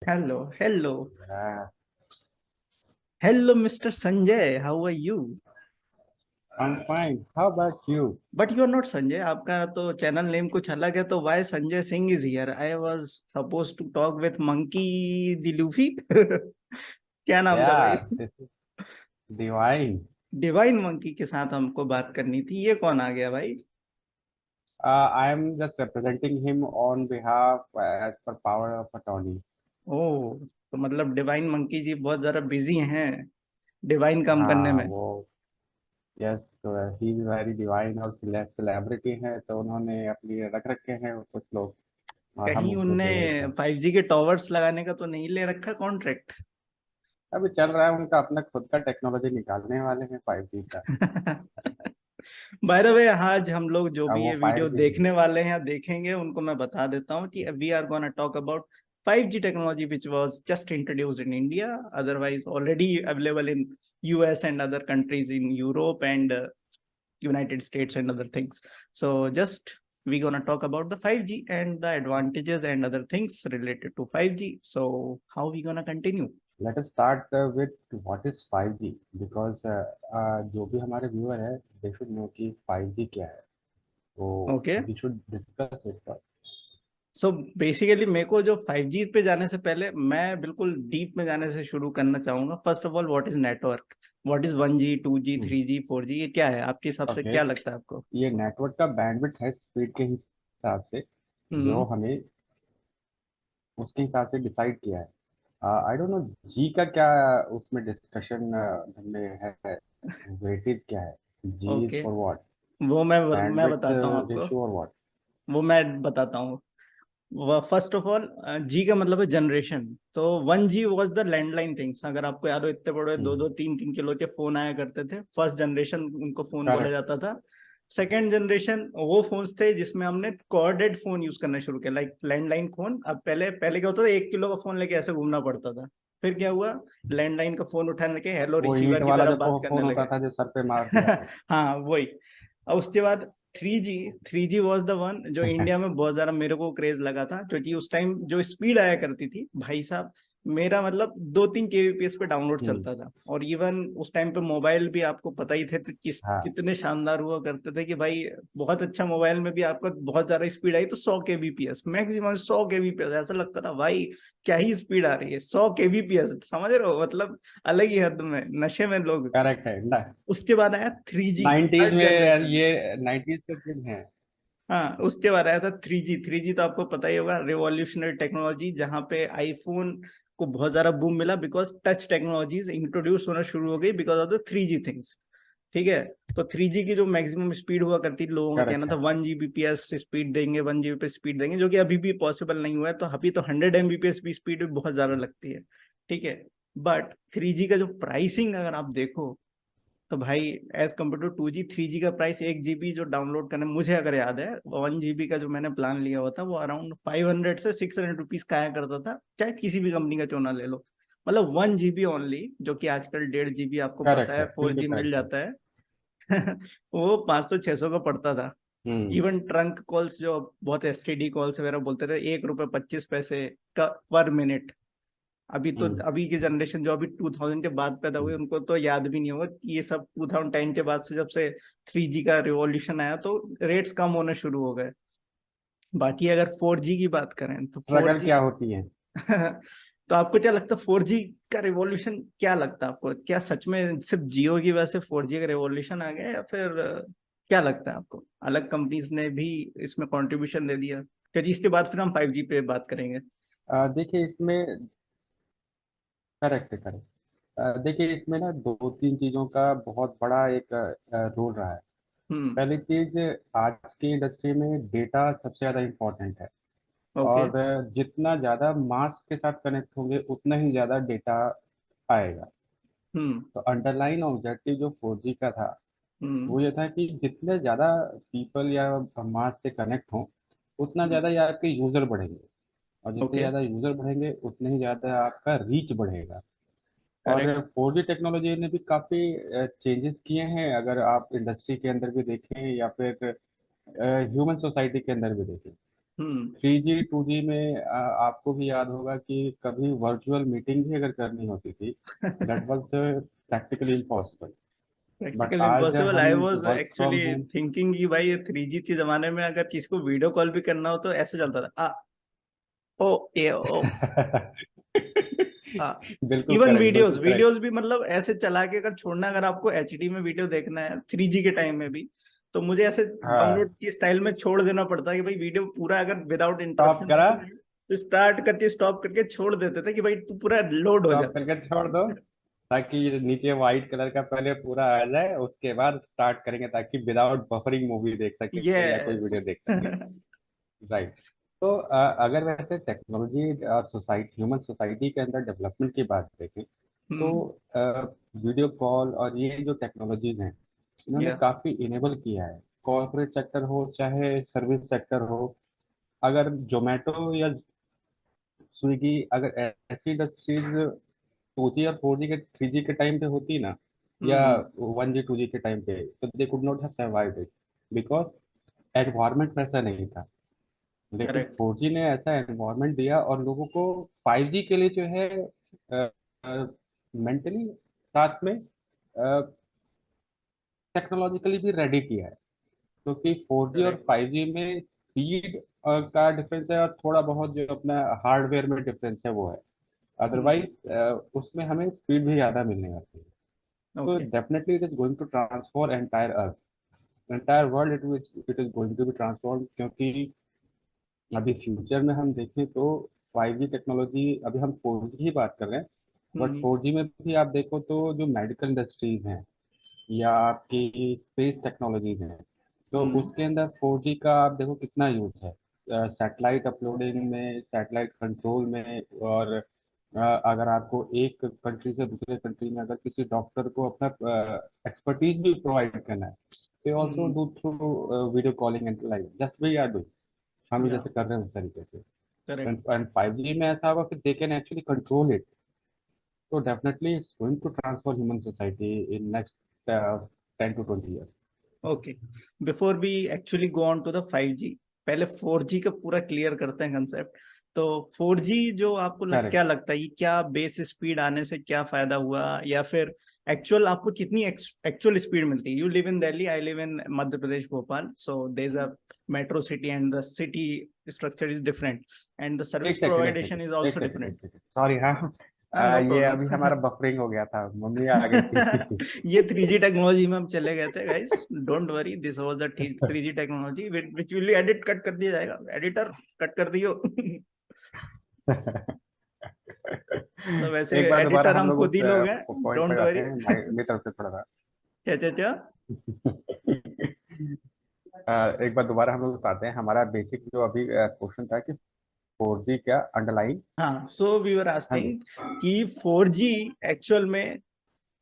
Hello, hello, Yeah, hello, Mr. Sanjay. How are you? I'm fine. How about you? But you are not Sanjay. आपका तो channel name कुछ अलग है तो why Sanjay Singh is here? I was supposed to talk with Monkey the Luffy. क्या नाम था भाई? Yeah, this is divine. Divine monkey के साथ हमको बात करनी थी। ये कौन आ गया भाई? I'm just representing him on behalf as per power of attorney. ओह, तो मतलब डिवाइन मंकी जी बहुत जरा बिजी हैं डिवाइन काम करने हाँ में। वो yes, he is very divine और सेलिब्रिटी है तो उन्होंने अपनी रख रखे हैं कुछ लोग और हम कहीं उनके उनने लिए हैं। 5G के टॉवर्स लगाने का तो नहीं ले रखा कॉन्ट्रैक्ट? अभी चल रहा है उनका अपना खुद का टेक्नोलॉजी निकालने वाले हैं 5G का। बाय द वे, आज हम लोग जो अब भी वो ये वीडियो 5G नहीं। देखने वाले हैं या देखेंगे उनको मैं बता देता हूँ कि we are gonna talk about 5G technology which was just introduced in India, otherwise already available in US and other countries in Europe and United States and other things. So just we gonna talk about the 5G and the advantages and other things related to 5G. So how we gonna continue? Let us start with what is 5G because जो भी हमारे viewer है they should know कि 5G क्या है। तो Okay. We should discuss it. So basically मेरे को जो 5G पे जाने से पहले मैं बिल्कुल डीप में जाने से शुरू करना चाहूंगा। First of all, what is network? What is 1G, 2G, 3G, 4G? ये क्या है आपके हिसाब से? ओके, क्या लगता है आपको? ये नेटवर्क का बैंडविड्थ है स्पीड के हिसाब से जो हम्म। हमें उसके हिसाब से डिसाइड किया है। आई डोंट नो जी का क्या उसमें डिस्कशन में है, वेटेज क्या है, जी इज ओके, फॉर व्हाट, वो मैं बैंडविड्थ बताता हूँ आपको। रेशियो और व्हाट। वो मैं बताता हूँ। फर्स्ट ऑफ ऑल, जी का मतलब है जनरेशन। तो 1G was the landline things. अगर आपको याद हो, इतने बड़े दो दो तीन तीन किलो के फोन आया करते थे। फर्स्ट जनरेशन उनको फोन बोला करेक्ट। जाता था। सेकेंड जनरेशन वो फोन्स थे जिसमें हमने कॉर्डेड फोन यूज करना शुरू किया, लाइक लैंडलाइन फोन। अब पहले पहले क्या होता था, 1 किलो का फोन लेके ऐसे घूमना पड़ता था। फिर क्या हुआ, लैंडलाइन का फोन उठाने लगे, हेलो वो ईंट रिसीवर की वाला तरह जो बात करने फोन होता लगे। था जो सर पे मार दिया हाँ वही। और उसके बाद 3G। 3G was the one जो था। इंडिया में बहुत ज्यादा मेरे को क्रेज लगा था, क्योंकि उस टाइम जो स्पीड आया करती थी भाई साहब, मेरा मतलब 2-3 kbps पे डाउनलोड हम्म। चलता था। और इवन उस टाइम पे मोबाइल भी आपको पता ही थे तो हाँ कितने शानदार हुआ करते थे कि भाई बहुत अच्छा मोबाइल में भी आपको बहुत ज्यादा स्पीड आई तो 100 kbps, मैक्सिमम 100 kbps। ऐसा लगता था भाई क्या ही स्पीड आ रही है, 100 kbps, समझ रहे हो? मतलब अलग ही हद में नशे में लोग। करेक्ट है। उसके बाद आया 3G, 90s थर्ड में जनरेशन। ये 90s के दिन है। हाँ, उसके बाद आया था 3G। 3G तो आपको पता ही होगा, रिवॉल्यूशनरी टेक्नोलॉजी, जहां पे आईफोन को बहुत ज्यादा बूम मिला बिकॉज टच टेक्नोलॉजीज इंट्रोड्यूस होना शुरू हो गई because of the 3G things. ठीक है। तो 3G की जो मैक्सिमम स्पीड हुआ करती थी, लोगों का कहना करेक्ट था है। 1 Gbps स्पीड देंगे, 1 Gbps स्पीड देंगे, जो कि अभी भी पॉसिबल नहीं हुआ है। तो अभी तो 100 Mbps भी स्पीड बहुत ज्यादा लगती है। ठीक है। बट 3G का जो प्राइसिंग अगर आप देखो, तो भाई as compare to 2G, 3G का प्राइस 1 GB जो डाउनलोड करने, मुझे अगर याद है 1 GB का जो मैंने प्लान लिया हुआ था वो अराउंड 500 से 600 रुपीज का आया करता था, चाहे किसी भी कंपनी का क्यों ना ले लो। मतलब 1 GB ओनली, जो कि आजकल 1.5 GB आपको पता करेक्ट है है, फोर बिल्कुल जी मिल करेक्ट है। जाता है। वो 500-600 का पड़ता था। हम्म। इवन ट्रंक कॉल्स जो बहुत एसटीडी कॉल्स वगैरह बोलते थे, 1 रुपये 25 पैसे का पर मिनट। अभी तो हम्म। अभी की जनरेशन जो अभी 2000 के बाद पैदा हुई, हम्म। उनको तो याद भी नहीं होगा कि ये सब 2010 के बाद से, जब से 3G का रिवॉल्यूशन आया तो रेट्स कम होने शुरू हो गए। बाकी अगर 4G की बात करें तो फोर स्ट्रगल जी क्या होती है। तो आपको क्या लगता है 4G का रिवॉल्यूशन क्या लगता है आपको? क्या सच में सिर्फ जियो की वजह से 4G का रिवॉल्यूशन आ गया, या फिर क्या लगता है आपको अलग कंपनीज ने भी इसमें कंट्रीब्यूशन दे दिया? क्योंकि इसके बाद फिर हम 5G पे बात करेंगे। देखिए इसमें करेक्ट है, करेक्ट। देखिए इसमें ना दो तीन चीज़ों का बहुत बड़ा एक रोल रहा है। हम्म। पहली चीज, आज की इंडस्ट्री में डेटा सबसे ज़्यादा इम्पोर्टेंट है। ओके। और जितना ज़्यादा मास के साथ कनेक्ट होंगे उतना ही ज़्यादा डेटा आएगा। हम्म। तो अंडरलाइन ऑब्जेक्टिव जो 4G का था हम्म। वो ये था कि जितने ज़्यादा पीपल या मास से कनेक्ट हों उतना ज़्यादा ये आपके यूज़र बढ़ेंगे। और जितने ओके। ज़्यादा यूज़र बढ़ेंगे उतने ही ज़्यादा आपका रीच बढ़ेगा। और करेक्ट। 4G टेक्नोलॉजी ने भी काफ़ी चेंजेस किए हैं, अगर आप इंडस्ट्री के अंदर भी देखें या फिर ह्यूमन सोसाइटी के अंदर भी देखें। हम्म। 3G 2G में आपको भी याद होगा कि कभी वर्चुअल मीटिंग भी अगर करनी होती थी, that was practically impossible. But practically आज इम्पॉसिबल। हम I was work from actually home. Thinking कि भाई ये 3G के जमाने में अगर किसी को वीडियो कॉल भी करना हो तो ऐसे चलता था, आ ओ ए ओ हाँ। बिल्कुल इवन करेक्ट, वीडियोस बिल्कुल करेक्ट। वीडियोस भी मतलब ऐसे चला के अगर छोड़ना, अगर आपको एचडी में वीडियो देखना है 3G के टाइम में भी, तो मुझे ऐसे हाँ, डाउनलोड की स्टाइल में छोड़ देना पड़ता है कि भाई वीडियो पूरा अगर विदाउट स्टॉप इंटरप्शन करा, देखना है तो स्टार्ट करके स्टॉप करके छोड़ देते थे कि भाई तू पूरा लोड हो स्टॉप जा। करके छोड़ दो, ताकि ये नीचे व्हाइट कलर का पहले पूरा आ जाए, उसके बाद स्टार्ट करेंगे, ताकि विदाउट बफरिंग मूवी देख सके या कोई यस। वीडियो देख सके। राइट। तो अगर वैसे टेक्नोलॉजी और सोसाइटी, ह्यूमन सोसाइटी के अंदर डेवलपमेंट की बात देखें, तो हम्म। वीडियो कॉल और ये जो टेक्नोलॉजीज हैं, इन्होंने या। काफ़ी इनेबल किया है। कॉर्पोरेट सेक्टर हो चाहे सर्विस सेक्टर हो, अगर जोमेटो या स्विगी, अगर ऐसी इंडस्ट्रीज 2G और 4G के 3G के टाइम पे होती ना, या हम्म। 1G 2G के टाइम पे, तो they could not have survived it, because environment वैसा नहीं था। लेकिन करेक्ट। 4G ने ऐसा एनवायरनमेंट दिया और लोगों को 5G के लिए जो है मेंटली, साथ में टेक्नोलॉजिकली भी रेडी किया है। क्योंकि 4G और करेक्ट। 5G में स्पीड का डिफरेंस है, और थोड़ा बहुत जो अपना हार्डवेयर में डिफरेंस है वो है। हम्म। अदरवाइज उसमें हमें स्पीड भी ज़्यादा मिलने वाली है। तो okay. Definitely it is going to transform entire earth, entire world, it is going to be transform. क्योंकि अभी फ्यूचर में हम देखें तो 5G टेक्नोलॉजी, अभी हम 4G की बात कर रहे हैं, बट हम्म। 4G में भी आप देखो तो जो मेडिकल इंडस्ट्रीज हैं या आपकी स्पेस टेक्नोलॉजीज हैं, तो हम्म। उसके अंदर 4G का आप देखो कितना यूज है। सैटेलाइट अपलोडिंग में, सैटेलाइट कंट्रोल में, और अगर आपको एक कंट्री से दूसरे कंट्री में अगर किसी डॉक्टर को अपना एक्सपर्टीज भी प्रोवाइड करना है, they also hmm. do through video calling and like just we are doing, हम लोग या। जैसे कर रहे हैं उस तरीके से। करेक्ट। एंड 5G में ऐसा होगा कि they can actually control it. तो definitely it's going to transform human society in next 10 to 20 years। Okay. Before we actually go on to the 5G, पहले 4G का पूरा क्लियर करते हैं कंसेप्ट। तो 4G जो आपको क्या करेक्ट। लगता है ये क्या बेस स्पीड आने से क्या फायदा हुआ, या फिर एक्चुअल आपको कितनी एक्चुअल स्पीड मिलती है? You live in Delhi, I live in Madhya Pradesh Bhopal, so there is a metro city and the city structure is different and the service एक सेकंड, एक प्रोवाइडेशन सेकंड, इज एक ऑल्सो सेकंड, एक डिफरेंट। Second, sorry. हाँ, हाँ, no ये अभी हमारा problem. Buffering हो गया था, मम्मी आ गई थी। ये 3G टेक्नोलॉजी में हम चले गए थे guys, don't worry, this was the 3G technology which will be edit, cut कर दिया जाएगा, एडिटर कट कर दियो। तो वैसे एक बार दोबारा एडिटर हम हम लोग खुद उस ही लोग हैं, पॉइंट पर डोंट जाते वरी। हैं, मेरी तरफ से थोड़ा क्या क्या क्या? एक बार दोबारा हम लोग आते हैं, हमारा बेसिक जो अभी क्वेश्चन था कि 4G क्या अंडरलाइन। हाँ, सो वी वर हाँ जी। आस्किंग कि 4G एक्चुअल में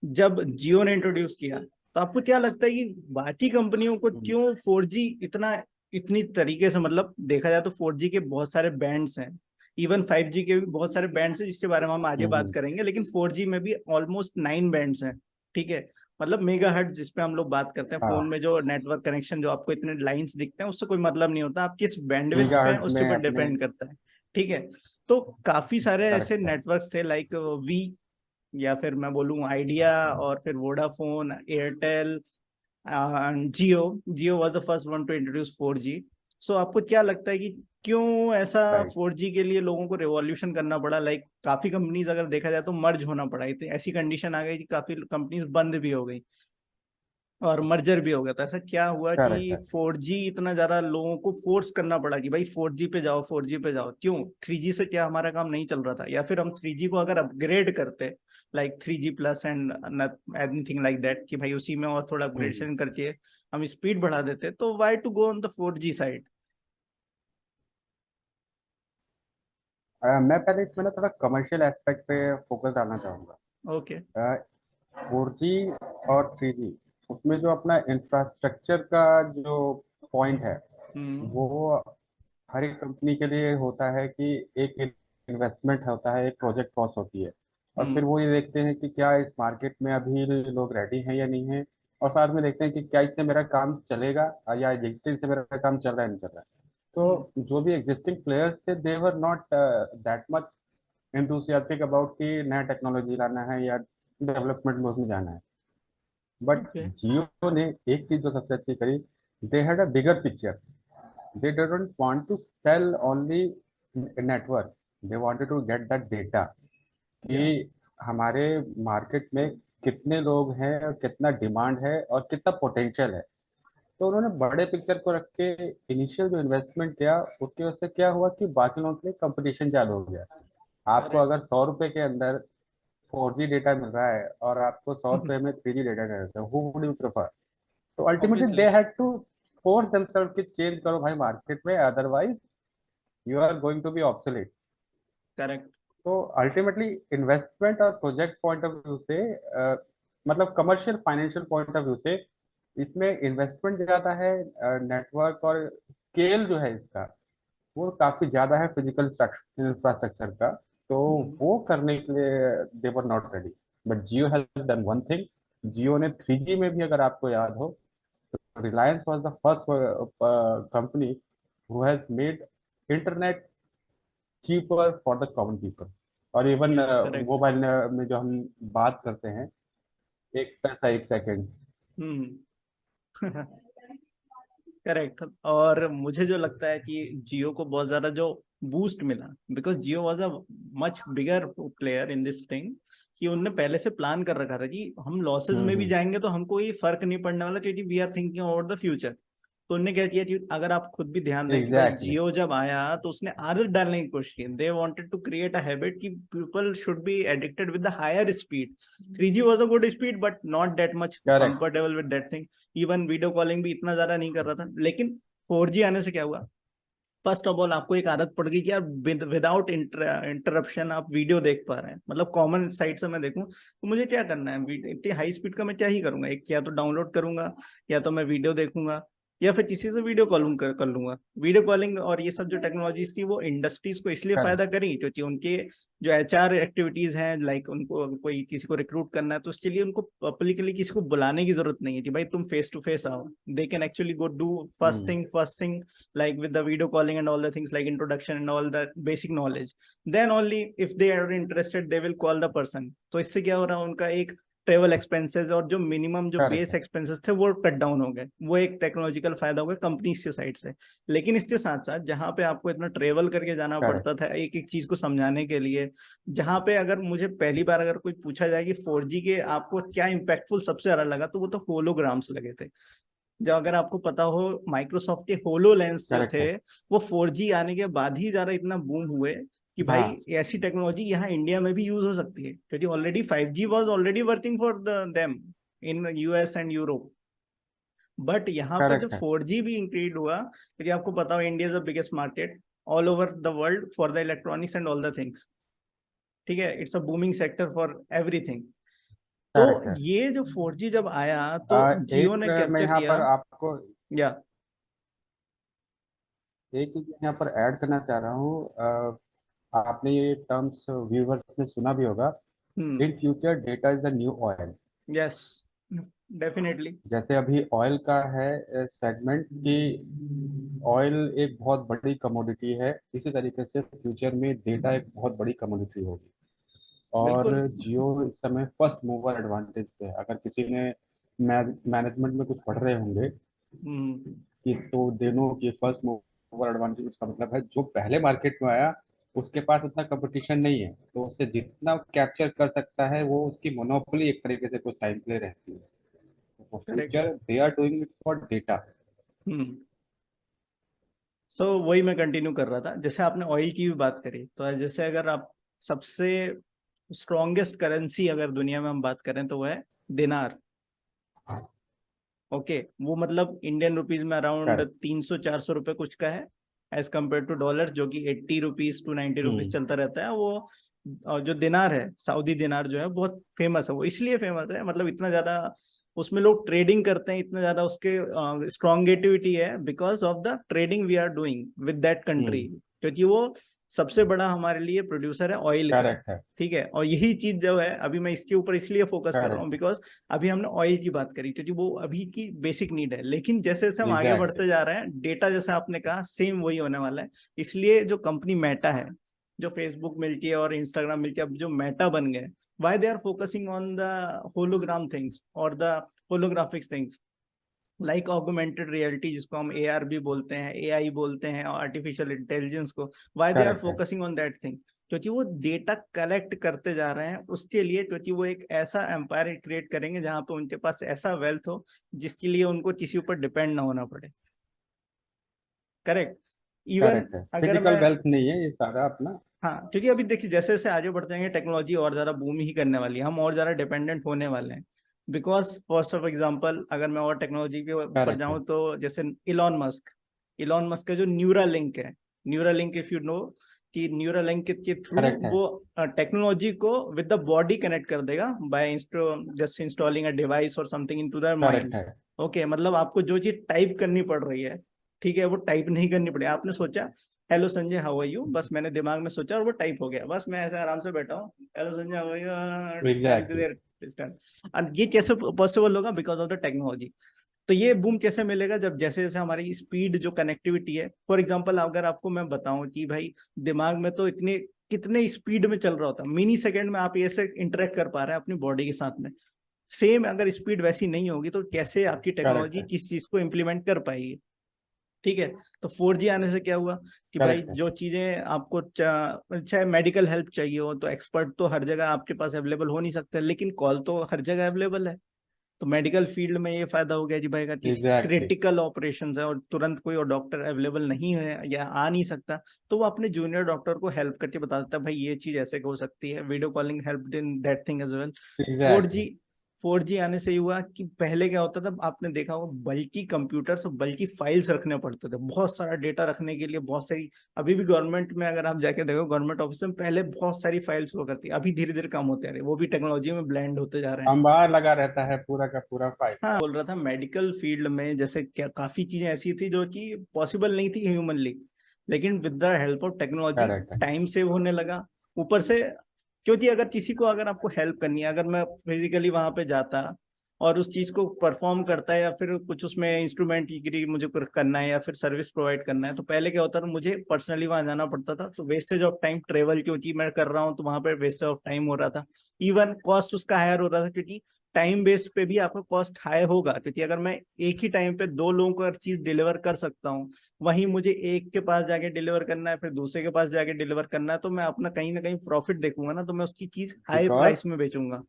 जब जियो ने इंट्रोड्यूस किया, तो आपको क्या लगता है कि बाकी कंपनियों को हम्म, क्यों 4G इतना, इतनी तरीके से, मतलब देखा जाए तो 4G के बहुत सारे बैंड्स हैं, इवन 5G के भी बहुत सारे बैंड्स हैं जिसके बारे में हम आगे बात हम्म, करेंगे, लेकिन 4G में भी ऑलमोस्ट 9 बैंड्स हैं। ठीक है, मतलब मेगा हर्ट जिसपे हम लोग बात करते हैं, फोन हाँ, में जो नेटवर्क कनेक्शन जो आपको इतने लाइंस दिखते हैं उससे कोई मतलब नहीं होता, आप किस बैंडविड्थ पे हैं गीगाहर्ट्ज उसके में ऊपर अपने। डिपेंड करता है। ठीक है, तो काफी सारे ऐसे करेक्ट है। नेटवर्क्स थे लाइक वी, या फिर मैं बोलूँ आइडिया, और फिर Vodafone, Airtel, Jio. Jio was the first one two introduce 4G। सो आपको क्या लगता है कि क्यों ऐसा राइट। 4G के लिए लोगों को रिवॉल्यूशन करना पड़ा, लाइक काफी कंपनीज अगर देखा जाए तो मर्ज होना पड़ा, तो ऐसी कंडीशन आ गई कि काफी कंपनीज बंद भी हो गई और मर्जर भी हो गया, तो ऐसा क्या हुआ करेक्ट कि है। 4G इतना ज्यादा लोगों को फोर्स करना पड़ा कि भाई 4G पे जाओ, 4G पे जाओ? क्यों 3G से क्या हमारा काम नहीं चल रहा था, या फिर हम 3G को अगर अपग्रेड करते like 3G+ and anything like that, कि भाई उसी में और थोड़ा हम्म। अपग्रेडेशन करके हम स्पीड बढ़ा देते, तो why to go on the 4G side? मैं पहले इसमें ना थोड़ा कमर्शियल एस्पेक्ट पे फोकस डालना चाहूँगा। ओके। 4G और 3G, उसमें जो अपना इंफ्रास्ट्रक्चर का जो पॉइंट है, हम्म। वो हर एक कंपनी के लिए होता है कि एक इन्वेस्टमेंट होता है, एक प्रोजेक्ट कॉस्ट होती है, और फिर हम्म। वो ये देखते हैं कि क्या इस मार्केट में अभी लोग रेडी हैं या नहीं है, और साथ में देखते हैं कि क्या इससे मेरा काम चलेगा, या एग्जिस्टिंग से मेरा काम चल रहा है नहीं चल रहा है। तो जो भी एग्जिस्टिंग प्लेयर्स थे they were not that much enthusiastic about कि नया टेक्नोलॉजी लाना है या डेवलपमेंट में उसमें जाना है। But okay. जियो ने एक चीज जो सबसे अच्छी करी, they had a bigger picture. They didn't want to sell only network. They wanted to get that data कि या हमारे मार्केट में कितने लोग हैं और कितना डिमांड है और कितना पोटेंशियल है। तो उन्होंने बड़े पिक्चर को रख के इनिशियल जो इन्वेस्टमेंट किया उसकी वजह से क्या हुआ कि बाकी लोगों के लिए कंपटीशन चालू हो गया। आपको करेक्ट। अगर 100 रुपए के अंदर 4G डेटा मिल रहा है और आपको 100 रुपए में 3G डेटा मिल रहा है, हु वुड यू प्रेफर? तो ultimately obviously. They had to force themselves कि चेंज करो भाई मार्केट में, otherwise you are going to be obsolete. Correct. तो अल्टीमेटली इन्वेस्टमेंट और प्रोजेक्ट पॉइंट ऑफ व्यू से मतलब commercial financial point of view से इसमें इन्वेस्टमेंट ज्यादा है, नेटवर्क और स्केल जो है इसका वो काफी ज्यादा है फिजिकल इंफ्रास्ट्रक्चर का। तो वो करने के लिए they were not ready. But Jio has done one thing. Jio ने 3G में भी, अगर आपको याद हो, Reliance was the first company who has made internet cheaper for the common people. और इवन करेक्ट। मोबाइल में जो हम बात करते हैं, एक पैसा एक सेकंड। हम्म। करेक्ट। और मुझे जो लगता है कि जियो को बहुत ज्यादा जो बूस्ट मिला, because Jio was a much bigger player in this thing, कि उनने पहले से प्लान कर रखा था कि हम लॉसेस में भी हम्म। जाएंगे तो हमको ये फर्क नहीं पड़ने वाला, क्योंकि we are thinking about the future. तो उनने क्या किया कि अगर आप खुद भी ध्यान दें कि भाई एग्जैक्टली। जियो जब आया तो उसने आदत डालने की कोशिश की। They wanted to create a habit कि people should be addicted with the higher speed. 3G was a good speed but not that much correct. Comfortable with that thing. Even video calling भी इतना ज्यादा नहीं कर रहा था। लेकिन 4G आने से क्या हुआ, फर्स्ट ऑफ ऑल आपको एक आदत पड़ गई कि यार विदाउट इंटरप्शन आप वीडियो देख पा रहे हैं। मतलब कॉमन साइट से मैं देखूं तो मुझे क्या करना है, इतनी हाई स्पीड का मैं क्या ही करूंगा, एक या तो डाउनलोड करूंगा या तो मैं वीडियो देखूंगा या फिर किसी से वीडियो कॉलिंग कर लूंगा। वीडियो कॉलिंग और ये सब जो टेक्नोलॉजीज थी वो इंडस्ट्रीज को इसलिए फायदा करेक्ट। करी क्योंकि उनके जो HR एक्टिविटीज हैं, लाइक उनको कोई किसी को रिक्रूट करना है तो उसके लिए उनको पब्लिकली किसी को बुलाने की जरूरत नहीं है कि भाई तुम फेस टू फेस आओ। दे can actually go do first thing like with the video calling and all the things like introduction and all the basic knowledge, then only if they are interested they will call the person। तो इससे क्या हो रहा है, उनका एक travel expenses और जो मिनिमम जो बेस करेक्ट। एक्सपेंसेस थे वो कट डाउन हो गए। वो एक टेक्नोलॉजिकल फायदा हो गया कंपनीज के साइड से। लेकिन इसके साथ साथ जहां पे आपको इतना ट्रेवल करके जाना करेक्ट। पड़ता था एक एक चीज को समझाने के लिए, जहां पे अगर मुझे पहली बार अगर कोई पूछा जाए कि 4G के आपको क्या इम्पैक्टफुल सबसे ज्यादा लगा, तो वो तो होलोग्राम्स लगे थे। जो अगर आपको पता हो माइक्रोसॉफ्ट के होलो लेंस जो करेक्ट थे है। वो 4G आने के बाद ही ज्यादा इतना बूम हुए कि भाई हाँ। ऐसी टेक्नोलॉजी यहाँ इंडिया में भी यूज हो सकती है, क्योंकि already 5G was already working for them in US and Europe. But यहाँ पर जब करेक्ट है। 4G भी इंक्रीज हुआ, क्योंकि आपको पता हो India is the biggest market all over the world for the electronics and all the things. ठीक है, it's a booming sector for everything. तो करेक्ट है। ये जो 4G जब आया तो जियो एक ने मैं कैप्चर यहाँ किया। पर आपको या एक चीज यहाँ पर ऐड करना चाह रहा हूँ। आपने ये टर्म्स व्यूवर्स ने सुना भी होगा, hmm. In future data is the new oil. Yes, definitely. जैसे अभी ऑयल का है सेगमेंट कि ऑयल एक बहुत बड़ी कमोडिटी है, इसी तरीके से फ्यूचर में डेटा एक बहुत बड़ी कमोडिटी होगी। और बिल्कुल। जियो इस समय फर्स्ट मूवर एडवांटेज पे है। अगर किसी ने मैनेजमेंट में कुछ पढ़ रहे होंगे हम्म। कि तो दोनों की फर्स्ट मूवर एडवांटेज, उसका मतलब है जो पहले मार्केट में आया उसके पास उतना कंपटीशन नहीं है, तो उससे जितना कैप्चर कर सकता है वो उसकी मोनोपोली एक तरीके से कुछ टाइम के लिए रहती है। तो correct. Future they are doing it for data. Hmm. So वही मैं कंटिन्यू कर रहा था, जैसे आपने ऑयल की भी बात करी, तो जैसे अगर आप सबसे स्ट्रॉन्गेस्ट करेंसी अगर दुनिया में हम बात करें तो वो है दिनार। ओके, वो मतलब इंडियन रुपीज में अराउंड करेक्ट। 300-400 रुपए कुछ का है, एज कम्पेयर टू डॉलर जो कि 80 रुपीज टू 90 रुपीज हम्म। चलता रहता है वो। और जो दिनार है, सऊदी दिनार जो है बहुत फेमस है। वो इसलिए फेमस है, मतलब इतना ज्यादा उसमें लोग ट्रेडिंग करते हैं, इतना ज्यादा उसके स्ट्रॉन्गेटिविटी है because of the trading we are doing with that country. Hmm. क्योंकि वो सबसे बड़ा हमारे लिए प्रोड्यूसर है ऑयल का, करेक्ट है। ठीक है। और यही चीज जो है अभी मैं इसके ऊपर इसलिए फोकस कर रहा हूँ करेक्ट। बिकॉज अभी हमने ऑयल की बात करी क्योंकि वो अभी की बेसिक नीड है, लेकिन जैसे जैसे हम आगे एग्जैक्टली। बढ़ते जा रहे हैं डेटा जैसे आपने कहा सेम वही होने वाला है। इसलिए जो कंपनी मेटा है, जो फेसबुक मिलके और इंस्टाग्राम मिलके अब जो मेटा बन गए, why they are focusing on the hologram things और the holographics things, like augmented reality जिसको हम AR भी बोलते हैं, AI बोलते हैं, आर्टिफिशियल इंटेलिजेंस को। वाई दे आर करेक्ट है। Focusing on that thing? क्योंकि वो डेटा कलेक्ट करते जा रहे हैं उसके लिए, क्योंकि वो एक ऐसा एम्पायर क्रिएट करेंगे जहां पे उनके पास ऐसा वेल्थ हो जिसके लिए उनको किसी ऊपर डिपेंड ना होना पड़े। करेक्ट। इवन करेक्ट है, अगर फिजिकल मैं, वेल्थ नहीं है ये सारा अपना। हाँ क्योंकि अभी देखिए जैसे जैसे आगे बढ़ते जाएंगे टेक्नोलॉजी और ज्यादा बूम ही करने वाली है, हम और ज्यादा डिपेंडेंट होने वाले हैं। बिकॉज फर्स्ट ऑफ एग्जांपल अगर मैं और टेक्नोलॉजी के ऊपर करेक्ट है। जाऊं तो जैसे इलॉन मस्क का जो न्यूरा लिंक है, Neura link if you know, कि न्यूरा लिंक के थ्रू करेक्ट है। वो टेक्नोलॉजी को विद द बॉडी कनेक्ट कर देगा by just installing a device और something into the correct mind. है। ओके, मतलब आपको जो चीज टाइप करनी पड़ रही है, ठीक है, वो टाइप नहीं करनी पड़ी। आपने सोचा hello Sanjay how are you, बस मैंने दिमाग में सोचा और वो टाइप हो गया, बस मैं ऐसे आराम से बैठा हूँ, hello Sanjay how are you, type exactly. There. और ये कैसे पॉसिबल होगा? Because of the technology. तो ये बूम कैसे मिलेगा? जब जैसे जैसे हमारी स्पीड जो कनेक्टिविटी है, फॉर एग्जांपल अगर आपको मैं बताऊं कि भाई दिमाग में तो इतने कितने स्पीड में चल रहा होता, मिनी सेकेंड में आप ऐसे इंटरेक्ट कर पा रहे हैं अपनी बॉडी के साथ में। सेम अगर स्पीड वैसी नहीं होगी तो कैसे आपकी करेक्ट टेक्नोलॉजी है। किस चीज को इम्प्लीमेंट कर पाएगी? ठीक है। तो 4G आने से क्या हुआ कि भाई करेक्ट है। जो चीजें आपको चाहे मेडिकल हेल्प चाहिए हो तो एक्सपर्ट तो हर जगह आपके पास अवेलेबल हो नहीं सकते, लेकिन कॉल तो हर जगह अवेलेबल है। तो मेडिकल फील्ड में ये फायदा हो गया जी भाई, अगर किसी एग्जैक्टली। क्रिटिकल ऑपरेशन है और तुरंत कोई और डॉक्टर अवेलेबल नहीं है या आ नहीं सकता, तो वो अपने जूनियर डॉक्टर को हेल्प करके बता देता है भाई ये चीज ऐसे हो सकती है। Video calling help in that thing as well. For exactly. जी 4G आने से ही हुआ कि पहले क्या होता था, आपने देखा होगा बल्कि कंप्यूटर्स और बल्कि फाइल्स रखने पड़ते थे, बहुत सारा डेटा रखने के लिए, बहुत सारी। अभी भी गवर्नमेंट में अगर आप जाके देखो गवर्नमेंट ऑफिस में पहले बहुत सारी फाइल्स हुआ करती, अभी धीरे धीरे कम होते आ रहे, वो भी टेक्नोलॉजी में ब्लेंड होते जा रहे हैं। अंबार लगा रहता है पूरा का पूरा फाइल हाँ का। बोल रहा था मेडिकल फील्ड में जैसे क्या काफी चीजें ऐसी थी जो कि पॉसिबल नहीं थी ह्यूमनली, लेकिन with the help of technology correct है। टाइम सेव होने लगा। ऊपर से क्योंकि अगर किसी को, अगर आपको हेल्प करनी है, अगर मैं फिजिकली वहां पे जाता और उस चीज को परफॉर्म करता है या फिर कुछ उसमें इंस्ट्रूमेंट की मुझे कुछ करना है या फिर सर्विस प्रोवाइड करना है, तो पहले क्या होता था मुझे पर्सनली वहां जाना पड़ता था, तो वेस्टेज ऑफ टाइम, ट्रेवल क्योंकि मैं कर रहा हूँ तो वहां पे वेस्टेज ऑफ टाइम हो रहा था। इवन कॉस्ट उसका हायर हो रहा था क्योंकि टाइम बेस पे भी आपका कॉस्ट हाई होगा, क्योंकि अगर मैं एक ही टाइम पे दो लोगों को हर चीज डिलीवर कर सकता हूँ, वहीं मुझे एक के पास जाके डिलीवर करना है फिर दूसरे के पास जाके डिलीवर करना है, तो मैं अपना कहीं ना कहीं प्रॉफिट देखूंगा ना, तो मैं उसकी चीज हाई बिकॉज प्राइस में बेचूंगा।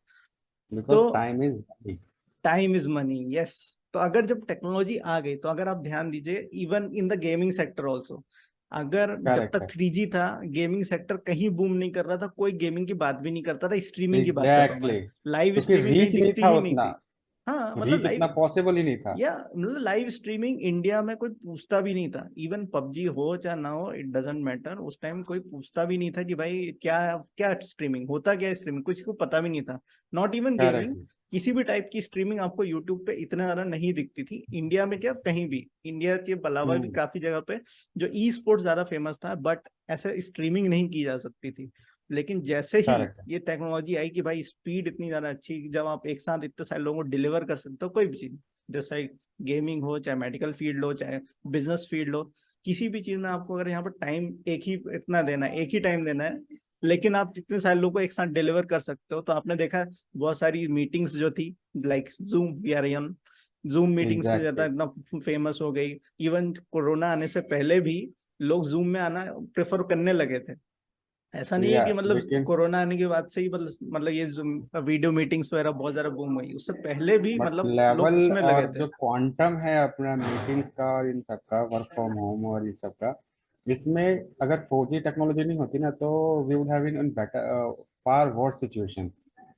बिकॉज तो time is money. Time is money, yes. तो अगर जब टेक्नोलॉजी आ गई तो अगर आप ध्यान दीजिए even in the gaming sector also, अगर जब करेक्ट तक है। 3G था गेमिंग सेक्टर कहीं बूम नहीं कर रहा था, कोई गेमिंग की बात भी नहीं करता था, स्ट्रीमिंग की बात कर रहा हूँ मैं। एग्जैक्टली, लाइव क्योंकि स्ट्रीमिंग कहीं रीच नहीं दिखती था ही नहीं उतना। थी। हाँ मतलब रीच उतना लाइव, पॉसिबल ही नहीं था। या मतलब लाइव स्ट्रीमिंग इंडिया में कोई पूछता भी नहीं था, इवन पबजी हो चाहे ना हो इट डजेंट मैटर, उस टाइम कोई पूछता भी नहीं था कि भाई क्या क्या स्ट्रीमिंग होता, क्या स्ट्रीमिंग किसी को पता भी नहीं था। Not even gaming, correct. किसी भी टाइप की स्ट्रीमिंग आपको यूट्यूब पे इतना ज्यादा नहीं दिखती थी इंडिया में, क्या कहीं भी इंडिया के अलावा भी हम्म। काफी जगह पे जो ई स्पोर्ट्स ज्यादा फेमस था, बट ऐसे स्ट्रीमिंग नहीं की जा सकती थी। लेकिन जैसे ही करेक्ट है। ये टेक्नोलॉजी आई कि भाई स्पीड इतनी ज्यादा अच्छी कि जब आप एक साथ इतने सारे लोगों को डिलीवर कर सकते हो कोई भी चीज, जैसे गेमिंग हो चाहे मेडिकल फील्ड हो चाहे बिजनेस फील्ड हो, किसी भी चीज में आपको अगर यहाँ पर टाइम एक ही इतना देना है, एक ही टाइम देना है, लेकिन आप जितने सारे लोगों को एक साथ डिलीवर कर सकते हो। तो आपने देखा बहुत सारी मीटिंग्स जो थी like Zoom, we are on, Zoom meetings से ज्यादा एग्जैक्टली। इतना फेमस हो गई। इवन कोरोना आने से पहले भी लोग जूम में आना प्रेफर करने लगे थे। ऐसा नहीं है या कि मतलब लेकिन कोरोना आने के बाद से ही मतलब ये वीडियो मीटिंग्स वगैरह बहुत ज्यादा बूम हुई, उससे पहले भी बट मतलब लोग लेवल उसमें लगे और थे। जो क्वांटम है अपना मीटिंग्स का और इन सब का वर्क फ्रॉम होम और इन सब का, इसमें अगर 4G टेक्नोलॉजी नहीं होती ना तो we would have been in better for worse situation.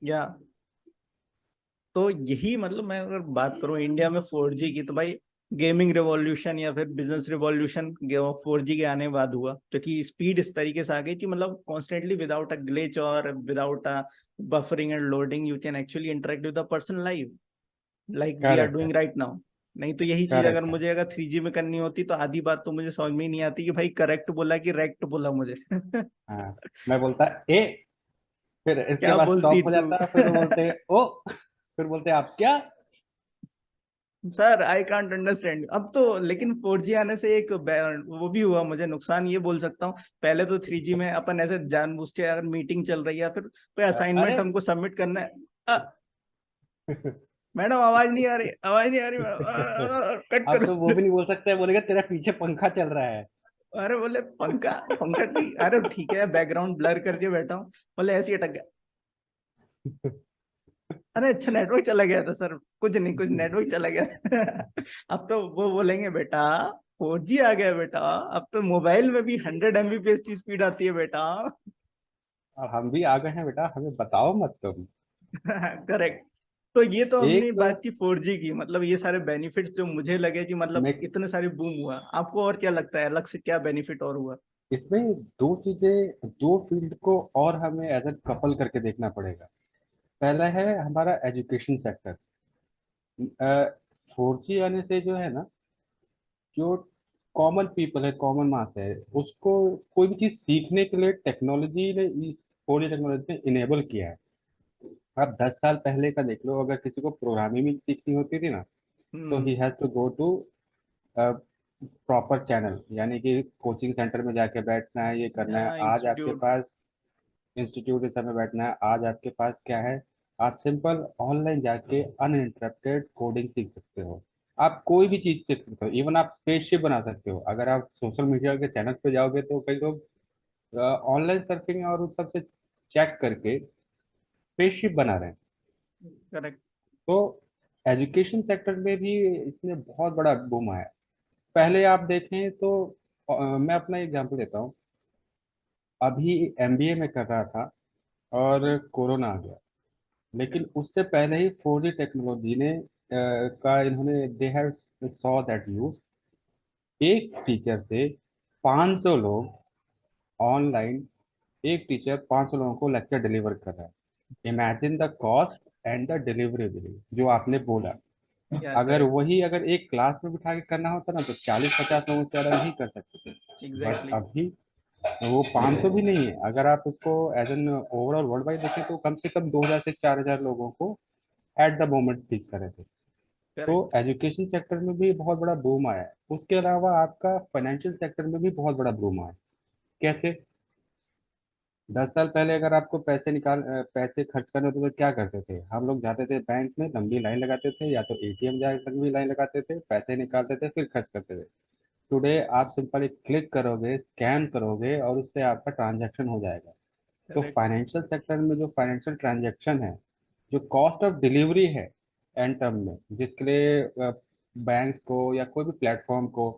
या तो यही मतलब मैं अगर बात करूं इंडिया में 4G की, तो भाई गेमिंग रिवॉल्यूशन या फिर बिजनेस रिवॉल्यूशन 4G के आने के बाद हुआ, क्योंकि स्पीड इस तरीके से आ गई कि मतलब कॉन्स्टेंटली विदाउट अ ग्लिच और without a buffering and loading you can actually interact with the person live, like we are correct है। Doing right now. नहीं तो यही चीज अगर करेक्ट है। मुझे अगर 3G में करनी होती तो आधी बात तो मुझे समझ में ही नहीं आती कि भाई करेक्ट बोला कि रेक्ट बोला मुझे। हाँ, मैं बोलता ए, फिर इसके क्या बाद बोलती स्टॉप हो तू? जाता, फिर वो बोलते ओ, फिर बोलते आप क्या। सर आई कांट अंडरस्टैंड अब तो। लेकिन 4G आने से एक वो भी हुआ मुझे नुकसान, ये बोल सकता हूँ। पहले तो 3G में अपन ऐसे जानबूझ के अगर मीटिंग चल रही है या फिर कोई अरे असाइनमेंट हमको सबमिट करना है, मैडम आवाज नहीं आ रही, आवाज नहीं आ रही मैडम, कट अब तो वो करो। भी नहीं बोल सकते, बोलेगा तेरा पीछे पंखा चल रहा है। अरे बोले पंखा, पंखा ठीक, अरे ठीक है बैकग्राउंड ब्लर करके बैठा हूँ। बोले ऐसे ही अटक गया। अरे अच्छा नेटवर्क चला गया था सर, कुछ नहीं कुछ नेटवर्क चला गया था। अब तो वो बोलेंगे बेटा 4G आ गया बेटा, अब तो मोबाइल में भी 100 MBPS की स्पीड आती है बेटा। और हम भी आ गए हैं बेटा, हमें बताओ मत तुम। करेक्ट। तो ये तो हमने एक बात की 4G की, मतलब ये सारे बेनिफिट्स जो मुझे लगे कि मतलब मैं इतने सारे बूम हुआ। आपको और क्या लगता है अलग से क्या बेनिफिट और हुआ? इसमें दो चीजें, दो फील्ड को और हमें एज ए कपल करके देखना पड़ेगा। पहला है हमारा एजुकेशन सेक्टर। 4G आने से जो है ना, जो कॉमन पीपल है, कॉमन मास है, उसको कोई भी चीज सीखने के लिए टेक्नोलॉजी ने, इस 4G टेक्नोलॉजी ने इनेबल किया है। आप 10 साल पहले का देख लो, अगर किसी को प्रोग्रामिंग सीखनी होती थी ना, तो he hmm. Has to go to proper channel, यानी कि कोचिंग सेंटर में जाके बैठना है, ये करना है। आज आपके इंस्टीट्यूट। पास इंस्टीट्यूट के समय बैठना है, आज आपके पास क्या है, आप सिंपल ऑनलाइन जाके अनइंटरप्टेड कोडिंग सीख सकते हो। आप कोई भी चीज सीख सकते हो, इवन आप स्पेसशिप बना सकते हो। अगर आप सोशल मीडिया के चैनल पे जाओगे तो कई लोग ऑनलाइन सर्फिंग और उस सब से चेक करके स्पेसशिप बना रहे हैं। करेक्ट। तो एजुकेशन सेक्टर में भी इसने बहुत बड़ा बूम आया। पहले आप देखें तो मैं अपना एग्जांपल देता हूँ। अभी एमबीए में कर रहा था और कोरोना आ गया, लेकिन उससे पहले ही 4G टेक्नोलॉजी ने का इन्होंने they have saw that use. एक टीचर से 500 लोग ऑनलाइन, एक टीचर 500 लोगों को लेक्चर डिलीवर कर रहा है। Imagine the cost and the delivery जो आपने बोला। या अगर करेक्ट। वही अगर एक क्लास में बिठा के करना होता ना, तो 40-50 लोगों से ज़्यादा नहीं कर सकते थे। But exactly. अभी वो 500 भी नहीं है। अगर आप उसको as an overall world wide देखें तो कम से कम 2000 से 4000 लोगों को एट द मोमेंट टीच कर रहे थे। तो करेक्ट। एजुकेशन सेक्टर में भी बहुत बड़ा बूम आया है। उसके अलावा आपका फाइनेंशियल सेक्टर में भी बहुत बड़ा बूम आया है। कैसे? 10 साल पहले अगर आपको पैसे खर्च करने होते तो क्या करते थे? हम लोग जाते थे बैंक में, लंबी लाइन लगाते थे, या तो एटीएम जाके लंबी लाइन लगाते थे, पैसे निकालते थे, फिर खर्च करते थे। टुडे आप सिंपल एक क्लिक करोगे, स्कैन करोगे और उससे आपका ट्रांजैक्शन हो जाएगा। तो करेक्ट। फाइनेंशियल सेक्टर में जो फाइनेंशियल ट्रांजैक्शन है, जो कॉस्ट ऑफ डिलीवरी है एंड टर्म में, जिसके लिए बैंक को या कोई भी प्लेटफॉर्म को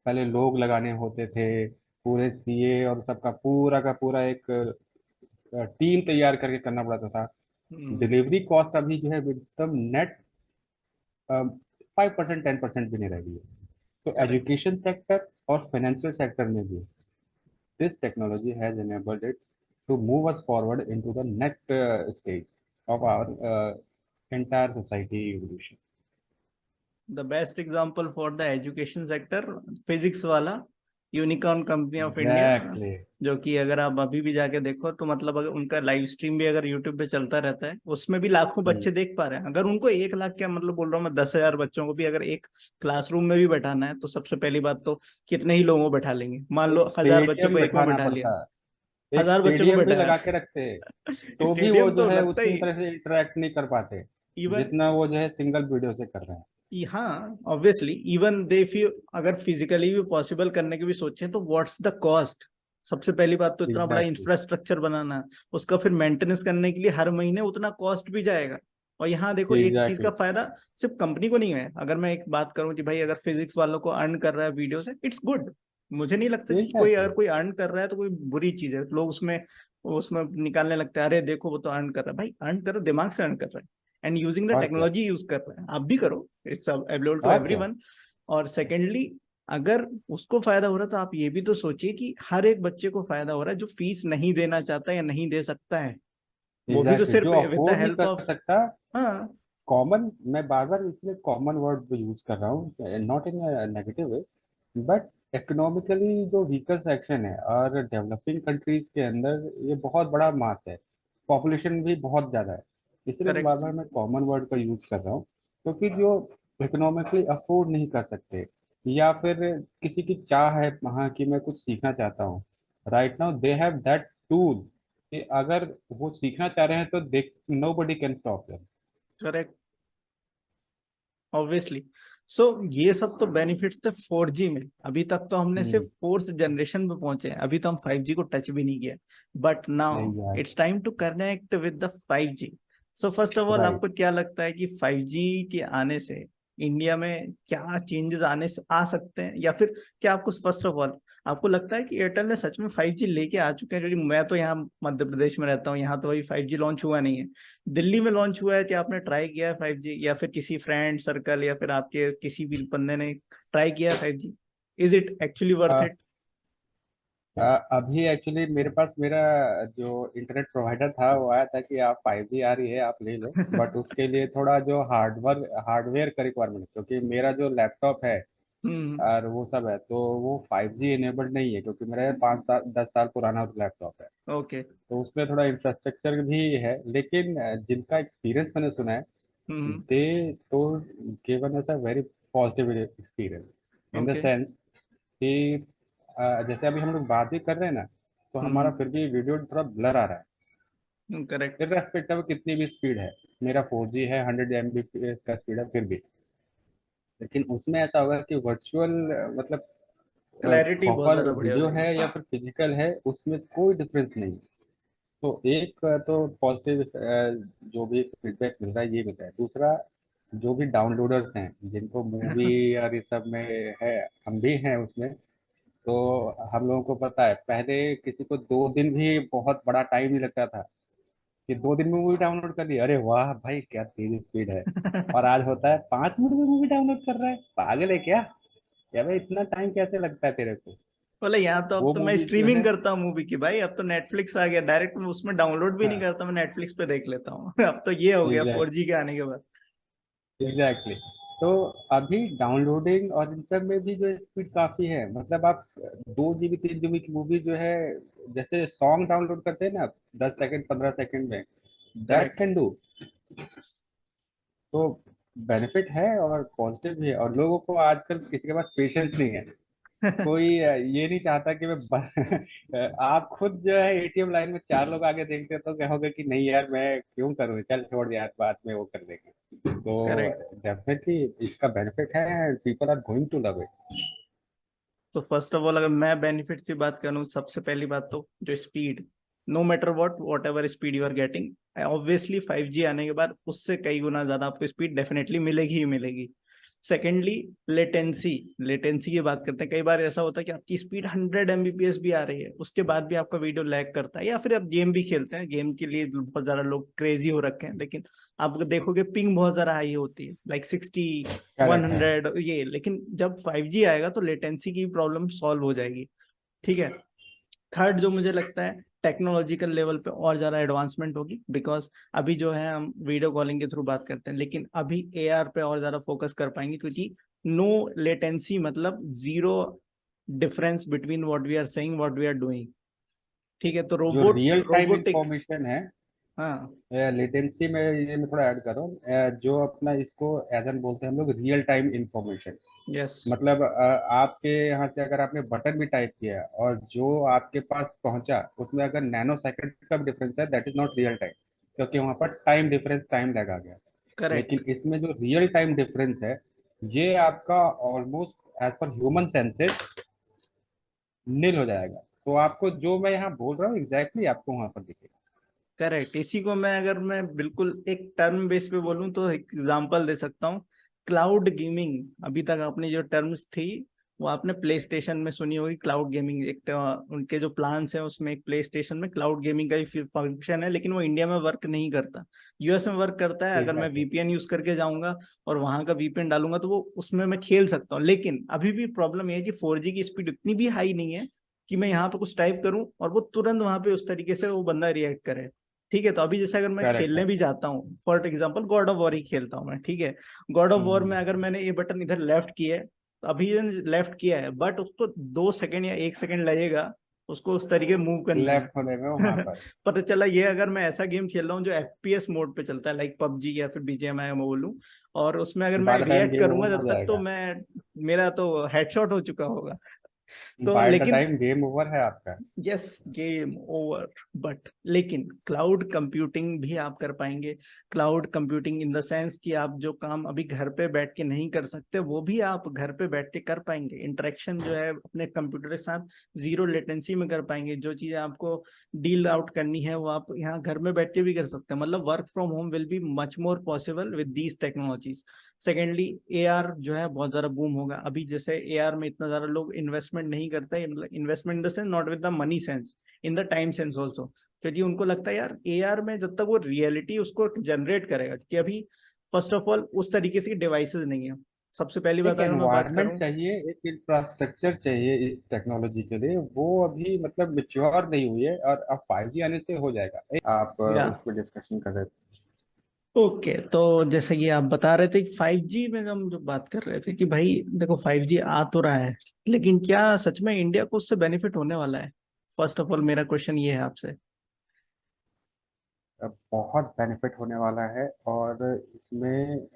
पहले लोग लगाने होते थे, पूरे सीए और सबका पूरा का पूरा एक टीम तैयार करके करना पड़ता था। हम्म। डिलीवरी कॉस्ट अभी जो है एकदम नेट 5%, 10% भी नहीं रह गई है। तो करेक्ट। एजुकेशन सेक्टर और फाइनेंशियल सेक्टर में भी this technology has enabled it to move us forward into the next stage of our entire society evolution. The best example for the education sector, Physics Wallah unicorn company of India, Exactly. जो कि अगर आप अभी भी जाके देखो तो मतलब अगर उनका लाइव स्ट्रीम भी अगर यूट्यूब पे चलता रहता है, उसमें भी लाखों हम्म, बच्चे देख पा रहे हैं। अगर उनको 1 लाख, क्या मतलब बोल रहा हूँ मैं, 10,000 बच्चों को भी अगर एक क्लासरूम में भी बैठाना है तो सबसे पहली बात तो कितने ही लोगों को बैठा लेंगे? मान लो एक 1,000 बच्चों को स्टेडियम एक में बैठाना बैठा लिया, पड़ता है, एक 1,000 बच्चों को स्टेडियम भी बैठाया। लगा के रखते हैं, तो भी वो स्टेडियम जो तो है लगता उतनी ही। तरह से इंटरेक्ट नहीं कर पाते इवन, जितना वो जो है सिंगल वीडियो से कर रहे हैं। हाँ obviously even they if you अगर फिजिकली भी पॉसिबल करने की भी सोचें तो व्हाट्स द कॉस्ट? सबसे पहली बात तो इतना बड़ा एग्जैक्टली, इंफ्रास्ट्रक्चर बनाना, उसका फिर मेंटेनेंस करने के लिए हर महीने उतना कॉस्ट भी जाएगा। और यहाँ देखो एक चीज का एग्जैक्टली, फायदा सिर्फ कंपनी को नहीं है। अगर मैं एक बात करूं कि भाई अगर फिजिक्स वालों को अर्न कर रहा है वीडियो से, इट्स गुड। मुझे नहीं लगता कि कोई एग्जैक्टली। अगर कोई अर्न कर रहा है तो कोई बुरी चीज है। लोग उसमें उसमें निकालने लगते हैं, अरे देखो वो तो अर्न कर रहा है। भाई अर्न करो, दिमाग से अर्न कर रहा है एंड यूजिंग द और क्या, टेक्नोलॉजी यूज कर रहे हैं, आप भी करो। इट्स अवेलेबल टू और क्या। एवरीवन। और सेकेंडली, अगर उसको फायदा हो रहा है तो आप ये भी तो सोचिए कि हर एक बच्चे को फायदा हो रहा है जो फीस नहीं देना चाहता या नहीं दे सकता है। वो भी तो एग्जैक्टली, सिर्फ जो विद द अफोर्ड नहीं हेल्प कर ऑफ, सकता, हाँ, कॉमन, मैं बार बार इसलिए कॉमन वर्ड यूज कर रहा हूँ, not in negative way, but economically जो वीकर सेक्शन है और डेवलपिंग कंट्रीज के अंदर ये बहुत बड़ा मास है, पॉपुलेशन भी बहुत ज़्यादा है, इसलिए बार करेक्ट। बार मैं कॉमन वर्ड का यूज कर रहा हूँ। क्योंकि जो इकोनॉमिकली अफोर्ड नहीं कर सकते, या फिर किसी की चाह है वहाँ की मैं कुछ सीखना चाहता हूँ, right now they have that tool, कि अगर वो सीखना चाह रहे हैं तो they, nobody can stop them. Correct. Obviously. So ये सब तो बेनिफिट्स थे 4G में। अभी तक तो हमने सिर्फ हम्म। फोर्थ जनरेशन पे पहुंचे हैं, अभी तो हम 5G को टच भी नहीं किया। बट नाउ नहीं यार। It's time to connect with the 5G। So first of all, right. आपको क्या लगता है कि 5G के आने से इंडिया में क्या चेंजेस आ सकते हैं, या फिर क्या आपको फर्स्ट ऑफ ऑल आपको लगता है कि एयरटेल ने सच में 5G लेके आ चुके हैं? क्योंकि मैं तो यहाँ मध्य प्रदेश में रहता हूँ, यहाँ तो अभी 5G लॉन्च हुआ नहीं है। दिल्ली में लॉन्च हुआ है, क्या आपने ट्राई किया है 5G, या फिर किसी फ्रेंड सर्कल या फिर आपके किसी भी बंदे ने ट्राई किया है 5G? Is it actually worth it? अभी एक्चुअली मेरे पास मेरा जो इंटरनेट प्रोवाइडर था वो आया था कि आप 5G आ रही है आप ले लो, बट उसके लिए थोड़ा जो हार्डवेयर का रिक्वायरमेंट, क्योंकि मेरा जो लैपटॉप है हम्म। और वो सब है, तो वो 5G इनेबल्ड नहीं है, क्योंकि मेरा 5 साल 10 साल पुराना लैपटॉप है। ओके। तो उसमें थोड़ा इंफ्रास्ट्रक्चर भी है, लेकिन जिनका एक्सपीरियंस मैंने सुना है, हम्म। दे तो given us a very positive experience, in the okay. Sense कि जैसे अभी हम लोग बात ही कर रहे हैं ना, तो हमारा हम्म। फिर भी वीडियो थोड़ा ब्लर आ रहा है, करेक्ट। इर्रेस्पेक्टिव कितनी भी स्पीड है। मेरा 4G है, 100 Mbps का स्पीड है फिर भी, लेकिन उसमें ऐसा होगा कि वर्चुअल मतलब क्लैरिटी बहुत प्रॉपर ज्यादा बढ़िया हो वीडियो जाएगी। है या फिर फिजिकल है, उसमें कोई डिफरेंस नहीं है। तो एक तो पॉजिटिव जो भी फीडबैक मिल रहा है ये मिल रहा है। दूसरा, जो भी डाउनलोडर्स हैं जिनको मूवी और इस सब में है, हम भी हैं उसमें, तो हम लोगों को पता है पहले किसी को 2 दिन भी बहुत बड़ा टाइम नहीं लगता था, कि 2 दिन में मूवी डाउनलोड कर ली, अरे वाह भाई क्या तेज स्पीड है। और आज होता है 5 मिनट में मूवी डाउनलोड कर रहा है, पागल है क्या? क्या भाई इतना टाइम कैसे लगता है तेरे को? बोले यहाँ तो अब वो तो मैं मूवी जो स्ट्रीमिंग है, करता हूँ मूवी की भाई, अब तो नेटफ्लिक्स आ गया डायरेक्ट, मैं उसमें डाउनलोड भी नहीं हाँ, करता, मैं नेटफ्लिक्स पे देख लेता हूँ। अब तो ये हो गया एग्जैक्ट 4G के आने के बाद। एग्जैक्टली। तो अभी डाउनलोडिंग और इन सब में भी जो स्पीड काफी है, मतलब आप 2 GB 3 GB की मूवी जो है, जैसे सॉन्ग डाउनलोड करते हैं ना आप, 10 सेकंड 15 सेकंड में, दैट करेक्ट। Can do. तो बेनिफिट है और पॉजिटिव भी है, और लोगों को आजकल किसी के पास पेशेंस नहीं है। कोई ये नहीं चाहता कि आप खुद जो है एटीएम लाइन में 4 लोग आगे देखते हो तो कहोगे कि नहीं यार मैं क्यों करूँ, चल छोड़ यार बाद में वो कर देंगे। तो करेक्ट। डेफिनेटली इसका बेनिफिट है and people are going to love it. तो फर्स्ट ऑफ ऑल, अगर मैं बेनिफिट्स की बात करूँ, सबसे पहली बात तो जो speed, no matter whatever speed you are getting, obviously 5G आने के बाद उससे कई गुना ज्यादा आपको स्पीड डेफिनेटली मिलेगी ही मिलेगी। Secondly, latency. लेटेंसी की बात करते हैं, कई बार ऐसा होता है कि आपकी स्पीड 100 Mbps भी आ रही है, उसके बाद भी आपका वीडियो लैग करता है, या फिर आप गेम भी खेलते हैं, गेम के लिए बहुत ज्यादा लोग क्रेजी हो रखे हैं, लेकिन आप देखोगे पिंग बहुत ज्यादा हाई होती है, लाइक 60, करेक्ट है। 100 ये। लेकिन जब 5G आएगा तो लेटेंसी की प्रॉब्लम सॉल्व हो जाएगी। ठीक है। थर्ड, जो मुझे लगता है टेक्नोलॉजिकल लेवल पे और ज्यादा एडवांसमेंट होगी, बिकॉज अभी जो है हम वीडियो कॉलिंग के थ्रू बात करते हैं, लेकिन अभी AR पे और ज्यादा फोकस कर पाएंगे, क्योंकि नो लेटेंसी मतलब zero difference between what we are saying what we are doing. ठीक है, तो जो रियल टाइम रोबोटिक। इंफॉर्मेशन है, हाँ। लेटेंसी में ये मैं थोड़ा ऐड कर रहा हूँ, जो अपना इसको एज एन बोलते हैं हम लोग रियल टाइम इंफॉर्मेशन। यस। मतलब आपके यहाँ से अगर आपने बटन भी टाइप किया और जो आपके पास पहुंचा उसमें अगर नैनो सेकंड का भी डिफरेंस है, that is not real time, क्योंकि वहां पर टाइम डिफरेंस टाइम लगा गया। करेक्ट। लेकिन इसमें जो रियल टाइम डिफरेंस है, ये आपका almost as par human senses nil हो जाएगा। तो आपको जो मैं यहाँ बोल रहा हूँ एग्जैक्टली आपको वहां पर दिखेगा। करेक्ट। इसी को मैं, अगर मैं बिल्कुल एक टर्म बेस पे बोलूं तो एग्जांपल दे सकता हूँ, क्लाउड गेमिंग। अभी तक आपने जो टर्म्स थी वो आपने प्ले स्टेशन में सुनी होगी, क्लाउड गेमिंग एक उनके जो प्लान्स हैं उसमें एक प्ले स्टेशन में क्लाउड गेमिंग का ही फंक्शन है, लेकिन वो इंडिया में वर्क नहीं करता। यूएस में वर्क करता है, अगर मैं एग्जैक्टली। VPN यूज करके जाऊंगा और वहां का VPN डालूंगा तो वो उसमें मैं खेल सकता हूँ, लेकिन अभी भी प्रॉब्लम ये है कि 4G की स्पीड उतनी भी हाई नहीं है कि मैं यहाँ पे कुछ टाइप करूं और वो तुरंत वहां पे उस तरीके से वो बंदा रिएक्ट करे। ठीक है, तो अभी जैसे अगर मैं करेक्ट खेलने है। भी जाता हूँ, for example God of War ही खेलता हूँ मैं, ठीक है, गॉड ऑफ वॉर में हम्म। अगर मैंने ये बटन इधर लेफ्ट किया है, तो अभी लेफ्ट किया है, बट उसको 2 सेकंड या 1 सेकंड लगेगा उसको उस तरीके मूव करने में। लेफ्ट होने में वहां पर। पता चला ये अगर मैं ऐसा गेम खेल रहा हूँ जो एफपीएस मोड पे चलता है, लाइक पबजी या फिर बीजीएमआई मैं बोलूँ, और उसमें अगर मैं by the time react game करूंगा ओवर हो जब तक, तो जाएगा। मैं, मेरा तो हेडशॉट हो चुका होगा। तो बाय द लेकिन, टाइम गेम ओवर है आपका। Yes, game over. बट लेकिन क्लाउड कंप्यूटिंग भी आप कर पाएंगे। Cloud computing in the sense कि आप जो काम अभी घर पे बैठ के नहीं कर सकते, वो भी आप घर पे बैठ के कर पाएंगे। इंटरेक्शन जो है अपने कंप्यूटर के साथ जीरो लेटेंसी में कर पाएंगे। जो चीजें आपको डील आउट करनी है वो आप यहाँ घर में बैठ के भी कर सकते हैं। मतलब work from home will be much more possible with these technologies. Secondly, AR जो है बहुत ज्यादा बूम होगा। अभी जैसे एआर में इतना ज्यादा लोग इन्वेस्टमेंट नहीं करते, मतलब investment in the sense, not with the money sense, in the time sense also. क्योंकि उनको लगता है यार एआर में जब तक वो रियलिटी उसको जनरेट करेगा, कि अभी फर्स्ट ऑफ ऑल उस तरीके से डिवाइसेस नहीं है। सबसे पहली बात एक अगर मैं बात एनवायरनमेंट करूं, चाहिए, एक इंफ्रास्ट्रक्चर चाहिए इस टेक्नोलॉजी के लिए, वो अभी मतलब मिच्योर नहीं हुई है, और अब 5G आने से हो जाएगा। आप या उस पर डिस्कशन कर रहे थे। ओके, तो जैसे कि आप बता रहे थे कि 5G में हम जो बात कर रहे थे कि भाई देखो 5G आ तो रहा है, लेकिन क्या सच में इंडिया को उससे बेनिफिट होने वाला है? फर्स्ट ऑफ ऑल मेरा क्वेश्चन ये है आपसे। अब बहुत बेनिफिट होने वाला है, और इसमें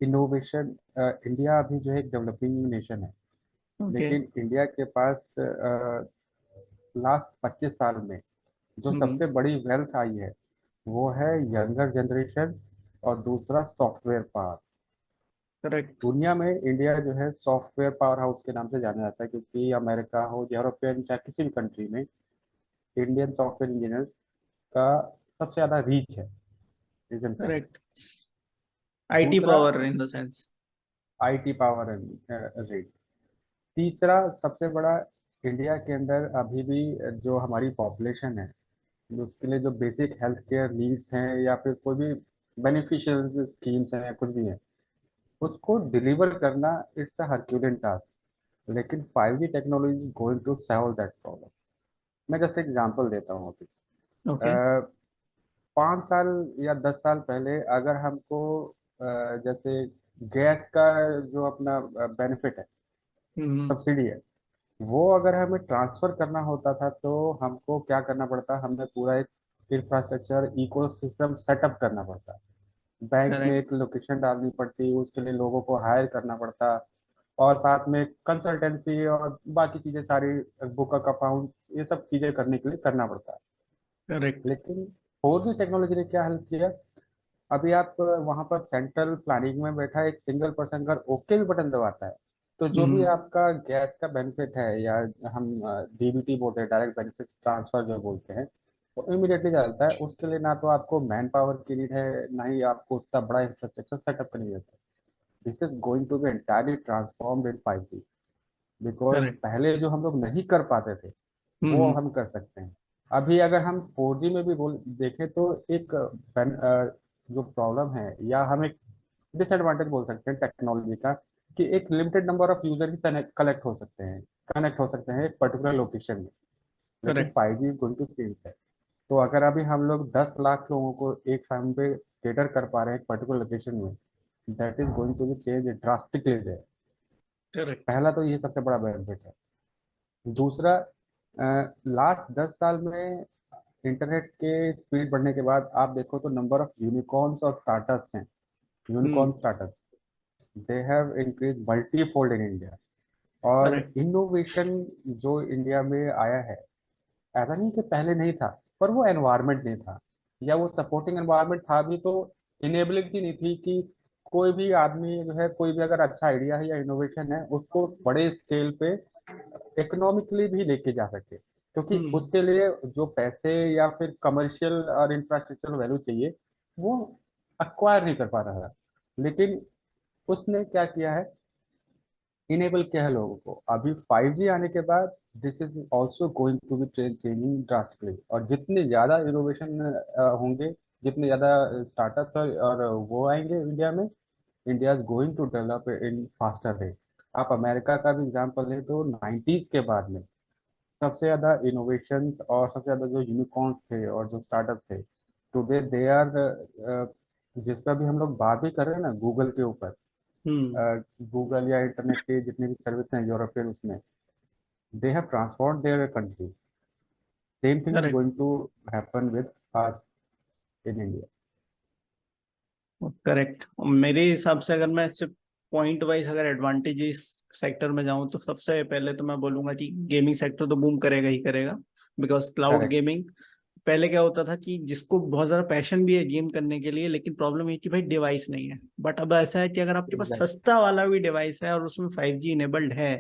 इनोवेशन, इंडिया अभी जो है एक डेवलपिंग नेशन है, ओके। लेकिन इंडिया के पास लास्ट 25 साल में जो हम्म। सबसे बड़ी वेल्थ आई है वो है यंगर जनरेशन, और दूसरा सॉफ्टवेयर पावर। करेक्ट। दुनिया में इंडिया जो है सॉफ्टवेयर पावर हाउस के नाम से जाना जाता है, क्योंकि अमेरिका हो, यूरोपियन, चाहे किसी भी कंट्री में इंडियन सॉफ्टवेयर इंजीनियर्स का सबसे ज़्यादा रीच है, रीजन क्या है। करेक्ट। आईटी दूसरा, power in the sense. IT power rate. तीसरा सबसे बड़ा, इंडिया के अंदर अभी भी जो हमारी पॉपुलेशन है, जो उसके लिए जो बेसिक हेल्थ केयर नीड्स हैं, या फिर कोई भी बेनिफिशियल स्कीम्स हैं या कुछ भी है, उसको डिलीवर करना इट्स अ हरक्यूलियन टास्क। लेकिन 5G technology is going to solve that problem. मैं जस्ट एग्जांपल देता हूँ अभी। ओके। 5 साल या 10 साल पहले अगर हमको जैसे गैस का जो अपना बेनिफिट है, हम्म। सब्सिडी है, वो अगर हमें ट्रांसफर करना होता था तो हमको क्या करना पड़ता, हमें पूरा एक इंफ्रास्ट्रक्चर इकोसिस्टम सेटअप करना पड़ता। बैंक में करेक्ट। एक लोकेशन डालनी पड़ती, उसके लिए लोगों को हायर करना पड़ता, और साथ में कंसल्टेंसी और बाकी चीजें सारी, बुक अकाउंट, ये सब चीजें करने के लिए करना पड़ता है। करेक्ट। लेकिन 4G टेक्नोलॉजी ने क्या हेल्प किया, अभी आप वहां पर सेंट्रल प्लानिंग में बैठा एक सिंगल पर्सन अगर ओके भी बटन दबाता है, तो जो भी हम्म। आपका गैस का बेनिफिट है, या हम डीबीटी बोलते हैं, डायरेक्ट बेनिफिट ट्रांसफर जो बोलते हैं, वो इमीडिएटली चलता है। उसके लिए ना तो आपको मैन पावर की नीड है, ना ही आपको उतना बड़ा इंफ्रास्ट्रक्चर सेटअप करनी रहता है। This is going to be entirely transformed in 5G, because correct. पहले जो हम लोग नहीं कर पाते थे वो हम्म। हम कर सकते हैं। अभी अगर हम 4G में भी बोल देखें तो एक जो प्रॉब्लम है, या हम एक डिसएडवांटेज बोल सकते हैं टेक्नोलॉजी का, कि एक लिमिटेड नंबर ऑफ यूजर ही कनेक्ट हो सकते हैं एक पर्टिकुलर लोकेशन में। लेकिन correct. 5G is going to change है। तो अगर अभी हम लोग 10 लाख लोगों को एक टाइम पे केटर कर पा रहे हैं एक पर्टिकुलर लोकेशन में, that is going to be change drastically है। करेक्ट। पहला तो ये सबसे बड़ा बेनिफिट है। दूसरा, लास्ट 10 साल में इंटरनेट के स्पीड बढ़ने के बाद आप देखो तो नंबर ऑफ यूनिकॉर्न्स और स्टार्टअप्स हैं, unicorn hmm. Startups, they have increase multifold in India. और करेक्ट। इनोवेशन जो इंडिया में आया है, ऐसा नहीं कि पहले नहीं था, पर वो एनवायरनमेंट नहीं था, या वो सपोर्टिंग एनवायरनमेंट था भी तो इनेबिलिटी नहीं थी कि कोई भी आदमी जो है, कोई भी अगर अच्छा आइडिया है या इनोवेशन है, उसको बड़े स्केल पे इकोनॉमिकली भी लेके जा सके, क्योंकि हम्म। उसके लिए जो पैसे या फिर कमर्शियल और इंफ्रास्ट्रक्चर वैल्यू चाहिए, वो अक्वायर नहीं कर पा रहा था। लेकिन उसने क्या किया है, इनेबल किया है लोगों को। अभी 5G आने के बाद this is also going to be changing drastically, और जितने ज़्यादा इनोवेशन होंगे, जितने ज़्यादा स्टार्टअप्स और वो आएंगे इंडिया में, India is going to develop in faster rate. आप अमेरिका का भी एग्जांपल लें तो 90s के बाद में सबसे ज्यादा इनोवेशंस और सबसे ज्यादा जो यूनिकॉर्न्स थे और जो स्टार्टअप थे, टुडे दे आर, जिस पर भी हम लोग बात भी कर रहे हैं ना गूगल के ऊपर, हम्म। गूगल या इंटरनेट के जितने भी सर्विस हैं यूरोपियन, उसमें they have transformed their country. Same thing is correct. Going to happen with us in India. Correct. मेरे हिसाब से अगर मैं सिर्फ पॉइंट वाइज अगर एडवांटेज इस सेक्टर में जाऊं तो सबसे पहले तो मैं बोलूंगा कि गेमिंग सेक्टर तो बूम करेगा ही करेगा। Because cloud correct. गेमिंग, पहले क्या होता था कि जिसको बहुत ज्यादा पैशन भी है गेम करने के लिए, लेकिन प्रॉब्लम ये कि भाई डिवाइस नहीं है। बट अब ऐसा है कि अगर आपके पास एग्जैक्ट। सस्ता वाला भी डिवाइस है और उसमें 5G इनेबल्ड है,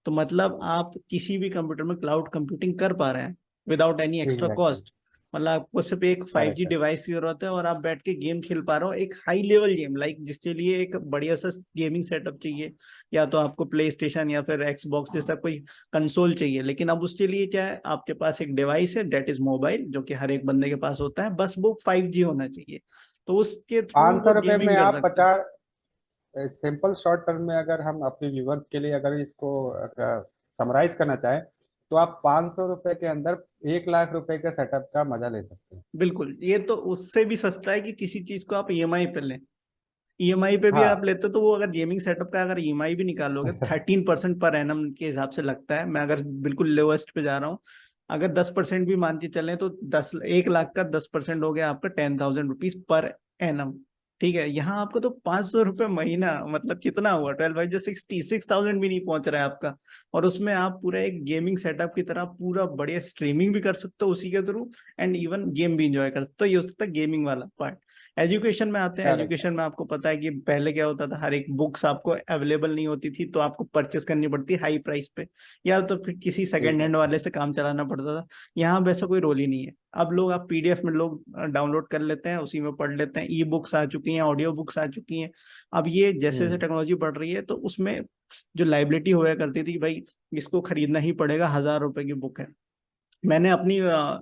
तो मतलब आप किसी भी कंप्यूटर में क्लाउड कंप्यूटिंग कर पा रहे हैं without any extra exactly. Cost. मतलब आपको सिर्फ एक 5G करेक्ट। डिवाइस की जरूरत है और आप बैठ के गेम खेल पा रहे हो, एक हाई लेवल गेम, लाइक जिसके लिए एक बढ़िया सा गेमिंग सेटअप चाहिए, या तो आपको प्ले स्टेशन या फिर एक्सबॉक्स जैसा कोई कंसोल चाहिए। लेकिन अब उसके लिए क्या है, आपके पास एक डिवाइस है डेट इज मोबाइल, जो कि हर एक बंदे के पास होता है, बस वो 5G होना चाहिए, तो उसके थ्रू पाँच सौ वो रुपये में गेमिंग कर आप सकता है। 50, सिंपल शॉर्ट टर्म में अगर हम अपने व्यूवर्स के लिए अगर इसको समराइज करना चाहें, तो आप 500 रुपये के अंदर 1 लाख रुपए के सेटअप का मजा ले सकते हैं। बिल्कुल, ये तो उससे भी सस्ता है कि किसी चीज को आप ईएमआई पे लें। ईएमआई पे भी आप हाँ। लेते हो तो वो अगर गेमिंग सेटअप का अगर ईएमआई भी निकालोगे 13% पर एनम के हिसाब से लगता है। मैं अगर बिल्कुल लोएस्ट पे जा रहा हूँ, अगर 10% भी मान के चलें तो 1 लाख का 10% हो गया आपका 10,000 रुपीज पर एनम। ठीक है, यहाँ आपको तो 500 रुपये महीना, मतलब कितना हुआ, 12 बाई 60, 6,000 भी नहीं पहुंच रहा है आपका। और उसमें आप पूरा एक गेमिंग सेटअप की तरह पूरा बढ़िया स्ट्रीमिंग भी कर सकते हो उसी के थ्रू, एंड इवन गेम भी इंजॉय कर सकते हो। ये होता है गेमिंग वाला पार्ट। एजुकेशन में आते हैं। करेक्ट है। एजुकेशन में आपको पता है कि पहले क्या होता था, हर एक बुक्स आपको अवेलेबल नहीं होती थी, तो आपको परचेस करनी पड़ती हाई प्राइस पे, या तो फिर किसी सेकंड हैंड एग्जैक्टली। वाले से काम चलाना पड़ता था। यहाँ वैसा कोई रोल ही नहीं है। अब लोग, आप पीडीएफ में लोग डाउनलोड कर लेते हैं, उसी में पढ़ लेते हैं। ई बुक्स आ चुकी हैं, ऑडियो बुक्स आ चुकी हैं। अब ये जैसे जैसे हम्म। टेक्नोलॉजी बढ़ रही है, तो उसमें जो लाइबिलिटी होया करती थी कि भाई इसको खरीदना ही पड़ेगा, 1,000 रुपए की बुक है। मैंने अपनी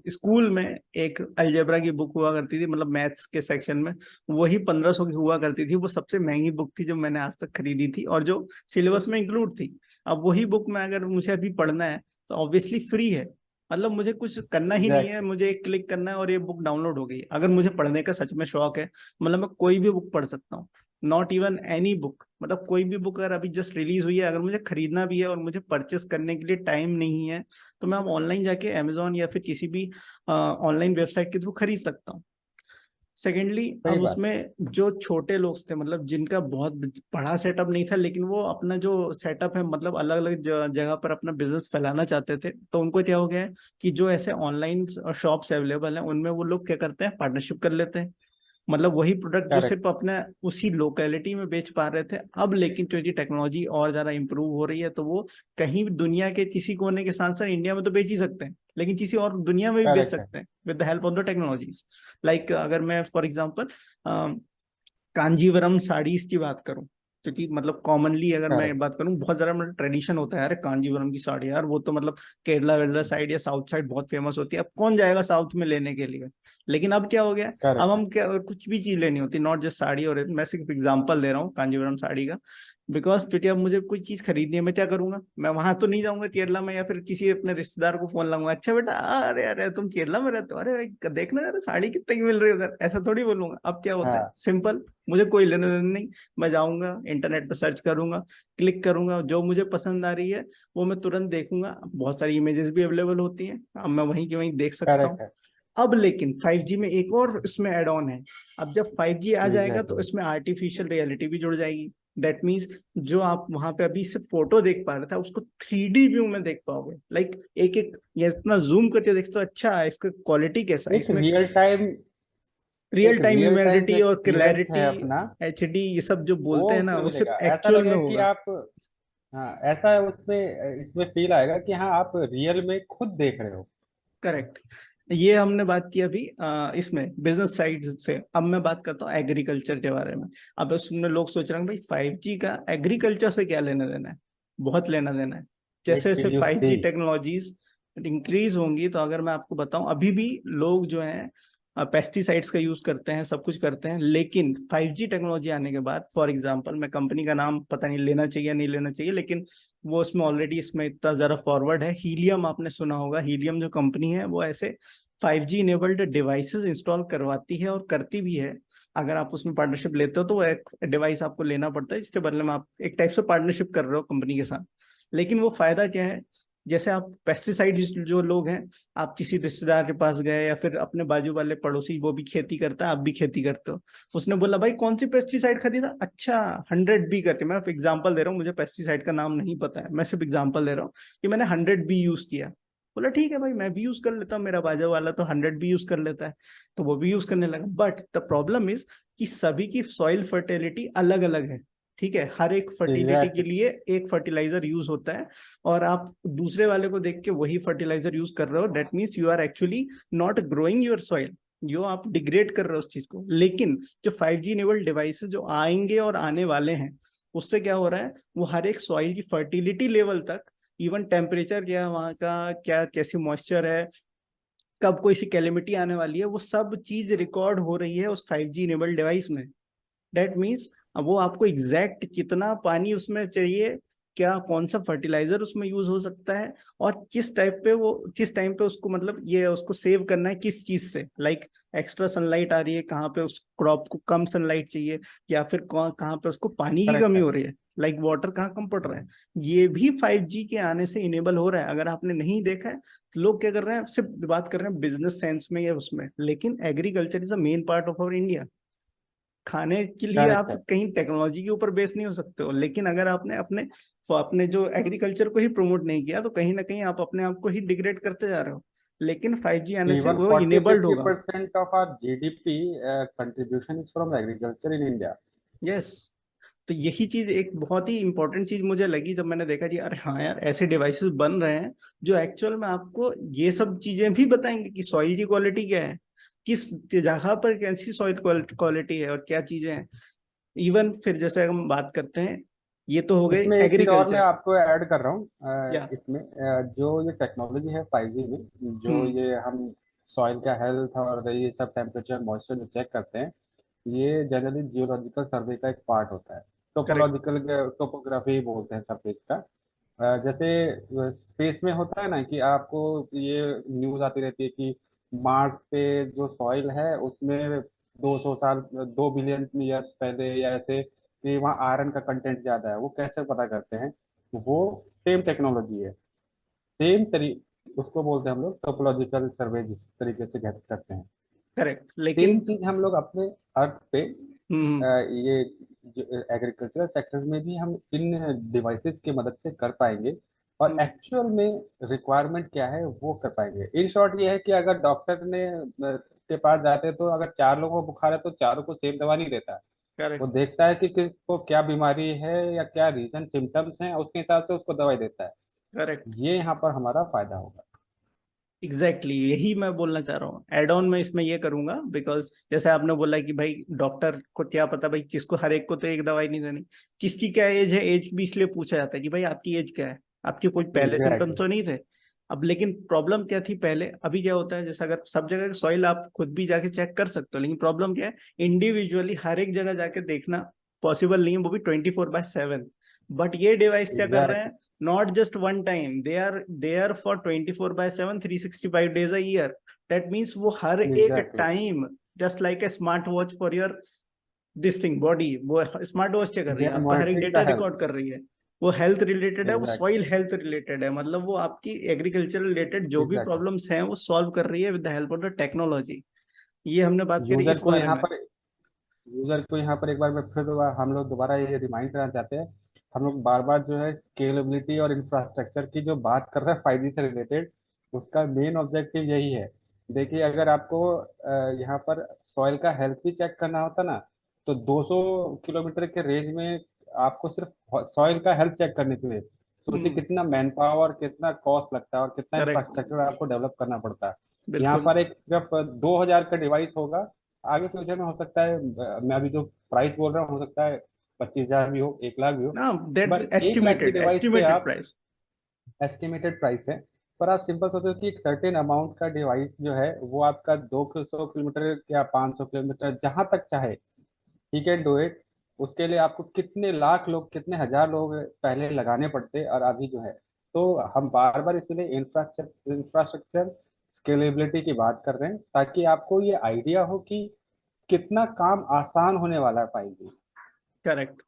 स्कूल में एक अलजेब्रा की बुक हुआ करती थी, मतलब मैथ्स के सेक्शन में, वही 1,500 की हुआ करती थी। वो सबसे महंगी बुक थी जो मैंने आज तक खरीदी थी, और जो सिलेबस में इंक्लूड थी। अब वही बुक में अगर मुझे अभी पढ़ना है तो ऑब्वियसली फ्री है। मतलब मुझे कुछ करना ही नहीं है, एग्जैक्टली। मुझे एक क्लिक करना है और ये बुक डाउनलोड हो गई। अगर मुझे पढ़ने का सच में शौक है, मतलब मैं कोई भी बुक पढ़ सकता हूँ। नॉट इवन एनी बुक, मतलब कोई भी बुक अगर अभी जस्ट रिलीज हुई है, अगर मुझे खरीदना भी है और मुझे परचेस करने के लिए टाइम नहीं है, तो मैं अब ऑनलाइन जाके अमेजोन या फिर किसी भी ऑनलाइन वेबसाइट के थ्रू खरीद सकता हूँ। सेकेंडली, सही अब बात। उसमें जो छोटे लोग थे, मतलब जिनका बहुत बड़ा सेटअप नहीं था, लेकिन वो अपना जो सेटअप है, मतलब अलग अलग जगह पर अपना बिजनेस फैलाना चाहते थे, तो उनको क्या हो गया है कि जो ऐसे ऑनलाइन शॉप्स अवेलेबल हैं, उनमें वो लोग क्या करते हैं, पार्टनरशिप कर लेते हैं। मतलब वही प्रोडक्ट जो करेक्ट। सिर्फ अपने उसी लोकेलिटी में बेच पा रहे थे, अब लेकिन क्योंकि टेक्नोलॉजी और ज्यादा इंप्रूव हो रही है, तो वो कहीं भी दुनिया के किसी कोने के साथ साथ इंडिया में तो बेच ही सकते हैं, लेकिन किसी और दुनिया में भी बेच करेक्ट है। सकते हैं with the help of the technologies. Like अगर मैं फॉर एग्जांपल कांजीवरम साड़ीज की बात करूं, क्योंकि मतलब कॉमनली अगर मैं करेक्ट। बात करूं, बहुत ज्यादा मतलब ट्रेडिशन होता है यार कांजीवरम की साड़ी, यार वो तो मतलब केरला वेरला साइड या साउथ साइड बहुत फेमस होती है। अब कौन जाएगा साउथ में लेने के लिए? लेकिन अब क्या हो गया, अब करेक्ट है। हम क्या, कुछ भी चीज लेनी होती, नॉट जस्ट साड़ी, और मैं सिर्फ एग्जांपल दे रहा हूँ कांजीवरम साड़ी का। बिकॉज क्योंकि अब मुझे कोई चीज खरीदनी है, मैं क्या करूंगा, मैं वहां तो नहीं जाऊंगा केरला में, या फिर किसी अपने रिश्तेदार को फोन लगाऊंगा, अच्छा बेटा, अरे अरे तुम केरला में रहते हो, अरे भाई देखना यार साड़ी कितने की मिल रही है उधर, ऐसा थोड़ी बोलूंगा। अब क्या होता है, हाँ। सिंपल, मुझे कोई लेना देना नहीं। मैं जाऊंगा इंटरनेट पर सर्च करूंगा, क्लिक करूंगा, जो मुझे पसंद आ रही है वो मैं तुरंत देखूंगा। बहुत सारी इमेजेस भी अवेलेबल होती हैं, अब मैं वहीं की वहीं देख सकता हूँ। करेक्ट है। अब लेकिन 5G में एक और इसमें एड ऑन है। अब जब 5G आ जाएगा तो एग्जैक्टली। इसमें आर्टिफिशियल रियलिटी भी जुड़ जाएगी। दैट मीन्स जो आप वहां पे अभी सिर्फ फोटो देख पा रहे थे, उसको 3D व्यू में देख पाओगे। लाइक एक एक, ये इतना जूम करके देखते हो, अच्छा इसका क्वालिटी कैसा है एक इसमें, रियल टाइम रियल एक टाइम रियल टाइम जो ह्यूमैनिटी और एक्सपीरियंस क्लैरिटी, है अपना, HD, ये सब जो वो बोलते हैं ना, उसमें वो सिर्फ मिलेगा। ऐसा एक्चुअल में लगेगा कि होगा। आप, हाँ, ऐसा उसमें इसमें फील आएगा कि हाँ आप रियल में खुद देख रहे हो। करेक्ट। ये हमने बात की अभी इसमें बिजनेस साइड से। अब मैं बात करता हूँ एग्रीकल्चर के बारे में। अब उसमें लोग सोच रहे हैं भाई 5G का एग्रीकल्चर से क्या लेना देना है? बहुत लेना देना है। जैसे वेट जैसे till you five C. G technologies increase होंगी, तो अगर मैं आपको बताऊं, अभी भी लोग जो हैं पेस्टिसाइड्स का यूज करते हैं, सब कुछ करते हैं, लेकिन 5G टेक्नोलॉजी आने के बाद, फॉर एग्जांपल मैं कंपनी का नाम पता नहीं लेना चाहिए या नहीं लेना चाहिए, लेकिन वो उसमें ऑलरेडी इसमें इतना ज़्यादा फॉरवर्ड है। हीलियम आपने सुना होगा, हीलियम जो कंपनी है वो ऐसे 5G इनेबल्ड डिवाइसेस इंस्टॉल करवाती है और करती भी है। अगर आप उसमें पार्टनरशिप लेते हो तो वो एक डिवाइस आपको लेना पड़ता है, जिसके बदले में आप एक टाइप से पार्टनरशिप कर रहे हो कंपनी के साथ। लेकिन वो फायदा क्या है, जैसे आप पेस्टिसाइड जो लोग हैं, आप किसी रिश्तेदार के पास गए या फिर अपने बाजू वाले पड़ोसी, वो भी खेती करता है, आप भी खेती करते हो, उसने बोला भाई कौन सी पेस्टिसाइड खरीदा, अच्छा 100B करके, मैं एग्जांपल दे रहा हूँ, मुझे पेस्टिसाइड का नाम नहीं पता है, मैं सिर्फ एग्जांपल दे रहा हूँ कि मैंने 100B यूज किया। बोला ठीक है भाई, मैं भी यूज कर लेता हूँ, मेरा बाजू वाला तो 100B यूज कर लेता है, तो वो भी यूज करने लगा। बट द प्रॉब्लम इज कि सभी की सॉइल फर्टिलिटी अलग अलग है, ठीक है, हर एक फर्टिलिटी के एग्जैक्टली। लिए एक फर्टिलाइजर यूज होता है, और आप दूसरे वाले को देख के वही फर्टिलाइजर यूज कर रहे हो, that means you are actually not growing your soil, जो आप डिग्रेड कर रहे हो उस चीज को। लेकिन जो 5G इनेबल्ड डिवाइसेस जो आएंगे और आने वाले हैं, उससे क्या हो रहा है, वो हर एक सॉइल की फर्टिलिटी लेवल तक, इवन टेम्परेचर क्या है वहाँ का, क्या कैसी मॉइस्चर है, कब कोई सी कैलेमिटी आने वाली है, वो सब चीज रिकॉर्ड हो रही है उस 5G इनेबल्ड डिवाइस में। डेट मीन्स अब वो आपको एग्जैक्ट कितना पानी उसमें चाहिए, क्या कौन सा फर्टिलाइजर उसमें यूज हो सकता है, और किस टाइप पे वो, किस टाइम पे उसको, मतलब ये उसको सेव करना है किस चीज से, लाइक एक्स्ट्रा सनलाइट आ रही है कहाँ पे, उस क्रॉप को कम सनलाइट चाहिए, या फिर कहाँ पे उसको पानी की करेक्ट कमी है। हो रही है, लाइक वाटर कहाँ कम पड़ रहा है। ये भी 5G के आने से इनेबल हो रहा है। अगर आपने नहीं देखा है तो लोग क्या कर रहे हैं, सिर्फ बात कर रहे हैं बिजनेस सेंस में या उसमें, लेकिन agriculture is a main part of our India. खाने के लिए करेक्ट आप है। कहीं टेक्नोलॉजी के ऊपर बेस नहीं हो सकते हो, लेकिन अगर आपने अपने अपने जो एग्रीकल्चर को ही प्रमोट नहीं किया, तो कहीं ना कहीं आप अपने आप को ही डिग्रेड करते जा रहे हो। लेकिन 5G आने से इवन वो फोर्टी इनेबल्ड फिफ्टी होगा। Percent of our GDP contribution is from agriculture in India. Yes. तो यही चीज एक बहुत ही इंपॉर्टेंट चीज मुझे लगी जब मैंने देखा कि अरे हाँ यार, ऐसे डिवाइसेस बन रहे हैं जो एक्चुअल में आपको ये सब चीजें भी बताएंगे कि सॉइल की क्वालिटी क्या है, किस जगह पर कैसी सॉइल क्वालिटी है, और क्या चीजें हैं। इवन फिर जैसे हम बात करते हैं, ये तो हो गई इसमें एक चीज और मैं एग्रीकल्चर। आपको ऐड कर रहा हूँ या इसमें जो ये टेक्नोलॉजी है 5G में, जो हम्म। ये हम सॉइल का हेल्थ और ये सब टेम्परेचर मॉइस्चर जो चेक करते हैं, ये जनरली जियोलॉजिकल सर्वे का एक पार्ट होता है। करेक्ट। टोपोलॉजिकल टोपोग्राफी बोलते हैं सब चीज का। जैसे स्पेस में होता है ना कि आपको ये न्यूज आती रहती है कि मार्स पे जो सॉइल है उसमें 200 साल, 2 बिलियन ईयर्स पहले या ऐसे, कि वहाँ आयरन का कंटेंट ज्यादा है। वो कैसे पता करते हैं? वो सेम टेक्नोलॉजी है, सेम तरी उसको बोलते हैं हम लोग टोपोलॉजिकल सर्वे, जिस तरीके से करते हैं। करेक्ट सेम लेकिन चीज हम लोग अपने अर्थ पे हम्म। ये एग्रीकल्चरल सेक्टर में भी हम इन डिवाइसेस की मदद से कर पाएंगे, और हम्म। एक्चुअल में रिक्वायरमेंट क्या है वो कर पाएंगे। इन शॉर्ट ये है कि अगर डॉक्टर ने के पास जाते हैं, तो अगर 4 लोगों को बुखार है तो चारों को सेम दवा नहीं देता है। वो करेक्ट। देखता है कि किसको क्या बीमारी है या क्या रीजन सिम्टम्स हैं, उसके हिसाब से उसको दवाई देता है। करेक्ट। ये यहाँ पर हमारा फायदा होगा। एग्जैक्टली यही मैं बोलना चाह रहा हूँ, एड ऑन मैं इसमें ये करूंगा, बिकॉज जैसे आपने बोला कि भाई डॉक्टर को क्या पता भाई, किसको, हर एक को तो एक दवाई नहीं देनी, किसकी क्या एज है, एज भी इसलिए पूछा जाता है कि भाई आपकी एज क्या है, आपके कोई पहले सिम्टम्स एग्जैक्टली। तो नहीं थे। अब लेकिन प्रॉब्लम क्या थी पहले, अभी क्या होता है, जैसे अगर सब जगह सॉइल आप खुद भी जाके चेक कर सकते हो, लेकिन प्रॉब्लम क्या है, इंडिविजुअली हर एक जगह जाके देखना पॉसिबल नहीं है, वो भी 24/7। बट ये डिवाइस क्या कर रहे एग्जैक्टली। हैं, not just one time, they are there for 24/7, 365 days a year. That means वो हर एक exactly. Time, just like A smart watch for your this thing body, वो स्मार्ट वॉच क्या कर रही दे है, आर आपका हर एक monitoring data the health. Record कर रही है। वो हेल्थ रिलेटेड है, वो एग्जैक्टली। सॉइल हेल्थ रिलेटेड है, मतलब वो आपकी एग्रीकल्चर रिलेटेड जो भी एग्जैक्टली। प्रॉब्लम्स हैं वो सॉल्व कर रही है with the help of the technology. ये हमने बात करी यूजर इस को बारे यहाँ में। पर यूजर को यहाँ पर एक बार मैं फिर दोबारा हम लोग दोबारा ये रिमाइंड कराना चाहते हैं। हम लोग बार बार जो है स्केलेबिलिटी और इंफ्रास्ट्रक्चर की जो बात कर रहे हैं 5G से रिलेटेड, उसका मेन ऑब्जेक्टिव यही है। देखिए, अगर आपको यहाँ पर सॉइल का हेल्थ भी चेक करना होता ना, तो 200 किलोमीटर के रेंज में आपको सिर्फ सॉइल का हेल्थ चेक करने के लिए सोचिए हम्म। कितना मैन पावर, कितना कॉस्ट लगता है और कितना करेक्ट। इंफ्रास्ट्रक्चर आपको डेवलप करना पड़ता है। यहाँ बिल्कुल। पर एक सिर्फ 2,000 का डिवाइस होगा। आगे फ्यूचर में हो सकता है मैं अभी जो प्राइस बोल रहा हूँ हो सकता है 25,000 भी हो, 1 लाख भी हो। ना दैट बट 1 लाख की एस्टिमेटेड डिवाइस पे एस्टिमेटेड आप, प्राइस। एस्टिमेटेड प्राइस है, पर आप सिंपल सोचो कि एक सर्टेन अमाउंट का डिवाइस जो है वो आपका 200 किलोमीटर या 500 किलोमीटर जहां तक चाहे ही कैन डू इट। उसके लिए आपको कितने लाख लोग, कितने हजार लोग पहले लगाने पड़ते, और अभी जो है, तो हम बार बार इसलिए इंफ्रास्ट्रक्चर इंफ्रास्ट्रक्चर स्केलेबिलिटी की बात कर रहे हैं, ताकि आपको ये आइडिया हो कि कितना काम आसान होने वाला है 5G। करेक्ट।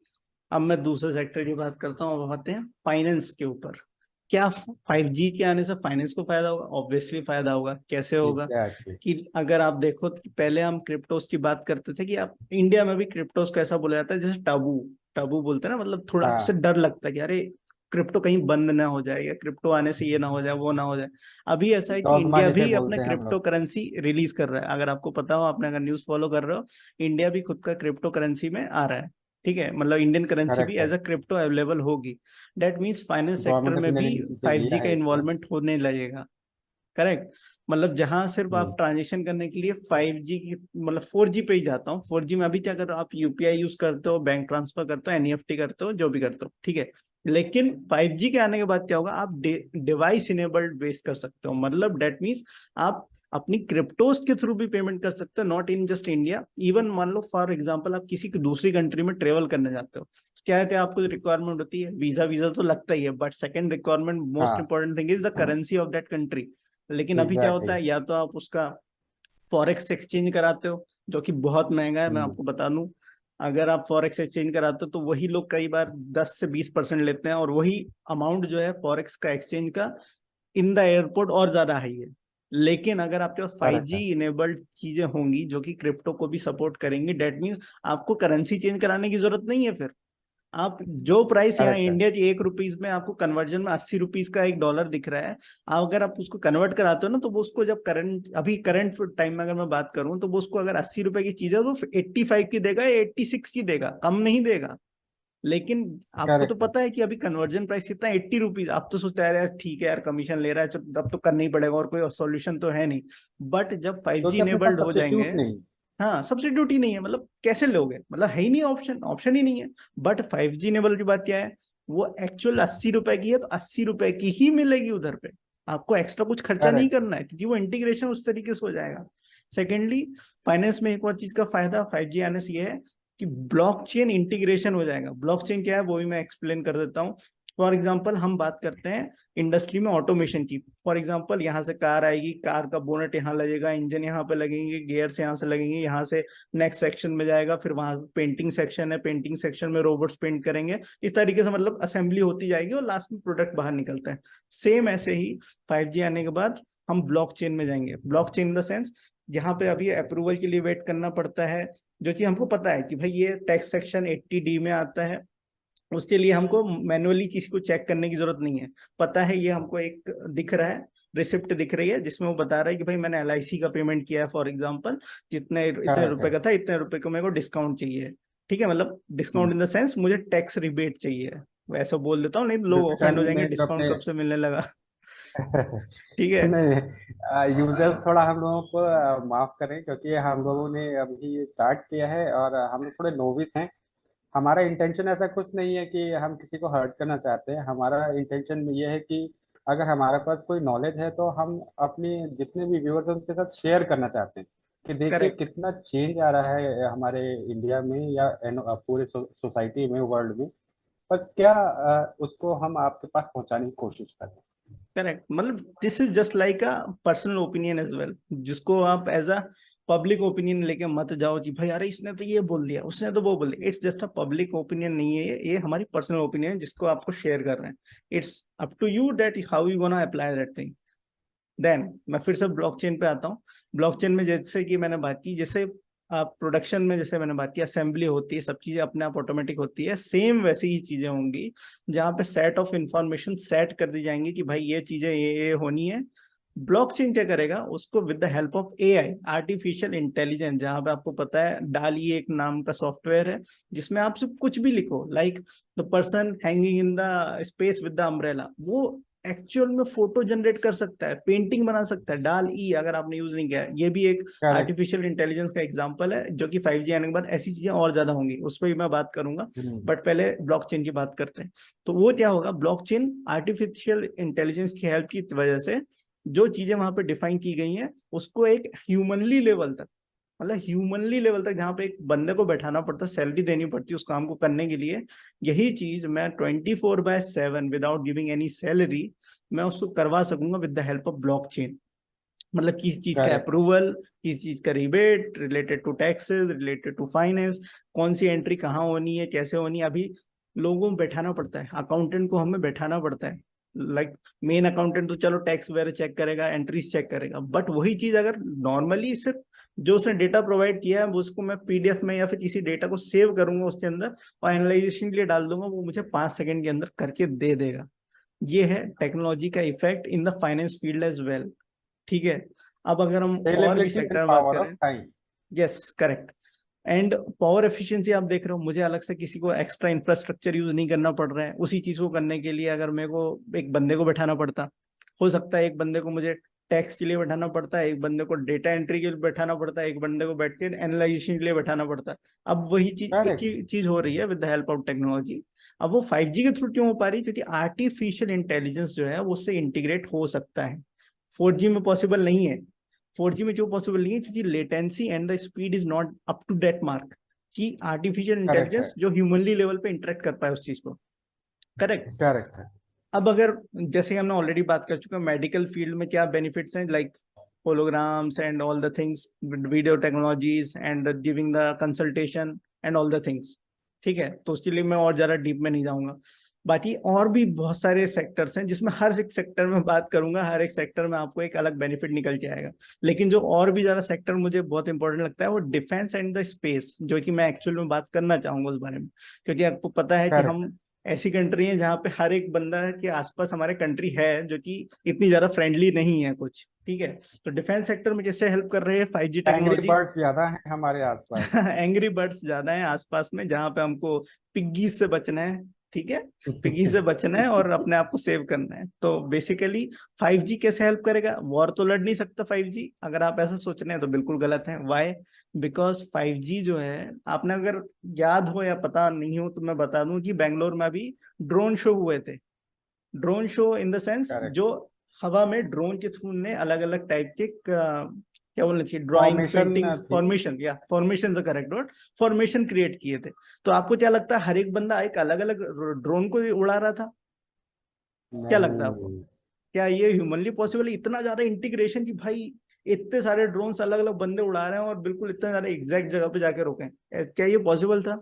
अब मैं दूसरे सेक्टर की बात करता हूँ, अब आते हैं फाइनेंस के ऊपर। क्या 5G के आने से फाइनेंस को फायदा होगा? ऑब्वियसली फायदा होगा। कैसे होगा? एग्जैक्टली। कि अगर आप देखो तो पहले हम क्रिप्टोस की बात करते थे कि आप इंडिया में भी क्रिप्टोस को ऐसा बोला जाता है जैसे टबू। टबू बोलते हैं ना, मतलब थोड़ा उससे हाँ। डर लगता है कि अरे क्रिप्टो कहीं बंद ना हो जाए, या क्रिप्टो आने से ये ना हो जाए, वो ना हो जाए। अभी ऐसा है कि डॉगमा इंडिया जिसे भी अपना बोलते हैं हम क्रिप्टो लोग। करेंसी रिलीज कर रहा है। अगर आपको पता हो, आपने अगर न्यूज फॉलो कर रहे हो, इंडिया भी खुद का क्रिप्टो करेंसी में आ रहा है। ठीक है, मतलब इंडियन करेंसी भी करेक्ट है। एज अ क्रिप्टो अवेलेबल होगी। That means finance sector government में अपने भी ने फाइव लिया जी का है इसको। इन्वॉल्वमेंट होने लगेगा। करेक्ट। मतलब जहां सिर्फ आप हम्म। ट्रांजेक्शन करने के लिए 5G की, मतलब 4G पे ही जाता हूँ। 4G में अभी क्या कर रहे हो आप? यूपीआई यूज करते हो, बैंक ट्रांसफर करते हो, एनईएफटी करते हो, जो भी करते हो, ठीक है। लेकिन 5G के आने के बाद क्या होगा? आप डिवाइस इनेबल्ड बेस कर सकते हो। मतलब डेट मीन्स आप अपनी क्रिप्टोस के थ्रू भी पेमेंट कर सकते हो, not in just India. Even मान लो फॉर एग्जांपल आप किसी दूसरी कंट्री में ट्रेवल करने जाते हो, क्या क्या आपको रिक्वायरमेंट होती है? वीजा। वीजा तो लगता ही है, बट सेकंड रिक्वायरमेंट, मोस्ट हाँ। Important thing is the currency of that country. लेकिन अभी क्या होता एग्जैक्टली। है, या तो आप उसका फॉरेक्स एक्सचेंज कराते हो, जो कि बहुत महंगा है, मैं हम्म। आपको बता दूं। अगर आप फॉरेक्स एक्सचेंज कराते हो तो वही लोग कई बार 10 से 20% लेते हैं, और वही अमाउंट जो है फॉरेक्स का एक्सचेंज का इन द एयरपोर्ट और ज्यादा हाई है। लेकिन अगर आपके पास फाइव करेक्ट जी है। इनेबल्ड चीजें होंगी जो कि क्रिप्टो को भी सपोर्ट करेंगी, डेट मीन्स आपको करेंसी चेंज कराने की जरूरत नहीं है। फिर आप जो प्राइस यहाँ करेक्ट है। इंडिया की 1 रुपीज में आपको कन्वर्जन में 80 रुपीज का $1 दिख रहा है, आप अगर आप उसको कन्वर्ट कराते हो ना, तो वो उसको जब करंट, अभी करंट टाइम में अगर मैं बात करूं, तो वो उसको अगर 80 रुपए की चीज है तो 85 की देगा या 86 की देगा, कम नहीं देगा। लेकिन आपको तो करेक्ट है। पता है कि अभी कन्वर्जन प्राइस कितना है, 80 रुपीज। आप तो सोचते हैं यार ठीक है यार, कमीशन ले रहा है, अब तो करना ही पड़ेगा, और कोई सॉल्यूशन तो है नहीं। बट जब 5G क्योंकि अपने पास इनेबल्ड हो जाएंगे, सब्स्टिट्यूट नहीं। हाँ सब्सिट्यूट ही नहीं है, मतलब कैसे लोगे? मतलब है ही नहीं ऑप्शन, ऑप्शन ही नहीं है। बट 5G इनेबल की बात क्या है? वो एक्चुअल 80 रुपए की है तो 80 रुपए की ही मिलेगी उधर पे। आपको एक्स्ट्रा कुछ खर्चा नहीं करेक्ट। करना है, क्योंकि वो इंटीग्रेशन उस तरीके से हो जाएगा। सेकेंडली, फाइनेंस में एक और चीज का फायदा 5G आने से ये है कि ब्लॉकचेन इंटीग्रेशन हो जाएगा। ब्लॉकचेन क्या है वो भी मैं एक्सप्लेन कर देता हूँ। फॉर एग्जाम्पल हम बात करते हैं इंडस्ट्री में ऑटोमेशन की। फॉर एग्जाम्पल यहाँ से कार आएगी, कार का बोनट यहाँ लगेगा, इंजन यहाँ पे लगेंगे, गियर्स यहाँ से लगेंगे, यहाँ से नेक्स्ट सेक्शन में जाएगा, फिर वहां पेंटिंग सेक्शन है, पेंटिंग सेक्शन में रोबोट्स पेंट करेंगे। इस तरीके से मतलब असेंबली होती जाएगी और लास्ट में प्रोडक्ट बाहर निकलता है। सेम ऐसे ही 5G आने के बाद हम ब्लॉकचेन में जाएंगे। ब्लॉकचेन इन द सेंस, जहाँ पे अभी अप्रूवल के लिए वेट करना पड़ता है, जो चीज हमको पता है कि भाई ये टैक्स सेक्शन 80D में आता है, उसके लिए हमको मैनुअली किसी को चेक करने की जरूरत नहीं है। पता है, ये हमको एक दिख रहा है, रिसिप्ट दिख रही है, जिसमें वो बता रहा है कि भाई मैंने LIC का पेमेंट किया है फॉर एग्जांपल, जितने इतने करेक्ट रुपए है। का था, इतने रुपए को मेरे को डिस्काउंट चाहिए। ठीक है, मतलब discount hmm. In the sense मुझे टैक्स रिबेट चाहिए। वैसा बोल देता हूँ, नहीं तो लोग जिसके ऑफेंड हो कारण जाएंगे, में जो डिस्काउंट अपने कब से मिलने लगा। ठीक है। नहीं, यूजर्स थोड़ा हम लोगों को माफ करें, क्योंकि हम लोगों ने अभी स्टार्ट किया है और हम लोग थोड़े नोविस हैं। हमारा इंटेंशन ऐसा कुछ नहीं है कि हम किसी को हर्ट करना चाहते हैं। हमारा इंटेंशन ये है कि अगर हमारे पास कोई नॉलेज है तो हम अपने जितने भी व्यूअर्स हैं उनके साथ शेयर करना चाहते हैं कि देखिए करेक्ट। कितना चेंज आ रहा है हमारे इंडिया में या पूरे सोसाइटी में, वर्ल्ड में। पर क्या उसको हम आपके पास पहुंचाने की कोशिश कर रहे हैं। करेक्ट, मतलब this is just like a personal opinion as well, जिसको आप एज अ पब्लिक ओपिनियन लेके मत जाओ कि भाई अरे इसने तो ये बोल दिया, उसने तो वो बोल दिया। It's just a public opinion नहीं है ये हमारी पर्सनल ओपिनियन है, जिसको आपको शेयर कर रहे हैं। It's up to you that how you gonna apply that thing. Then मैं फिर से ब्लॉकचेन पे आता हूँ। ब्लॉकचेन में जैसे कि मैंने बात की, जैसे आप प्रोडक्शन में, जैसे मैंने बात की, असेंबली होती है, सब चीजें अपने आप ऑटोमेटिक होती है, सेम वैसी ही चीजें होंगी, जहाँ पे सेट ऑफ इंफॉर्मेशन सेट कर दी जाएंगी कि भाई ये चीजें ये होनी है। ब्लॉकचेन क्या करेगा उसको? With the help of AI, artificial intelligence, जहां पे आपको पता है डाली एक नाम का सॉफ्टवेयर है, जिसमें आप सिर्फ कुछ भी लिखो, like the person hanging in the space with the umbrella, वो एक्चुअल में फोटो जनरेट कर सकता है, पेंटिंग बना सकता है। डाल ई अगर आपने यूज नहीं किया है, ये भी एक करेक्ट। आर्टिफिशियल इंटेलिजेंस का एग्जांपल है, जो कि 5G आने के बाद ऐसी चीजें और ज्यादा होंगी, उस पर भी मैं बात करूंगा। हम्म। बट पहले ब्लॉकचेन की बात करते हैं। तो वो क्या होगा, ब्लॉकचेन आर्टिफिशियल इंटेलिजेंस की हेल्प की वजह से जो चीजें वहां पे डिफाइन की गई हैं उसको एक ह्यूमनली लेवल तक, मतलब ह्यूमनली लेवल तक, जहाँ पे एक बंदे को बैठाना पड़ता है, सैलरी देनी पड़ती है उस काम को करने के लिए, यही चीज मैं 24/7 विदाउट गिविंग एनी सैलरी मैं उसको करवा सकूंगा with the help of blockchain. मतलब किस चीज का करेक्ट। अप्रूवल, किस चीज का rebate related to taxes, related to finance, कौन सी एंट्री कहाँ होनी है, कैसे होनी है, अभी लोगों को बैठाना पड़ता है, अकाउंटेंट को हमें बैठाना पड़ता है। लाइक मेन अकाउंटेंट तो चलो टैक्स वगैरह चेक करेगा, एंट्रीज चेक करेगा, बट वही चीज अगर नॉर्मली सिर्फ जो उसने डेटा प्रोवाइड किया है वो उसको मैं पीडीएफ में या फिर किसी डेटा को सेव करूंगा उसके अंदर और एनालाइजेशन के लिए डाल दूंगा, वो मुझे 5 सेकंड के अंदर करके दे देगा। ये है टेक्नोलॉजी का effect in the finance field as well. ठीक है। अब अगर हम और भी स्केलेबिलिटी एंड सेक्टर में बात पावर ऑफ करें, time. Yes correct. And power efficiency आप देख रहे हो, मुझे अलग से किसी को एक्स्ट्रा इंफ्रास्ट्रक्चर यूज नहीं करना पड़ रहा है। उसी चीज को करने के लिए अगर मेरे को एक बंदे को बैठाना पड़ता, हो सकता है एक बंदे को मुझे टैक्स के लिए बैठाना पड़ता है, एक बंदे को डेटा एंट्री के लिए बैठाना पड़ता है, एक बंदे को बैठ के एनालाइजेशन के लिए बैठाना पड़ता है। अब वही चीज एक करेक्ट। ही चीज हो रही है with the help of technology. अब वो 5G के थ्रू क्यों हो पा रही है, क्योंकि आर्टिफिशियल इंटेलिजेंस जो है वो उससे इंटीग्रेट हो सकता है। 4G में पॉसिबल नहीं है। 4G में जो पॉसिबल नहीं है क्योंकि latency and the speed is not up to that mark कि आर्टिफिशियल करेक्ट है। इंटेलिजेंस जो ह्यूमनली लेवल पे इंटरेक्ट कर पाए उस चीज को। करेक्ट। करेक्ट है। अब अगर जैसे हमने ऑलरेडी बात कर चुके हैं मेडिकल फील्ड में क्या बेनिफिट्स हैं, like holograms and all the things, video technologies and giving the consultation and all the things। ठीक है, तो उसके लिए मैं और ज्यादा डीप में नहीं जाऊंगा। बाकी और भी बहुत सारे सेक्टर्स हैं जिसमें हर एक सेक्टर में बात करूंगा, हर एक सेक्टर में आपको एक अलग बेनिफिट निकल के आएगा। लेकिन जो और भी ज्यादा सेक्टर मुझे बहुत इंपॉर्टेंट लगता है वो डिफेंस एंड द स्पेस, जो कि मैं एक्चुअल में बात करना चाहूंगा उस बारे में। क्योंकि आपको पता है कि करेक्ट। हम ऐसी कंट्री है जहाँ पे हर एक बंदा के आसपास हमारे कंट्री है जो कि इतनी ज्यादा फ्रेंडली नहीं है कुछ। ठीक है। तो डिफेंस सेक्टर में कैसे हेल्प कर रही है 5G एंग्री टेक्नोलॉजी। बर्ड्स ज्यादा हैं हमारे आसपास। एंग्री बर्ड्स ज्यादा हैं आसपास में, जहां पे हमको पिग्गी से बचना है। ठीक है। पिग्गी से बचना है और अपने आप को सेव करना है। तो बेसिकली 5G कैसे हेल्प करेगा, वॉर तो लड़ नहीं सकता 5G, अगर आप ऐसा सोच रहे हैं तो बिल्कुल गलत है। वाई? बिकॉज 5G जो है, आपने अगर याद हो या पता नहीं हो तो मैं बता दूं कि बेंगलोर में अभी ड्रोन शो हुए थे। Drone show in the sense correct. जो हवा में ड्रोन के थ्रू ने अलग अलग टाइप के क्या बोलना चाहिए, ड्राइंग्स, फॉर्मेशन पेंटिंग्स, थी। फॉर्मेशन, या formation the correct word, formation create किए थे। तो आपको क्या लगता है हर एक बंदा एक अलग अलग ड्रोन को उड़ा रहा था? क्या लगता है आपको, नहीं। क्या ये ह्यूमनली पॉसिबल है इतना ज्यादा इंटीग्रेशन कि भाई इतने सारे ड्रोन्स अलग अलग बंदे उड़ा रहे हैं और बिल्कुल इतने सारे एग्जैक्ट जगह पे जाके रोकें? क्या ये पॉसिबल था?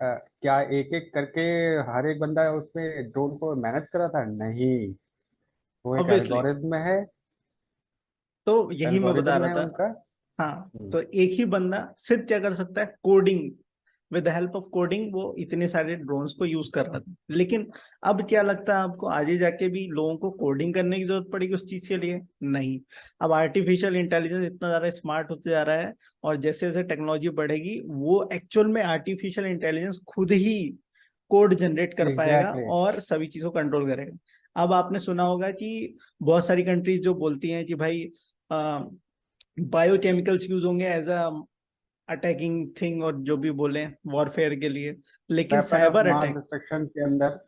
क्या एक एक करके हर एक बंदा उसमें ड्रोन को मैनेज कर रहा था? नहीं। वो एक ऑब्वियसली। एल्गोरिज्म है। तो यही मैं बता एल्गोरिज्म रहा है था। उनका। हाँ, हम्म। तो एक ही बंदा सिर्फ क्या कर सकता है, coding, with the help of coding वो इतने सारे ड्रोन्स को यूज कर रहा था। लेकिन अब क्या लगता है आपको, आगे जाके भी लोगों को कोडिंग करने की जरूरत पड़ेगी उस चीज के लिए? नहीं। अब आर्टिफिशियल इंटेलिजेंस इतना ज्यादा स्मार्ट होते जा रहा है और जैसे जैसे टेक्नोलॉजी बढ़ेगी वो एक्चुअल में आर्टिफिशियल इंटेलिजेंस खुद ही कोड जनरेट कर पाएगा एग्जैक्टली। और सभी चीजों को कंट्रोल करेगा। अब आपने सुना होगा कि बहुत सारी कंट्रीज जो बोलती हैं कि भाई बायोकेमिकल्स यूज होंगे एज अ अटैकिंग थिंग, और जो भी बोले वॉरफेयर के लिए, लेकिन weapon of cyber mass attack, destruction के अंदर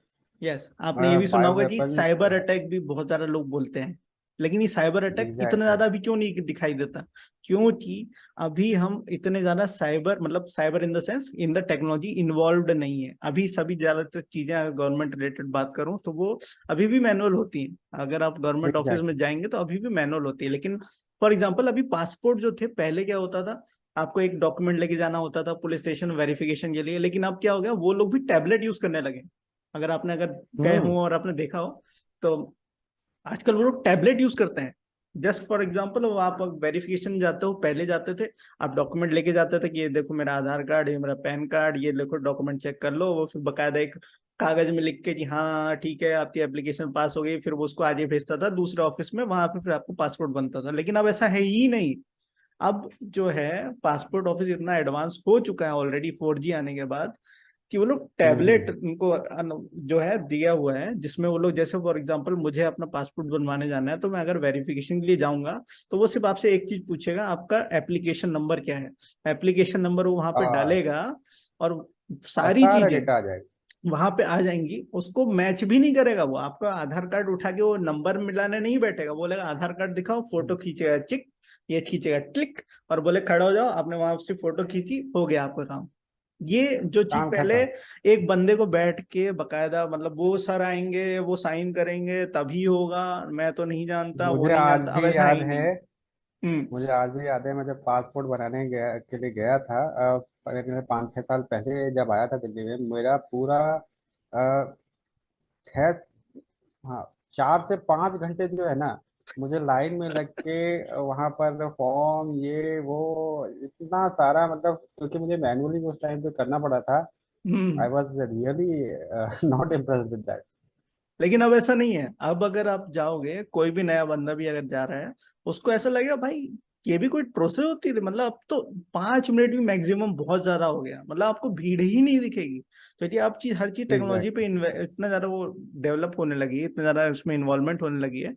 यस आपने ये भी सुना बायो होगा कि वेपन। साइबर अटैक भी बहुत ज्यादा लोग बोलते हैं। लेकिन ये साइबर अटैक इतना एग्जैक्टली। ज्यादा अभी क्यों नहीं दिखाई देता? क्योंकि अभी हम इतने ज्यादा साइबर, मतलब cyber in the sense in the technology involve नहीं है अभी। सभी ज्यादातर चीजें अगर गवर्नमेंट रिलेटेड बात करूं तो वो अभी भी मैनुअल होती हैं। अगर आप गवर्नमेंट ऑफिस में एग्जैक्टली। जाएंगे तो अभी भी मैनुअल होती है। लेकिन फॉर एग्जाम्पल अभी पासपोर्ट जो थे पहले क्या होता था, आपको एक डॉक्यूमेंट लेके जाना होता था पुलिस स्टेशन वेरिफिकेशन के लिए। लेकिन अब क्या हो गया, वो लोग भी टैबलेट यूज करने लगे। अगर गए हम्म। हो और आपने देखा हो तो आजकल वो लोग टैबलेट यूज करते हैं। जस्ट फॉर एग्जाम्पल, वो आप वेरिफिकेशन जाते हो, पहले जाते थे आप डॉक्यूमेंट लेके जाते थे कि ये देखो मेरा आधार कार्ड, ये मेरा पैन कार्ड, ये देखो डॉक्यूमेंट चेक कर लो, वो फिर बकायदा एक कागज में लिख के कि हाँ ठीक है आपकी एप्लीकेशन पास हो गई, फिर वो उसको आगे भेजता था दूसरे ऑफिस में, वहां पे फिर आपको पासपोर्ट बनता था। लेकिन अब ऐसा है ही नहीं। अब जो है पासपोर्ट ऑफिस इतना एडवांस हो चुका है ऑलरेडी 4G आने के बाद कि वो लोग टैबलेट उनको जो है दिया हुआ है, जिसमें वो लोग, जैसे फॉर एग्जांपल मुझे अपना पासपोर्ट बनवाने जाना है, तो मैं अगर वेरिफिकेशन के लिए जाऊंगा तो वो सिर्फ आपसे एक चीज पूछेगा, आपका एप्लीकेशन नंबर क्या है। एप्लीकेशन नंबर वो वहां पे हाँ, डालेगा और और सारी सारा चीजें डेटा आ जाएगा। वहां पे आ जाएंगी। उसको मैच भी नहीं करेगा, वो आपका आधार कार्ड उठा के वो नंबर मिलाने नहीं बैठेगा, बोलेगा आधार कार्ड दिखाओ, फोटो खींचेगा चिक, ये खींचेगा क्लिक, और बोले खड़ा हो जाओ, आपने वहां से फोटो खींची, हो गया आपका काम। ये जो चीज काम पहले खत्म। एक बंदे को बैठ के बकायदा, मतलब वो सर आएंगे, वो साइन करेंगे तभी होगा, मैं तो नहीं जानता, वो मुझे नहीं आज जानता, अब भी ऐसा है याद ही है, नहीं। हम्म। मुझे आज भी याद है, मैं जब पासपोर्ट बनाने गया के लिए गया था, मैं 5-6 साल पहले जब आया था दिल्ली में, मेरा पूरा अ, 6, हाँ, 4 से 5 घंटे जो है ना, मुझे लाइन में लग के वहां पर फॉर्म ये वो इतना सारा, मतलब क्योंकि मुझे मैनुअली उस टाइम पे करना पड़ा था। I hmm. Was really not impressed with that. लेकिन अब ऐसा नहीं है, अब अगर आप जाओगे, कोई भी नया बंदा भी अगर जा रहा है, उसको ऐसा लगेगा भाई ये भी कोई प्रोसेस होती थी, मतलब अब तो 5 मिनट भी मैक्सिमम बहुत ज्यादा हो गया, मतलब आपको भीड़ ही नहीं दिखेगी। तो ये आप चीज, हर चीज टेक्नोलॉजी पे एग्जैक्टली। इतना ज्यादा वो डेवलप होने लगी है, इतना ज्यादा उसमें इन्वॉल्वमेंट होने लगी है।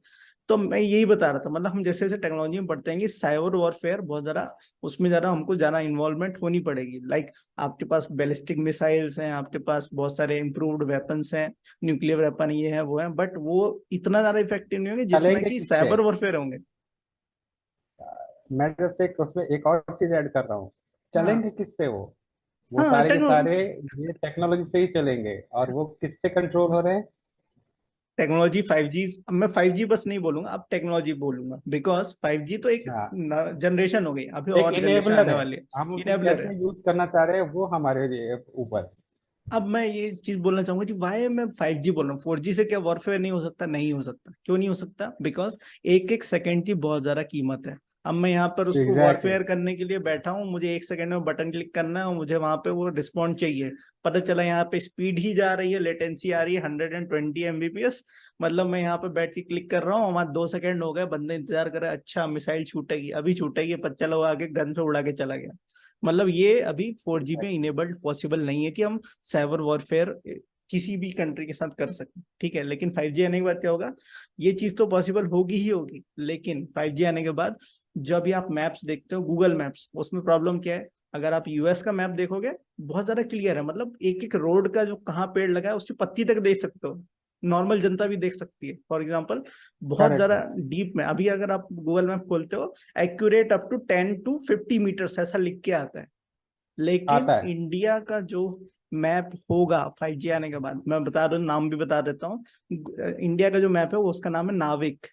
तो मैं यही बता रहा था, मतलब हम जैसे जैसे टेक्नोलॉजी में बढ़ते हैं, साइबर वॉरफेयर बहुत ज्यादा, उसमें ज्यादा हमको ज्यादा इन्वॉल्वमेंट होनी पड़ेगी। लाइक आपके पास बैलिस्टिक मिसाइल्स हैं, आपके पास बहुत सारे इम्प्रूव्ड वेपन्स हैं, न्यूक्लियर वेपन ये है वो है, बट वो इतना ज्यादा इफेक्टिव नहीं होंगे जितना चलेंगे कि किससे? साइबर वॉरफेयर होंगे। मैं जस्ट एक उसमें एक और चीज ऐड कर रहा हूँ। हाँ। चलेंगे किससे वो हाँ सारे के टेक्नो सारे ये टेक्नोलॉजी से ही चलेंगे, और वो किससे कंट्रोल हो रहे हैं? टेक्नोलॉजी 5G, अब मैं 5G बस नहीं बोलूंगा, अब टेक्नोलॉजी बोलूंगा, बिकॉज 5G तो एक हाँ, जनरेशन हो गई, अभी एक और जनरेशन इनेबलर आने है। वाली है। हम उसको इनेबलर कैसे है। यूज करना चाह रहे हैं वो हमारे ऊपर। अब मैं ये चीज बोलना चाहूंगा कि वाई मैं 5G बोल रहा हूँ, 4G से क्या वॉरफेयर नहीं हो सकता? नहीं हो सकता। क्यों नहीं हो सकता? बिकॉज एक एक सेकंड की बहुत ज्यादा कीमत है। अब मैं यहाँ पर उसको एग्जैक्टली। वॉरफेयर करने के लिए बैठा हूँ, मुझे एक सेकंड में बटन क्लिक करना है और मुझे वहां पे वो रिस्पॉन्ड चाहिए। पता चला यहाँ पे स्पीड ही जा रही है, लेटेंसी आ रही है 120 Mbps, मतलब मैं यहाँ पे बैठ के क्लिक कर रहा हूँ, वहां 2 सेकंड हो गए, बंदे इंतजार कर रहे हैं, अच्छा मिसाइल छूटेगी, अभी छूटेगी, पर चलो वो आगे गन से उड़ा के चला गया। मतलब ये अभी 4G में इनेबल्ड पॉसिबल नहीं है कि हम साइबर वॉरफेयर किसी भी कंट्री के साथ कर सकें, ठीक है। लेकिन 5G आने के बाद क्या होगा? ये चीज तो पॉसिबल होगी ही होगी, लेकिन 5G आने के बाद जब भी आप मैप्स देखते हो, गूगल मैप्स, उसमें प्रॉब्लम क्या है? अगर आप यूएस का मैप देखोगे, बहुत ज्यादा क्लियर है, मतलब एक एक रोड का जो कहाँ पेड़ लगा है उसकी पत्ती तक देख सकते हो, नॉर्मल जनता भी देख सकती है, फॉर एग्जाम्पल। बहुत करेक्ट ज्यादा है। डीप में, अभी अगर आप गूगल मैप खोलते हो, accurate up to 10 to 50 meters ऐसा लिख के आता है। लेकिन आता है। इंडिया का जो मैप होगा 5G आने के बाद, मैं बता दूं, नाम भी बता देता हूँ, इंडिया का जो मैप है वो, उसका नाम है नाविक,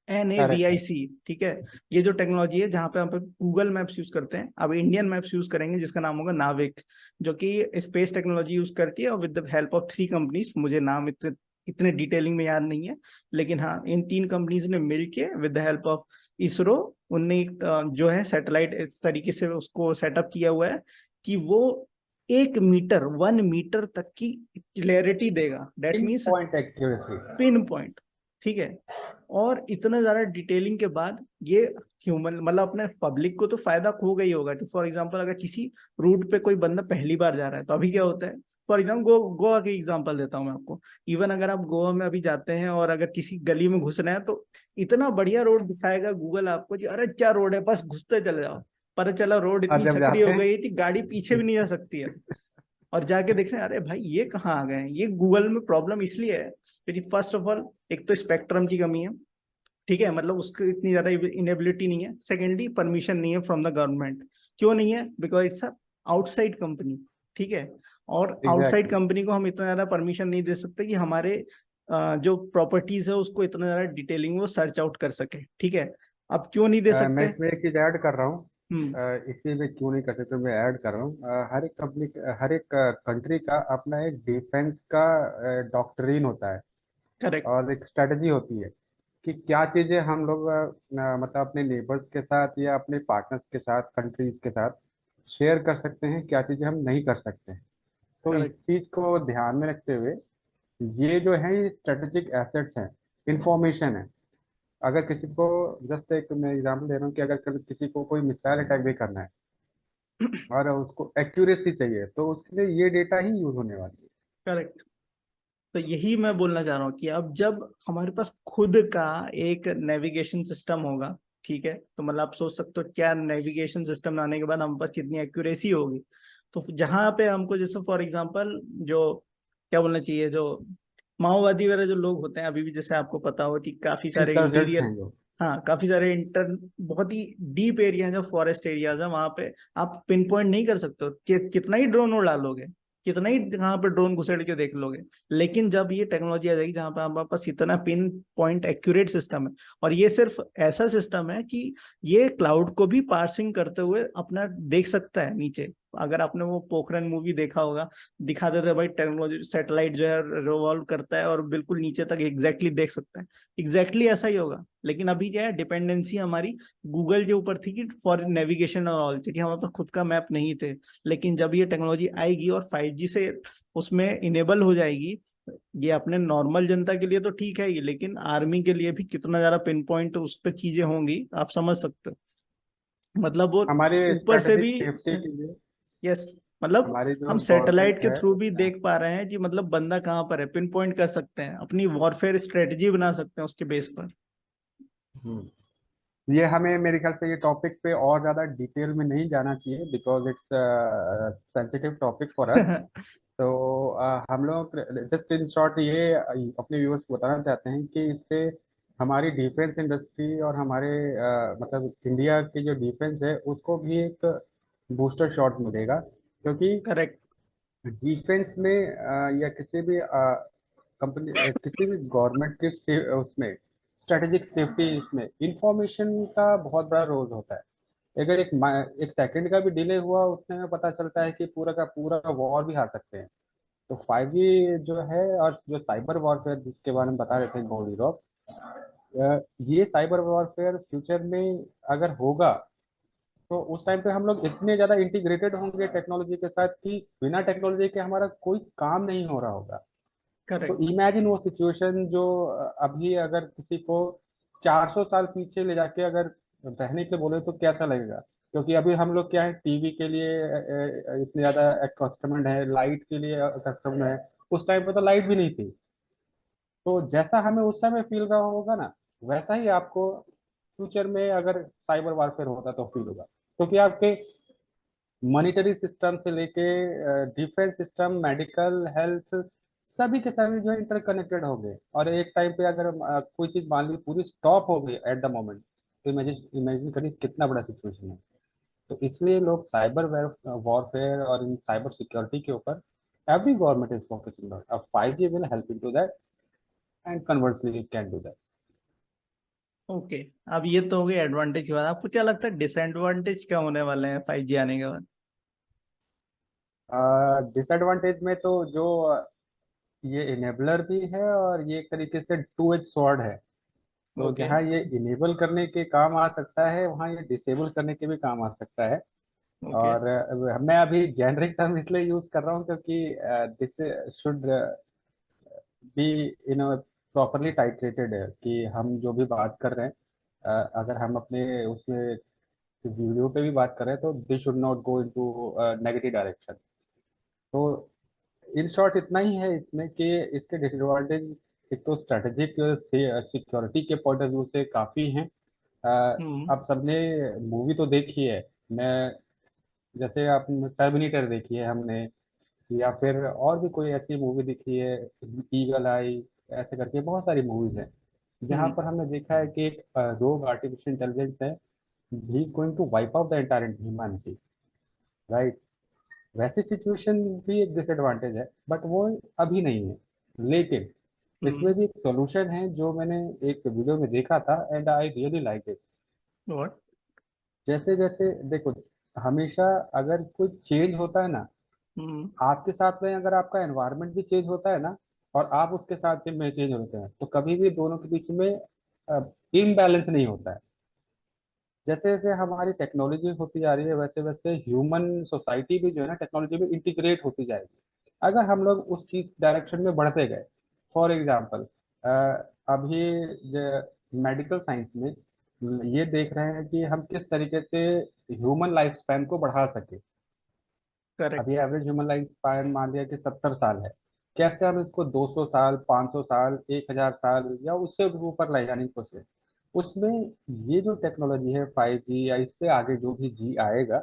करेक्ट है। NAVIC, ठीक है। ये जो टेक्नोलॉजी है जहाँ पे हम गूगल मैप्स यूज करते हैं, अब इंडियन मैप्स यूज करेंगे जिसका नाम होगा नाविक, जो कि स्पेस टेक्नोलॉजी यूज करती है, और with the help of 3 companies, मुझे नाम इतने इतने डिटेलिंग में याद नहीं है, लेकिन हाँ, इन 3 कंपनीज ने मिलके with the help of ISRO, उनने एक जो है सैटेलाइट इस तरीके से उसको सेटअप किया हुआ है कि वो 1 मीटर, 1 मीटर तक की क्लैरिटी देगा, that in means point accuracy. Pinpoint, ठीक है। और इतना ज्यादा डिटेलिंग के बाद ये ह्यूमन, मतलब अपने पब्लिक को तो फायदा हो गई होगा, कि फॉर एग्जांपल अगर किसी रूट पे कोई बंदा पहली बार जा रहा है तो अभी क्या होता है, फॉर एग्जाम्पल गोवा की एग्जांपल देता हूँ मैं आपको। इवन अगर आप गोवा में अभी जाते हैं और अगर किसी गली में घुस रहे हैं, तो इतना बढ़िया रोड दिखाएगा गूगल आपको कि अरे क्या रोड है, बस घुसते चले जाओ। पता चला रोड और इतनी जब सक्रिय जाते हो हैं, गई थी, गाड़ी पीछे भी नहीं जा सकती है। और जाके देख रहे हैं, अरे भाई ये कहाँ आ गए हैं? ये गूगल में प्रॉब्लम इसलिए है क्योंकि फर्स्ट ऑफ ऑल एक तो स्पेक्ट्रम की कमी है, ठीक है, मतलब उसकी इतनी ज्यादा इनेबिलिटी नहीं है। सेकेंडली परमिशन नहीं है फ्रॉम द गवर्नमेंट। क्यों नहीं है? बिकॉज इट्स आउटसाइड कंपनी, ठीक है। और आउटसाइड एग्जैक्टली। कंपनी को हम इतना ज्यादा परमिशन नहीं दे सकते कि हमारे जो प्रॉपर्टीज है उसको इतना ज्यादा डिटेलिंग वो सर्च आउट कर सके, ठीक है। अब क्यों नहीं दे मैं सकते? इसमें एक चीज ऐड कर रहा हूँ। हम्म। इसी में क्यों नहीं कर सकते, मैं ऐड कर रहा हूँ। हर एक कंपनी, हर एक कंट्री का अपना एक डिफेंस का डॉक्ट्रिन होता है, करेक्ट। और एक स्ट्रेटजी होती है कि क्या चीज़ें हम लोग मतलब अपने नेबर्स के साथ या अपने पार्टनर्स के साथ, कंट्रीज के साथ शेयर कर सकते हैं, क्या चीज़ें हम नहीं कर सकते हैं। तो इस करेक्ट। चीज़ को ध्यान में रखते हुए, ये जो है ये स्ट्रेटेजिक एसेट्स हैं, इंफॉर्मेशन है। अगर किसी को, जस्ट एक मैं एग्जांपल दे रहा हूँ कि अगर किसी को कोई मिसाइल अटैक भी करना है, और उसको एक्यूरेसी चाहिए, तो उसके लिए ये डेटा ही यूज होने वाली है। करेक्ट। तो यही मैं बोलना चाह रहा हूँ कि अब जब हमारे पास खुद का एक नेविगेशन सिस्टम होगा, ठीक है, तो मतलब आप सोच सकते हो क्या नेविगेशन सिस्टम आने के बाद हमारे पास कितनी एक्यूरेसी होगी। तो जहां पे हमको जैसे फॉर एग्जांपल जो क्या बोलना चाहिए, जो माओवादी वगैरह जो लोग होते हैं अभी भी, जैसे आपको पता हो कि काफी सारे इंसर्जेंट्स इंटीरियर, हैं जो। हाँ काफी सारे इंटर बहुत ही डीप एरिया है जो फॉरेस्ट एरियाज है, वहां पे आप पिन पॉइंट नहीं कर सकते हो कि कितना ही ड्रोन उड़ा लोगे, कितना ही वहां पे ड्रोन घुसेड़ के देख लोगे। लेकिन जब ये टेक्नोलॉजी आ जाएगी जहां पे हमारे पास इतना पिन पॉइंट एक्यूरेट सिस्टम है, और ये सिर्फ ऐसा सिस्टम है कि ये क्लाउड को भी पार्सिंग करते हुए अपना देख सकता है नीचे। अगर आपने वो पोखरन मूवी देखा होगा, दिखाते थे भाई टेक्नोलॉजी सैटेलाइट जो है रिवॉल्व करता है और बिल्कुल नीचे तक एग्जैक्टली देख सकता है। एग्जैक्टली ऐसा ही होगा, लेकिन अभी क्या है, डिपेंडेंसी हमारी गूगल के ऊपर थी कि फॉर नेविगेशन और ऑल, क्योंकि हमारे पास खुद का मैप नहीं थे। लेकिन जब ये टेक्नोलॉजी आएगी और 5G से उसमें इनेबल हो जाएगी, ये अपने नॉर्मल जनता के लिए तो ठीक है ही, लेकिन आर्मी के लिए भी कितना ज्यादा पिन पॉइंट उस पर चीजें होंगी आप समझ सकते हो। मतलब वो हमारे ऊपर से स्ट्रेटेजिक भी, सेफ्टी के लिए यस, मतलब हमारी हम जो सैटेलाइट गवर्नमेंट के है। थ्रू भी देख पा रहे हैं कि मतलब बंदा कहाँ पर है, पिन पॉइंट कर सकते हैं, अपनी वॉरफेयर स्ट्रेटजी बना सकते हैं उसके बेस पर। ये हमें मेरे ख्याल से ये टॉपिक पे और ज़्यादा डिटेल में नहीं जाना चाहिए, because it's sensitive topic for us. तो हम लोग जस्ट इन शॉर्ट ये अपने व्यूअर्स को बताना चाहते हैं कि इससे हमारी डिफेंस इंडस्ट्री और हमारे मतलब इंडिया की जो डिफेंस है उसको भी एक बूस्टर शॉट मिलेगा, क्योंकि करेक्ट। डिफेंस में या किसी भी कंपनी किसी भी गवर्नमेंट के उसमें स्ट्रेटेजिक सेफ्टी इसमें इंफॉर्मेशन का बहुत बड़ा रोल होता है। अगर एक सेकंड का भी डिले हुआ उसमें हमें पता चलता है कि पूरा का पूरा वॉर भी हार सकते हैं। तो 5G जो है और जो साइबर वॉरफेयर जिसके बारे में बता रहे थे गौरी रॉब, ये साइबर वॉरफेयर फ्यूचर में अगर होगा तो उस टाइम पे हम लोग इतने ज्यादा इंटीग्रेटेड होंगे टेक्नोलॉजी के साथ कि बिना टेक्नोलॉजी के हमारा कोई काम नहीं हो रहा होगा। तो करेक्ट। इमेजिन वो सिचुएशन जो अभी अगर किसी को 400 साल पीछे ले जाके अगर रहने के बोले तो कैसा लगेगा। क्योंकि अभी हम लोग क्या है, टीवी के लिए इतने ज्यादा कस्टमर्ड है, लाइट के लिए कस्टमर्ड है। उस टाइम पे तो लाइट भी नहीं थी। तो जैसा हमें उस समय फील रहा होगा ना, वैसा ही आपको फ्यूचर में अगर साइबर वारफेयर होता तो फील होगा, क्योंकि आपके मॉनिटरी सिस्टम से लेके डिफेंस सिस्टम, मेडिकल, हेल्थ, सभी के सभी जो इंटरकनेक्टेड हो गए। और एक टाइम पे अगर कोई चीज मान ली पूरी स्टॉप हो गई एट द मोमेंट, तो इमेजिन इमेजिन करिए कितना बड़ा सिचुएशन है। तो इसलिए लोग साइबर वॉरफेयर और इन साइबर सिक्योरिटी के ऊपर every government is focusing on. अब 5G will help in to that and conversely it can do that. Okay. अब ये तो हो गई एडवांटेज की बात, आपको क्या लगता है डिसएडवांटेज क्या होने वाले हैं 5G आने के बाद? डिसएडवांटेज में तो जो ये इनेबलर भी है और ये एक तरीके से टू एज स्वॉर्ड है। तो ओके। जहाँ ये इनेबल करने के काम आ सकता है वहाँ ये डिसेबल करने के भी काम आ सकता है। ओके। और मैं अभी जेनरिक टर्म इसलिए यूज कर रहा हूँ क्योंकि this should be in properly titrated है कि हम जो भी बात कर रहे हैं, अगर हम अपने उसमें वीडियो पे भी बात कर रहे हैं तो this should not go into negative direction. तो इन शॉर्ट इतना ही है इसमें कि इसके डिसएडवांटेज एक तो स्ट्रेटेजिक सिक्योरिटी के पॉइंट ऑफ व्यू से काफ़ी हैं। हम्म। आप सबने मूवी तो देखी है। मैं जैसे आपने टर्मिनेटर देखी है हमने, या फिर और भी कोई ऐसी मूवी देखी है, ईगल आई, ऐसे करके बहुत सारी मूवीज हैं जहाँ हम्म। पर हमने देखा है कि एक रोग आर्टिफिशियल इंटेलिजेंस है, he is going to wipe out the entire humanity, right. वैसी सिचुएशन भी एक डिसएडवांटेज है, बट वो अभी नहीं है। लेकिन इसमें हम्म। भी एक सॉल्यूशन है जो मैंने एक वीडियो में देखा था and I really like it. What? जैसे जैसे देखो, हमेशा अगर कोई चेंज होता है ना, हम्म। आपके साथ में अगर आपका एनवायरनमेंट भी चेंज होता है ना, और आप उसके साथ में चेंज होते हैं, तो कभी भी दोनों के बीच में इम्बैलेंस नहीं होता है। जैसे जैसे हमारी टेक्नोलॉजी होती जा रही है वैसे वैसे ह्यूमन सोसाइटी भी जो है ना टेक्नोलॉजी में इंटीग्रेट होती जाएगी, अगर हम लोग उस चीज डायरेक्शन में बढ़ते गए। फॉर एग्जाम्पल, अभी मेडिकल साइंस में ये देख रहे हैं कि हम किस तरीके से ह्यूमन लाइफ स्पैन को बढ़ा सके। करेक्ट। अभी एवरेज ह्यूमन लाइफ स्पैन मान लिया कि 70 साल है, कैसे हम इसको 200 साल, 500 साल, 1000 साल या उससे भी ऊपर ले जाने की कोशिश। उसमें ये जो टेक्नोलॉजी है 5G या इससे आगे जो भी जी आएगा,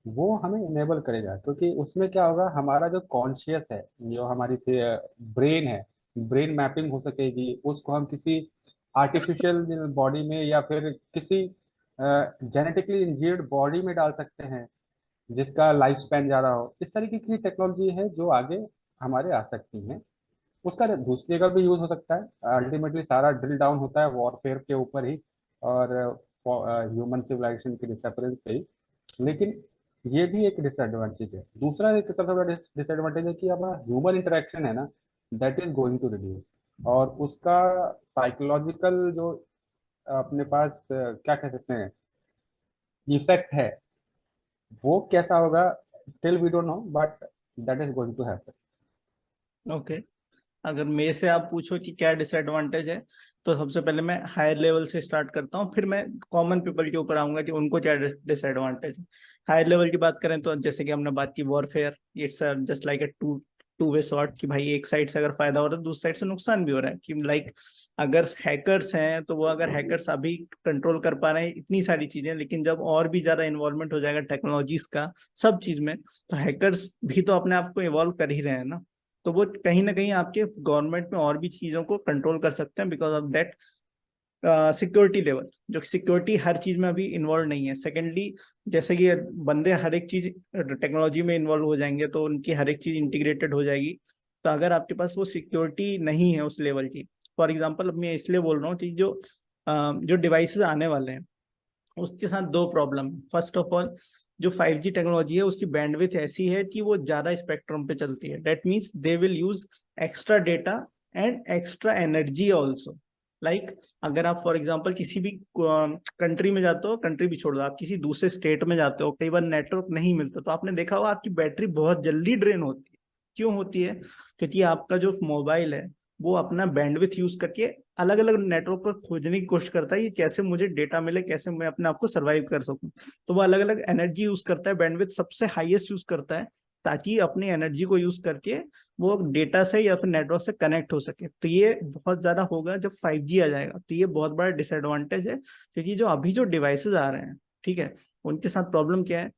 वो हमें इनेबल करेगा, क्योंकि उसमें क्या होगा, हमारा जो कॉन्शियस है, जो हमारी ब्रेन है, ब्रेन मैपिंग हो सकेगी, उसको हम किसी आर्टिफिशियल बॉडी में या फिर किसी जेनेटिकली इंजीर्ड बॉडी में डाल सकते हैं, जिसका लाइफ स्पैन ज़्यादा हो। इस तरीके की टेक्नोलॉजी है जो आगे हमारे आ सकती हैं। उसका दूसरी जगह भी यूज हो सकता है। अल्टीमेटली सारा ड्रिल डाउन होता है वॉरफेयर के ऊपर ही, और ह्यूमन सिविलाइजेशन की डिसअपरेंस पे ही। लेकिन ये भी एक डिसएडवांटेज है। दूसरा एक सबसे बड़ा डिसएडवांटेज है कि हमारा ह्यूमन इंटरेक्शन है ना, that is going to reduce. और उसका साइकोलॉजिकल जो अपने पास क्या कह सकते हैं इफेक्ट है, वो कैसा होगा, still we don't know, but that is going to happen. Okay, अगर मेरे से आप पूछो कि क्या डिसएडवांटेज है, तो सबसे पहले मैं हायर लेवल से स्टार्ट करता हूँ, फिर मैं कॉमन पीपल के ऊपर आऊंगा कि उनको क्या डिसएडवांटेज है। हायर लेवल की बात करें तो जैसे कि हमने बात की warfare, it's just like a two two way shot, कि भाई एक साइड से अगर फायदा हो रहा है दूसरी साइड से नुकसान भी हो रहा है। कि लाइक अगर हैकर्स हैं तो वो, अगर हैकर्स अभी कंट्रोल कर पा रहे हैं इतनी सारी चीजें, लेकिन जब और भी ज्यादा इन्वॉल्वमेंट हो जाएगा टेक्नोलॉजीज का सब चीज में, तो हैकर्स भी तो अपने आप को इवॉल्व कर ही रहे हैं ना। तो वो कहीं ना कहीं आपके गवर्नमेंट में और भी चीजों को कंट्रोल कर सकते हैं, because of that security level, जो सिक्योरिटी हर चीज में अभी इन्वॉल्व नहीं है। सेकेंडली, जैसे कि बंदे हर एक चीज टेक्नोलॉजी में इन्वॉल्व हो जाएंगे तो उनकी हर एक चीज इंटीग्रेटेड हो जाएगी। तो अगर आपके पास वो सिक्योरिटी नहीं है उस लेवल की, फॉर एग्जाम्पल अब मैं इसलिए बोल रहा हूँ कि जो डिवाइसेस आने वाले हैं उसके साथ दो प्रॉब्लम। फर्स्ट ऑफ ऑल, जो 5G टेक्नोलॉजी है उसकी बैंडविड्थ ऐसी है कि वो ज्यादा स्पेक्ट्रम पे चलती है। That means they will use extra data and extra energy also. Like अगर आप फॉर एग्जांपल किसी भी कंट्री में जाते हो, कंट्री भी छोड़ दो, आप किसी दूसरे स्टेट में जाते हो, कई बार नेटवर्क नहीं मिलता, तो आपने देखा होगा आपकी बैटरी बहुत जल्दी ड्रेन होती है। क्यों होती है? क्योंकि आपका जो मोबाइल है वो अपना बैंडविथ यूज करके अलग अलग नेटवर्क पर खोजने की कोशिश करता है कि कैसे मुझे डेटा मिले, कैसे मैं अपने आप को सर्वाइव कर सकूं। तो वो अलग अलग एनर्जी यूज करता है, बैंडविथ सबसे हाईएस्ट यूज करता है, ताकि अपनी एनर्जी को यूज करके वो डेटा से या फिर नेटवर्क से कनेक्ट हो सके। तो ये बहुत ज्यादा होगा जब 5G आ जाएगा, तो ये बहुत बड़ा डिसएडवांटेज है। क्योंकि जो अभी जो डिवाइसेस आ रहे हैं, ठीक है, उनके साथ प्रॉब्लम क्या है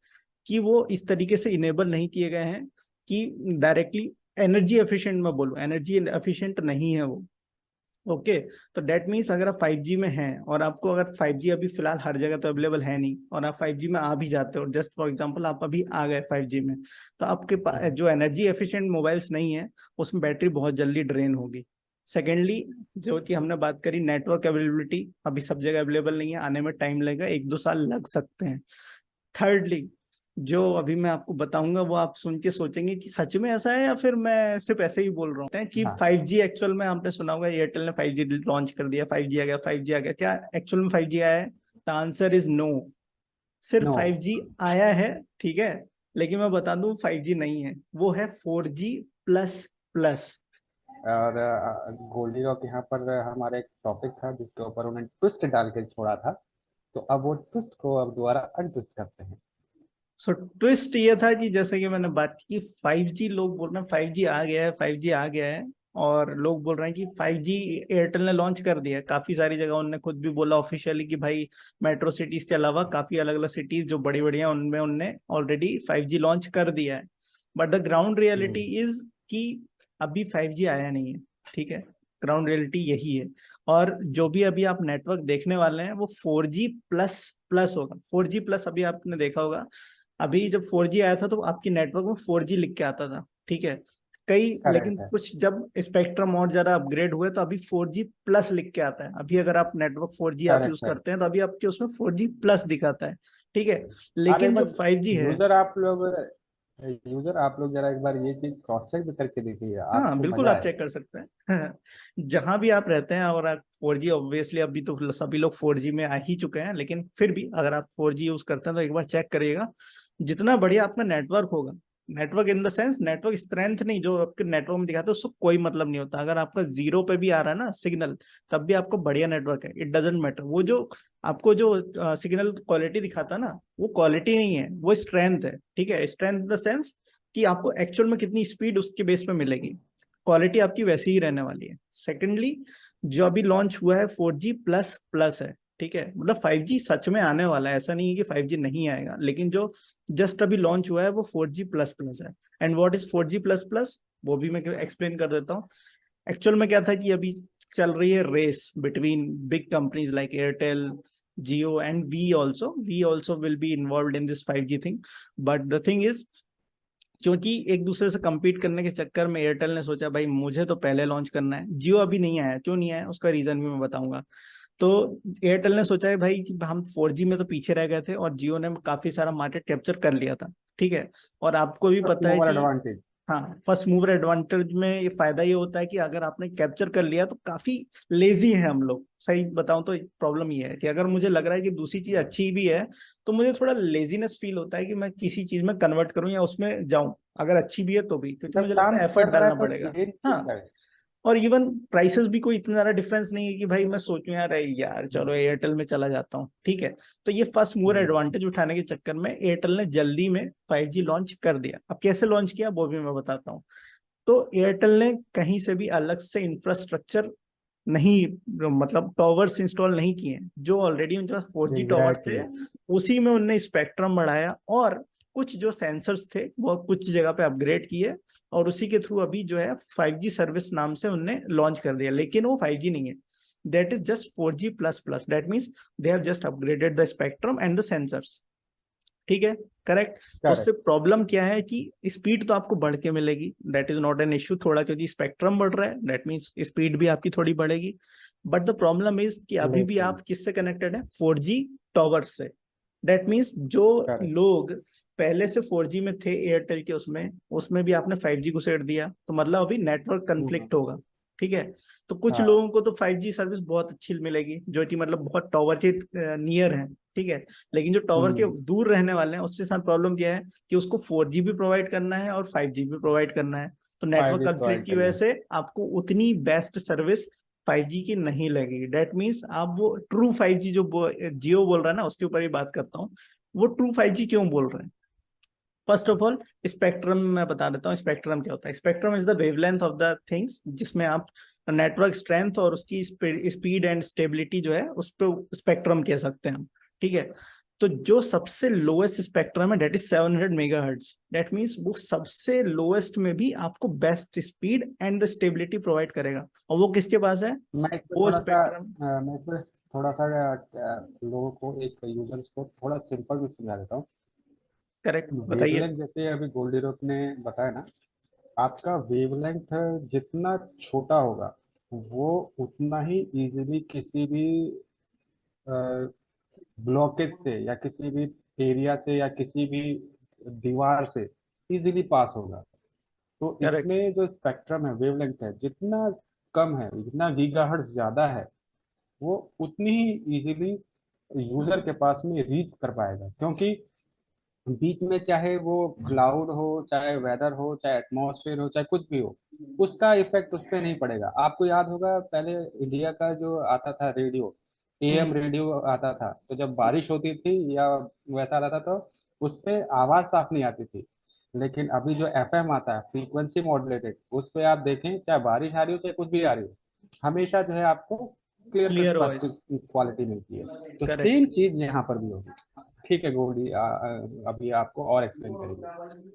कि वो इस तरीके से इनेबल नहीं किए गए हैं कि डायरेक्टली एनर्जी एफिशिएंट, मैं बोलूँ एनर्जी एफिशिएंट नहीं है वो। ओके, तो डेट मीन्स अगर आप 5G में हैं और आपको, अगर 5G अभी फिलहाल हर जगह तो अवेलेबल है नहीं, और आप 5G में आ भी जाते हो, जस्ट फॉर एग्जांपल आप अभी आ गए 5G में, तो आपके पास जो एनर्जी एफिशिएंट मोबाइल्स नहीं है उसमें बैटरी बहुत जल्दी ड्रेन होगी। सेकेंडली, जो कि हमने बात करी नेटवर्क अवेलेबिलिटी, अभी सब जगह अवेलेबल नहीं है, आने में टाइम लगेगा, 1-2 साल लग सकते हैं। थर्डली, जो अभी मैं आपको बताऊंगा वो आप सुन के सोचेंगे कि सच में ऐसा है या फिर मैं सिर्फ ऐसे ही बोल रहा हूँ, कि हाँ। 5G एक्चुअल में, आपने सुना होगा एयरटेल ने 5G लॉन्च कर दिया, 5G आ गया, 5G आ गया, क्या एक्चुअल में 5G आया है? The answer is no. सिर्फ नो। 5G आया है, ठीक है, लेकिन मैं बता दूं 5G नहीं है, वो है 4G प्लस प्लस। और गोल्डी रॉक यहाँ पर हमारा एक टॉपिक था जिसके ऊपर उन्होंने ट्विस्ट डाल के छोड़ा था, तो अब वो ट्विस्ट को अब दोबारा अनट्विस्ट करते हैं। सो ट्विस्ट ये था कि जैसे कि मैंने बात की 5G, लोग बोल रहे हैं 5G आ गया है, 5G आ गया है, और लोग बोल रहे हैं कि 5G एयरटेल ने लॉन्च कर दिया है काफी सारी जगह। उनने खुद भी बोला ऑफिशियली कि भाई मेट्रो सिटीज के अलावा काफी अलग अलग सिटीज जो बड़ी बड़ी हैं उनमें उनने ऑलरेडी 5G लॉन्च कर दिया है। But the ground reality hmm. Is कि अभी 5G आया नहीं है, ठीक है, ग्राउंड रियलिटी यही है। और जो भी अभी आप नेटवर्क देखने वाले हैं वो 4G प्लस प्लस होगा। 4G प्लस अभी आपने देखा होगा, अभी जब 4G आया था तो आपकी नेटवर्क में 4G लिख के आता था, ठीक है, कई, लेकिन करेक्ट है। कुछ जब स्पेक्ट्रम और ज्यादा अपग्रेड हुए तो अभी 4G प्लस लिख के आता है। अभी अगर आप नेटवर्क 4G आप यूज करेक्ट है। करते हैं तो अभी आपके उसमें 4G प्लस दिखाता है, ठीक है। हाँ, एक लेकिन जो बार 5G है, यूजर आप लोग जरा एक बार ये चीज क्रॉस चेक भी करके देखिए, हाँ आपको बिल्कुल मजा आप चेक आएगा। कर सकते हैं जहां भी आप रहते हैं। और आप 4G ऑब्वियसली, अभी तो सभी लोग 4G में आ ही चुके हैं, लेकिन फिर भी अगर आप 4G यूज करते हैं तो एक बार चेक करिएगा, जितना बढ़िया आपका नेटवर्क होगा network in the sense network strength नहीं, जो आपके नेटवर्क में दिखाता है उसको कोई मतलब नहीं होता। अगर आपका 0 पे भी आ रहा है ना सिग्नल, तब भी आपको बढ़िया नेटवर्क है, इट डजेंट मैटर। वो जो आपको जो सिग्नल क्वालिटी दिखाता है ना, वो क्वालिटी नहीं है, वो स्ट्रेंथ है। ठीक है, स्ट्रेंथ इन द सेंस कि आपको एक्चुअल में कितनी स्पीड उसके बेस पे मिलेगी, क्वालिटी आपकी वैसी ही रहने वाली है। सेकेंडली, जो अभी लॉन्च हुआ है 4G प्लस प्लस है। ठीक है, मतलब 5G सच में आने वाला है, ऐसा नहीं है कि 5G नहीं आएगा, लेकिन जो जस्ट अभी लॉन्च हुआ है वो 4G प्लस प्लस है। And what is 4G plus plus, वो भी मैं एक्सप्लेन कर देता हूँ। एक्चुअल में क्या था कि अभी चल रही है race between big companies like Airtel, Jio and we also will be involve in this 5G thing. But the thing is, क्योंकि एक दूसरे से compete करने के चक्कर में एयरटेल ने सोचा भाई मुझे तो पहले लॉन्च करना है। जियो अभी नहीं आया, क्यों नहीं आया उसका रीजन भी मैं बताऊंगा। तो एयरटेल ने सोचा है भाई कि हम 4G में तो पीछे रह गए थे, और जियो ने काफी सारा मार्केट कैप्चर कर लिया था। ठीक है, और आपको भी फर्स्ट पता है मूवर कि एडवांटेज। हाँ, फर्स्ट मूवर एडवांटेज में ये फायदा ये होता है कि अगर आपने कैप्चर कर लिया तो काफी लेजी है हम लोग। सही बताऊं तो प्रॉब्लम ये है कि अगर मुझे लग रहा है कि दूसरी चीज अच्छी भी है, तो मुझे थोड़ा लेजीनेस फील होता है कि मैं किसी चीज में कन्वर्ट करूं या उसमें जाऊं, अगर अच्छी भी है तो भी, क्योंकि जब मुझे लगता काम है एफर्ट कर रहा है डालना तो पड़ेगा। चेंज क्यों हाँ, करे। और इवन प्राइसेस भी कोई इतना ज्यादा डिफरेंस नहीं है कि भाई मैं सोचूं यार यार चलो एयरटेल में चला जाता हूँ। ठीक है, तो ये फर्स्ट मूवर हम्म, एडवांटेज उठाने के चक्कर में एयरटेल ने जल्दी में 5G लॉन्च कर दिया। अब कैसे लॉन्च किया वो भी मैं बताता हूँ। तो एयरटेल ने कहीं से भी अलग से इंफ्रास्ट्रक्चर नहीं, मतलब टॉवर्स इंस्टॉल नहीं किए। जो ऑलरेडी उनके पास 4G टॉवर थे, एग्जैक्टली। उसी में उनने स्पेक्ट्रम बढ़ाया, और कुछ जो सेंसर्स थे वो कुछ जगह पे अपग्रेड किए, और उसी के थ्रू अभी जो है 5G सर्विस नाम से उनने लॉन्च कर दिया। लेकिन वो 5G नहीं है, that is just 4G plus plus. That means they have just upgraded the spectrum and the sensors. ठीक है, करेक्ट। तो उससे करेक्ट। प्रॉब्लम क्या है कि स्पीड तो आपको बढ़ के मिलेगी, that is not an issue थोड़ा, क्योंकि स्पेक्ट्रम बढ़ रहा है, दैट मीन्स स्पीड भी आपकी थोड़ी बढ़ेगी। बट द प्रॉब्लम इज कि अभी भी लेकिन आप किससे कनेक्टेड है, 4G टॉवर से। दैट मीन्स जो करेक्ट। लोग पहले से 4G में थे एयरटेल के, उसमें उसमें भी आपने 5G घुसेड़ दिया, तो मतलब अभी नेटवर्क हम्म, कन्फ्लिक्ट होगा। ठीक है, तो कुछ हाँ। लोगों को तो 5G सर्विस बहुत अच्छी मिलेगी जो कि मतलब बहुत टॉवर के नियर है। ठीक है, लेकिन जो टॉवर के हम्म, दूर रहने वाले हैं उसके साथ प्रॉब्लम क्या है कि उसको 4G भी प्रोवाइड करना है और 5G भी प्रोवाइड करना है। तो नेटवर्क फाइव कॉन्फ्लिक्ट प्रोवाइड की वजह करना है। से आपको उतनी बेस्ट सर्विस 5G की नहीं लगेगी। डेट मीन्स आप वो ट्रू 5G जो जियो बोल रहा है ना, उसके ऊपर ही बात करता हूँ। वो ट्रू 5G क्यों बोल रहे हैं? फर्स्ट ऑफ ऑल, स्पेक्ट्रम मैं बता देता हूँ स्पेक्ट्रम क्या होता है। Spectrum is the wavelength of the things, जिसमें आप नेटवर्क स्ट्रेंथ और उसकी स्पीड एंड स्टेबिलिटी जो है उस पर स्पेक्ट्रम कह सकते हैं हम। ठीक है, तो जो सबसे लोएस्ट स्पेक्ट्रम है that is 700 megahertz. That means वो सबसे लोएस्ट में भी आपको best speed and the stability provide करेगा, और वो किसके पास है? मैं इसमें वो थोड़ा सा स्पेक्ट्रम। मैं इसमें थोड़ा सा लोगों को, एक यूजर्स को थोड़ा सिंपल भी समझा देता हूँ। करेक्ट, बताइए। वेवलेंथ जैसे अभी गोल्डी रोक ने बताया ना, आपका वेवलेंथ जितना छोटा होगा वो उतना ही इजीली किसी भी ब्लॉकेज से या किसी भी एरिया से या किसी भी दीवार से इजीली पास होगा। तो करेक्ट, इसमें जो स्पेक्ट्रम है, वेवलेंथ है, जितना कम है, जितना गीगाहर्ट्ज ज्यादा है, वो उतनी ही इजीली यूजर के पास में रीच कर पाएगा। क्योंकि बीच में चाहे वो क्लाउड हो, चाहे वेदर हो, चाहे एटमॉस्फेयर हो, चाहे कुछ भी हो, उसका इफेक्ट उस पर नहीं पड़ेगा। आपको याद होगा पहले इंडिया का जो आता था रेडियो, एएम हम्म, रेडियो आता था, तो जब बारिश होती थी या वैसा रहता तो उस पे आवाज साफ नहीं आती थी। लेकिन अभी जो एफएम आता है, फ्रीक्वेंसी मॉड्यूलेटेड, उस पे आप देखें चाहे बारिश आ रही हो चाहे कुछ भी आ रही हो, हमेशा जो है आपको clear clear cut voice. Quality मिलती है। तो सेम करेक्ट। चीज यहाँ पर भी होगी। ठीक है गोल्डी, अभी आपको और एक्सप्लेन करेंगे।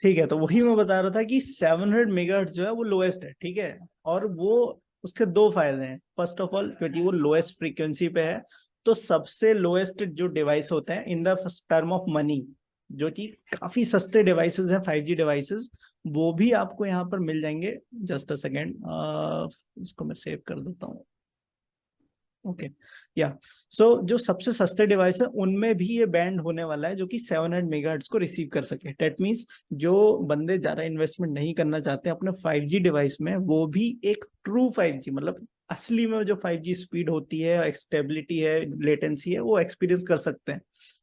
ठीक है, तो वही मैं बता रहा था कि 700 मेगाहर्ट्ज जो है वो लोएस्ट है। ठीक है, और वो उसके दो फायदे हैं। फर्स्ट ऑफ ऑल, क्योंकि वो लोएस्ट फ्रीक्वेंसी पे है, तो सबसे लोएस्ट जो डिवाइस होते हैं in the term of money, जो कि काफी सस्ते डिवाइसेस हैं 5G डिवाइसेस, वो भी आपको यहाँ पर मिल जाएंगे। जस्ट अ सेकेंड, इसको मैं सेव कर देता हूँ। ओके, या सो जो सबसे सस्ते डिवाइस है उनमें भी ये बैंड होने वाला है जो कि 700 मेगाहर्ट्ज को रिसीव कर सके। डेट मीन्स जो बंदे ज्यादा इन्वेस्टमेंट नहीं करना चाहते अपने 5G डिवाइस में, वो भी एक ट्रू 5G, मतलब असली में जो 5G स्पीड होती है, स्टेबिलिटी है, लेटेंसी है, वो एक्सपीरियंस कर सकते हैं।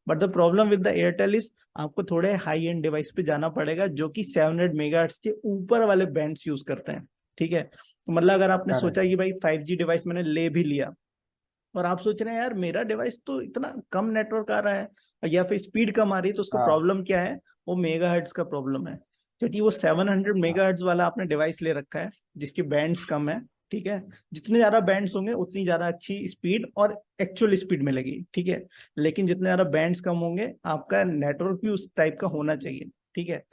But the problem with the Airtel is आपको थोड़े हाई एंड डिवाइस पे जाना पड़ेगा जो कि 700 मेगाहर्ट्ज के ऊपर वाले बैंड्स यूज करते हैं। ठीक है, तो मतलब अगर आपने सोचा करेक्ट। कि भाई 5G डिवाइस मैंने ले भी लिया, और आप सोच रहे हैं यार मेरा डिवाइस तो इतना कम नेटवर्क आ रहा है या फिर स्पीड कम आ रही है, तो उसका हाँ प्रॉब्लम क्या है? वो मेगाहर्ट्ज का प्रॉब्लम है। क्योंकि वो 700 हाँ। मेगाहर्ट्ज वाला आपने डिवाइस ले रखा है जिसकी बैंड्स कम है। ठीक है, जितने ज्यादा बैंड्स होंगे उतनी ज्यादा अच्छी स्पीड और एक्चुअल स्पीड मिलेगी। ठीक है, लेकिन जितने ज्यादा बैंड्स कम होंगे आपका नेटवर्क भी उस टाइप का होना चाहिए। ठीक है,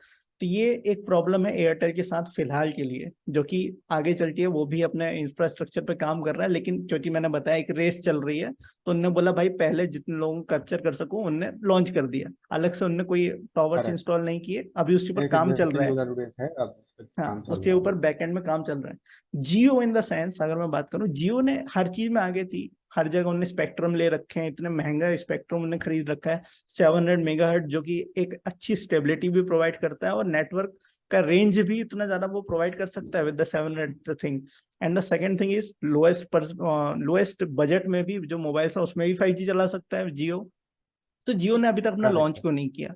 तो ये एक प्रॉब्लम है एयरटेल के साथ फिलहाल के लिए, जो कि आगे चलती है वो भी अपने इंफ्रास्ट्रक्चर पे काम कर रहा है। लेकिन क्योंकि मैंने बताया एक रेस चल रही है, तो उनने बोला भाई पहले जितने लोगों को कैप्चर कर सकूं उनने लॉन्च कर दिया। अलग से उनने कोई टॉवर्स करेक्ट। इंस्टॉल नहीं किए, अभी उसके ऊपर एक काम चल रहा है। सिंगुलर बेस है, अब इस पे हाँ, काम चल उसके रहा ऊपर है। बैकएंड में काम चल रहा है। जियो इन द सेंस अगर मैं बात करूं, जियो ने हर चीज में आगे थी। हर जगह उन्होंने स्पेक्ट्रम ले रखे हैं, इतने महंगा स्पेक्ट्रम उन्होंने खरीद रखा है 700 मेगाहर्ट्ज, जो कि एक अच्छी स्टेबिलिटी भी प्रोवाइड करता है और नेटवर्क का रेंज भी इतना ज्यादा वो प्रोवाइड कर सकता है with the 700 thing. And the second thing is lowest budget में भी जो मोबाइल है उसमें भी 5G चला सकता है जियो। तो जियो ने अभी तक अपना लॉन्च करेक्ट। क्यों नहीं किया?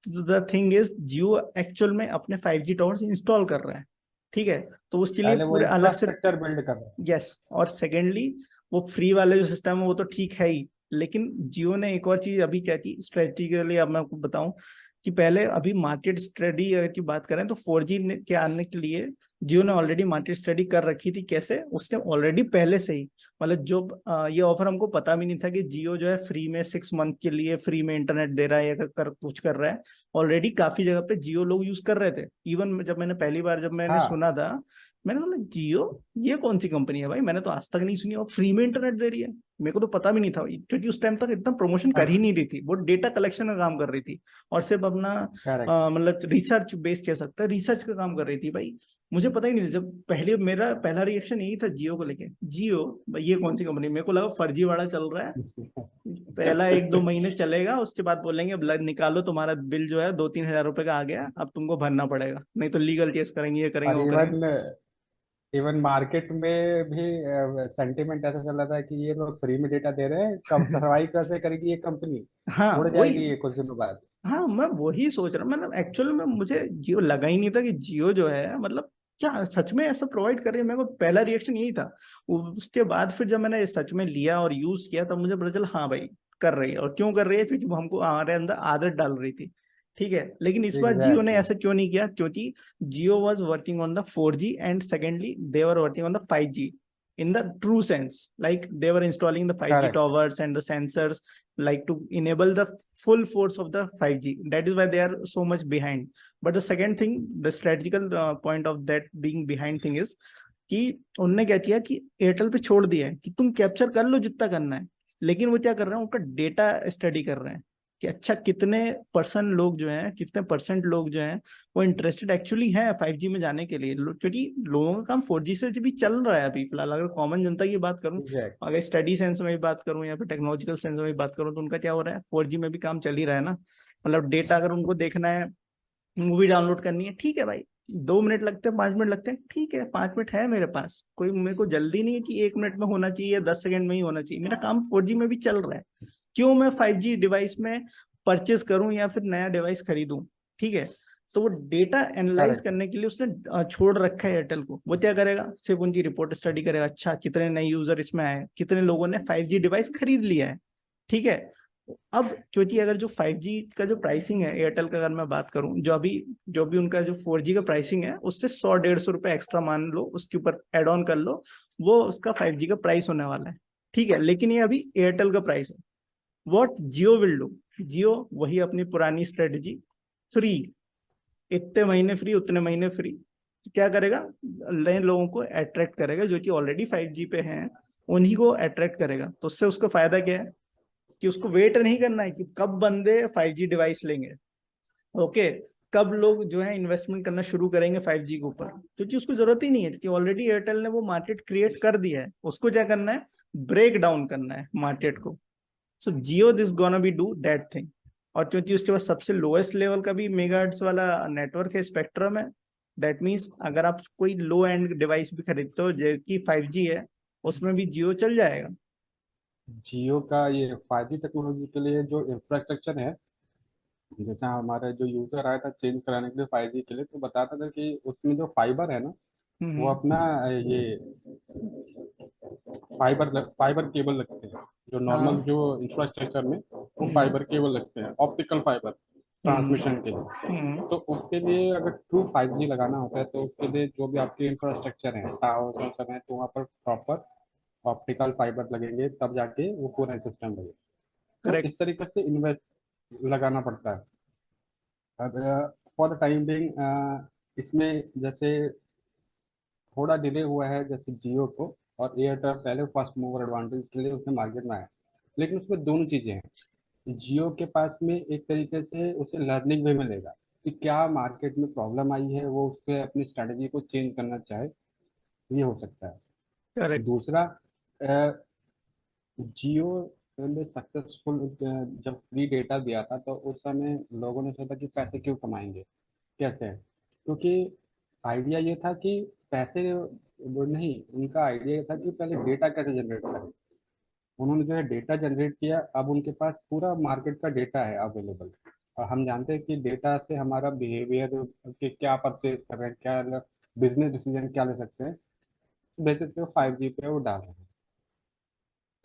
तो the thing is Jio actual में अपने 5G टावर्स इंस्टॉल कर रहा है। ठीक है, तो उसके लिए पहले वो पूरे अलग से। इंफ्रास्ट्रक्चर बिल्ड कर रहे हैं। यस, और सेकेंडली वो फ्री वाले जो सिस्टम है वो तो ठीक है ही, लेकिन जियो ने एक और चीज अभी क्या की स्ट्रेटेजिकली, अब मैं आपको बताऊं कि पहले अभी मार्केट स्टडी अगर की बात करें तो 4G के आने के लिए जियो ने ऑलरेडी मार्केट स्टडी कर रखी थी। कैसे? उसने ऑलरेडी पहले से ही, मतलब जो ये ऑफर हमको पता भी नहीं था कि जियो जो है फ्री में 6 मंथ के लिए फ्री में इंटरनेट दे रहा है या कुछ कर रहा है। ऑलरेडी काफी जगह पे जियो लोग यूज कर रहे थे। इवन जब मैंने पहली बार जब मैंने हाँ सुना था, मैंने बोला जियो ये कौन सी कंपनी है भाई, मैंने तो आज तक नहीं सुनी और फ्री में इंटरनेट दे रही है। मेरे को तो पता भी नहीं था क्योंकि उस टाइम तक इतना प्रमोशन कर ही हाँ। नहीं रही थी, वो डेटा कलेक्शन का काम कर रही थी और सिर्फ अपना करेक्ट। मतलब रिसर्च बेस कह सकते हैं, रिसर्च का काम कर रही थी भाई। मुझे पता ही नहीं था, जब पहले मेरा पहला रिएक्शन यही था जियो को लेके, जियो भाई ये कौन सी कंपनी, मेरे को लगा फर्जी वाला चल रहा है। पहला 1-2 महीने चलेगा, उसके बाद बोलेंगे अब निकालो तुम्हारा बिल जो है 2-3 हजार रुपए का आ गया, अब तुमको भरना पड़ेगा, नहीं तो लीगल केस करेंगे, ये करेंगे और वो करेंगे। इवन इवन मार्केट में भी सेंटीमेंट ऐसा चल रहा था कि ये लोग फ्री में डेटा दे रहे हैं, कब सर्वाइव कैसे करेगी ये कंपनी, हाँ उड़ वही। जाएगी ये कुछ दिनों बाद। हाँ मैं वही सोच रहा हूँ, मतलब एक्चुअल में मुझे जियो लगा ही नहीं था कि जियो जो है मतलब क्या सच में ऐसा प्रोवाइड कर रही है। मेरे को पहला रिएक्शन यही था। उसके बाद फिर जब मैंने सच में लिया और यूज किया तब मुझे पता चला हाँ भाई कर रही है, और क्यों कर रही है, क्योंकि वो हमको हमारे अंदर आदत डाल रही थी। ठीक है, लेकिन इस बार जियो ने एग्जैक्टली। ऐसा क्यों नहीं किया? क्योंकि Jio was working on the 4G and secondly they were working on the 5G in the true sense, like they were installing the 5G correct. towers and the sensors, like to enable the full force of the 5G. That is why they are so much behind. But the second thing, the strategical point of that being behind thing is कि उनने क्या किया कि Airtel पे छोड़ दिया है कि तुम कैप्चर कर लो जितना करना है, लेकिन वो क्या कर रहे हैं, उनका डेटा स्टडी कर रहे हैं कि अच्छा कितने परसेंट लोग जो हैं, कितने परसेंट लोग जो हैं वो इंटरेस्टेड एक्चुअली हैं 5G में जाने के लिए। क्योंकि लोगों का काम 4G से भी चल रहा है अभी फिलहाल, अगर कॉमन जनता की बात करूं, एग्जैक्ट। अगर स्टडी सेंस में भी बात करूं या फिर टेक्नोलॉजिकल सेंस में भी बात करूं, तो उनका क्या हो रहा है 4G में भी काम चल ही रहा है ना। मतलब डेटा अगर उनको देखना है, मूवी डाउनलोड करनी है, ठीक है भाई, 2 मिनट लगते हैं, 5 मिनट लगते हैं, ठीक है 5 मिनट है मेरे पास, कोई मेरे को जल्दी नहीं है कि 1 मिनट में होना चाहिए या 10 सेकंड में ही होना चाहिए, मेरा काम 4G में भी चल रहा है। क्यों मैं 5G डिवाइस में परचेस करूं या फिर नया डिवाइस खरीदूं? ठीक है, तो वो डेटा एनालाइज करेक्ट। करने के लिए उसने छोड़ रखा है एयरटेल को। वो क्या करेगा, सिर्फ उनकी रिपोर्ट स्टडी करेगा, अच्छा कितने नए यूजर इसमें आए, कितने लोगों ने 5G डिवाइस खरीद लिया है। ठीक है, अब क्योंकि अगर जो 5G का जो प्राइसिंग है एयरटेल का, अगर मैं बात करूं, जो भी उनका जो 4G का प्राइसिंग है उससे 100-150 रुपए एक्स्ट्रा मान लो, उसके ऊपर एड ऑन कर लो, वो उसका 5G का प्राइस होने वाला है। ठीक है, लेकिन ये अभी एयरटेल का प्राइस है। व्हाट जियो विल डू, जियो वही अपनी पुरानी स्ट्रेटजी, फ्री, इतने महीने फ्री उतने महीने फ्री, तो क्या करेगा, नए लोगों को अट्रैक्ट करेगा जो कि ऑलरेडी 5G पे हैं, उन्हीं को अट्रैक्ट करेगा। तो उससे उसका फायदा क्या है कि उसको वेट नहीं करना है कि कब बंदे 5G डिवाइस लेंगे, ओके, कब लोग जो है इन्वेस्टमेंट करना शुरू करेंगे 5G के ऊपर, क्योंकि उसको जरूरत ही नहीं है, क्योंकि ऑलरेडी एयरटेल ने वो मार्केट क्रिएट कर दिया है। उसको क्या करना है, ब्रेक डाउन करना है मार्केट को। So Jio this gonna be do that thing. और क्योंकि उसके पास सबसे लोएस्ट लेवल का भी मेगाहर्ट्ज वाला नेटवर्क है, स्पेक्ट्रम है, दैट मीन्स अगर आप कोई लो एंड डिवाइस भी खरीदते हो जो कि 5G है, उसमें भी जियो चल जाएगा? जियो का ये 5G टेक्नोलॉजी के लिए जो इंफ्रास्ट्रक्चर है, जैसा हमारे जो यूजर आया था चेंज कराने के लिए 5G के लिए, तो बताता था कि उसमें जो फाइबर है ना, वो हम्म। अपना ये फाइबर केबल लगते हैं। जो नॉर्मल हाँ। जो इंफ्रास्ट्रक्चर में वो हम्म। फाइबर केबल लगते हैं, ऑप्टिकल फाइबर हम्म। ट्रांसमिशन के लिए। हम्म। तो उसके लिए अगर ट्रू 5G लगाना होता है, तो उसके लिए जो भी आपके इंफ्रास्ट्रक्चर है, टावर और सब है, तो वहाँ पर प्रॉपर ऑप्टिकल फाइबर लगेंगे, तब जाके वो पूरा सिस्टम लगेगा। तो करेक्ट। इस तरीके से इन्वेस्ट लगाना पड़ता है। अब फॉर द टाइम बिंग इसमें जैसे थोड़ा डिले हुआ है जैसे जियो को, और एयरटेल पहले फर्स्ट मूवर एडवांटेज के लिए उसने मार्केट में आया। लेकिन उसमें दोनों चीजें हैं। जियो के पास में एक तरीके से उसे लर्निंग वे मिलेगा कि क्या मार्केट में प्रॉब्लम आई है, वो उससे अपनी स्ट्रेटजी को चेंज करना चाहे, ये हो सकता है। करेक्ट। दूसरा, जियो ने सक्सेसफुल जब फ्री डेटा दिया था, तो उस समय लोगों ने सोचा कि पैसे क्यों कमाएंगे, कैसे, क्योंकि आइडिया ये था कि पैसे वो नहीं, उनका आइडिया ये था कि पहले डेटा कैसे जनरेट करें। उन्होंने जो है डेटा जनरेट किया, अब उनके पास पूरा मार्केट का डेटा है अवेलेबल। और हम जानते हैं कि डेटा से हमारा बिहेवियर कि क्या परचेज कर रहे हैं, क्या बिजनेस डिसीजन क्या ले सकते हैं, बेसिस पे 5G पे वो डाल रहे हैं।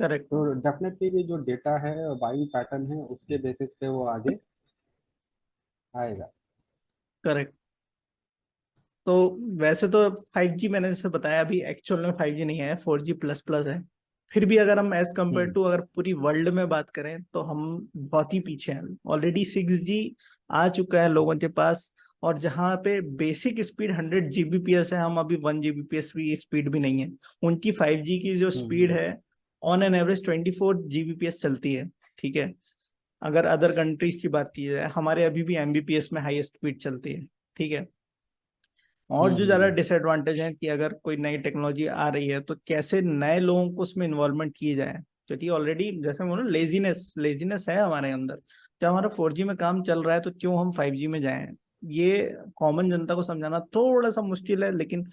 करेक्ट। तो डेफिनेटली ये जो डेटा है, बाइंग पैटर्न है, उसके बेसिस पे वो आगे आएगा। करेक्ट। तो वैसे तो 5G मैंने जैसे बताया अभी एक्चुअल में 5G नहीं है, 4G प्लस प्लस है। फिर भी अगर हम एज कम्पेयर हम्म। टू अगर पूरी वर्ल्ड में बात करें तो हम बहुत ही पीछे हैं। ऑलरेडी 6G आ चुका है लोगों के पास। और जहाँ पे बेसिक स्पीड 100 Gbps है, हम अभी 1 Gbps भी स्पीड भी नहीं है। उनकी 5G की जो स्पीड हम्म। है ऑन एन एवरेज 24 Gbps चलती है। ठीक है। अगर अदर कंट्रीज की बात की जाए, हमारे अभी भी MBPS में हाईएस्ट स्पीड चलती है। ठीक है। और जो ज्यादा हम्म। डिसएडवांटेज है कि अगर कोई नई टेक्नोलॉजी आ रही है तो कैसे नए लोगों को उसमें इन्वॉल्वमेंट की जाए, क्योंकि ऑलरेडी जैसे बोलो लेजीनेस लेजीनेस है हमारे अंदर। जब हमारा 4G में काम चल रहा है तो क्यों हम 5G में जाएं? ये कॉमन जनता को समझाना थोड़ा सा मुश्किल है, लेकिन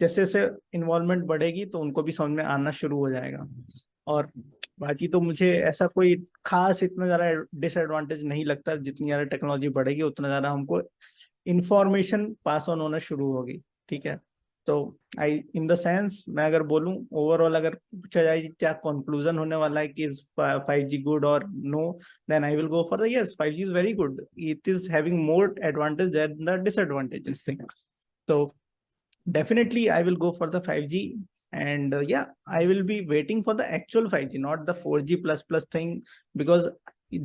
जैसे जैसे इन्वॉल्वमेंट बढ़ेगी तो उनको भी समझ में आना शुरू हो जाएगा। और बाकी तो मुझे ऐसा कोई खास इतना ज्यादा डिसएडवांटेज नहीं लगता। जितनी ज्यादा टेक्नोलॉजी बढ़ेगी उतना ज्यादा हमको इंफॉर्मेशन पास ऑन होना शुरू होगी। ठीक है। तो आई इन द सेंस मैं अगर बोलूं ओवरऑल, अगर पूछा जाए कि क्या कंक्लूजन होने वाला है कि इज 5G गुड और no, then I will go for the yes, 5G is very good. It is having more advantage than the disadvantages thing. तो definitely I will go for the 5G. And yeah, I will be waiting for the actual 5G, not the 4G plus plus thing, because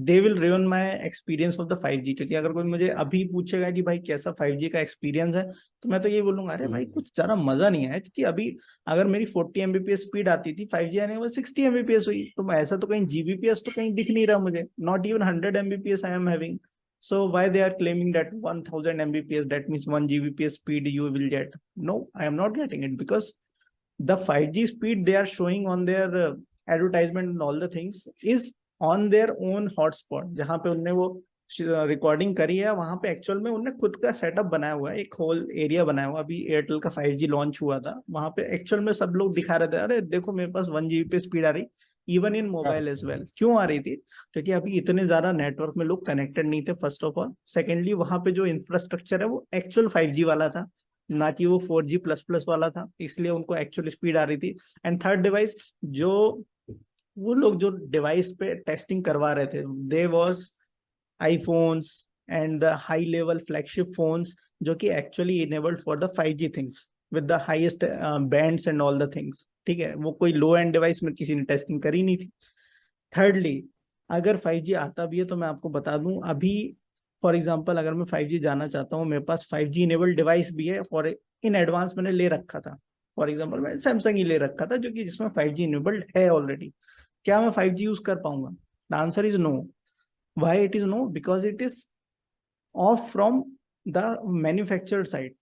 they will ruin my experience of the 5G। क्योंकि अगर कोई मुझे अभी पूछेगा कि भाई कैसा 5G का एक्सपीरियंस है, तो मैं तो ये बोलूंगा अरे भाई हम्म। कुछ ज्यादा मजा नहीं आया। क्योंकि अभी अगर मेरी 40 Mbps स्पीड आती थी, 5G आने के बाद 60 Mbps हुई, तो ऐसा तो कहीं Gbps तो कहीं दिख नहीं रहा मुझे। Not even 100 Mbps I am having. So why they are claiming that 1000 Mbps, that means 1 Gbps speed you will get? No, I am not getting it, because the 5G speed they are showing on their advertisement and all the things is on their own hotspot। जहाँ पे उनने वो recording करी है, वहां पे actual में उनने खुद का सेटअप बनाया हुआ है, एक होल एरिया बनाया हुआ। अभी एयरटेल का 5G लॉन्च हुआ था, वहां पे एक्चुअल में सब लोग दिखा रहे थे, अरे देखो मेरे पास 1 GB पे स्पीड आ रही। Even in mobile as well. क्यों आ रही थी? क्योंकि अभी इतने ज्यादा नेटवर्क में लोग कनेक्टेड नहीं थे, फर्स्ट ऑफ ऑल। सेकेंडली वहां पे जो इंफ्रास्ट्रक्चर है वो एक्चुअल 5G वाला था, ना कि वो 4G प्लस प्लस वाला था, इसलिए उनको एक्चुअल स्पीड आ रही थी। एंड थर्ड डिवाइस, जो वो लोग जो डिवाइस पे टेस्टिंग करवा रहे थे, they was iPhones and the high level flagship phones, जो कि actually enabled for the 5G things with the highest bands and all the things. ठीक है। वो कोई लो एंड डिवाइस में किसी ने टेस्टिंग करी नहीं थी। थर्डली, अगर 5G आता भी है तो मैं आपको बता दूं अभी, फॉर एग्जांपल अगर मैं 5G जाना चाहता हूँ, मेरे पास 5G इनेबल्ड डिवाइस भी है, फॉर इन एडवांस मैंने ले रखा था। फॉर एग्जांपल मैंने सैमसंग ही ले रखा था जो कि जिसमें 5G इनेबल्ड है ऑलरेडी। क्या मैं 5G यूज कर पाऊंगा? The answer is no. Why it is no? Because it is of from the manufacturer side.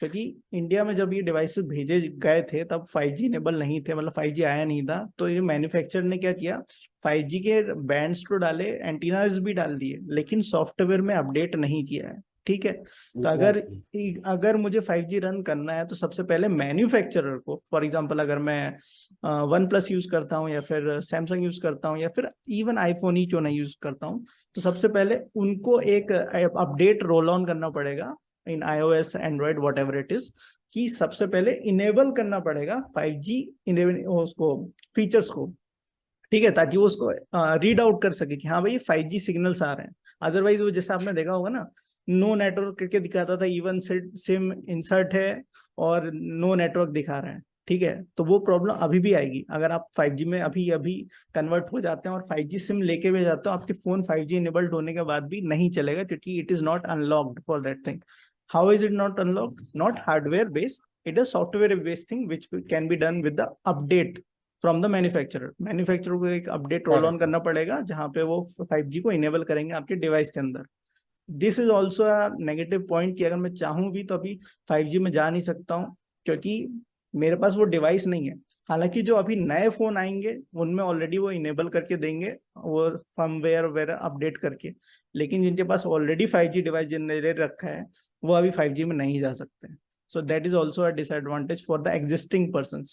क्योंकि इंडिया में जब ये डिवाइसेस भेजे गए थे तब 5G इनेबल नहीं थे, मतलब 5G आया नहीं था। तो ये मैन्युफैक्चरर ने क्या किया, 5G के बैंड्स तो डाले, एंटीनाज भी डाल दिए, लेकिन सॉफ्टवेयर में अपडेट नहीं किया है। ठीक है। तो अगर एग्जैक्टली। अगर मुझे 5G रन करना है तो सबसे पहले मैन्युफैक्चरर को, फॉर एग्जांपल अगर मैं वन प्लस यूज करता हूँ या फिर सैमसंग यूज करता हूँ या फिर इवन आईफोन ही क्यों नहीं यूज करता हूँ, तो सबसे पहले उनको एक अपडेट रोल ऑन करना पड़ेगा इन iOS Android what ever it is, कि सबसे पहले इनेबल करना पड़ेगा 5G उसको, फीचर्स को, ठीक है, ताकि वो उसको रीड आउट कर सके कि हाँ भाई 5G सिग्नल्स आ रहे हैं। अदरवाइज वो जैसे आपने देखा होगा ना, नो नेटवर्क करके दिखाता था, इवन सिम इंसर्ट है और नो नेटवर्क दिखा रहे हैं, ठीक है। तो वो प्रॉब्लम अभी भी आएगी अगर आप 5G में अभी अभी कन्वर्ट हो जाते हैं और 5G सिम लेके भी जाते हो, आपके फोन 5G इनेबल्ड होने के बाद भी नहीं चलेगा, क्योंकि it is not unlocked for that thing. How is it not unlocked? Not hardware based, it is software based thing which can be done with the update from the manufacturer. Manufacturer को एक update roll on correct. करना पड़ेगा जहां पे वो 5G को enable करेंगे आपके डिवाइस के अंदर। This is also a negative point कि अगर मैं चाहूँ भी तो अभी 5G में जा नहीं सकता हूँ, क्योंकि मेरे पास वो डिवाइस नहीं है। हालांकि जो अभी नए फोन आएंगे उनमें ऑलरेडी वो इनेबल करके देंगे, वो फर्मवेयर वगैरह अपडेट करके, लेकिन जिनके पास ऑलरेडी 5G डिवाइस जनरेट रखा है वो अभी 5G में नहीं जा सकते। So that is also a disadvantage for the existing person.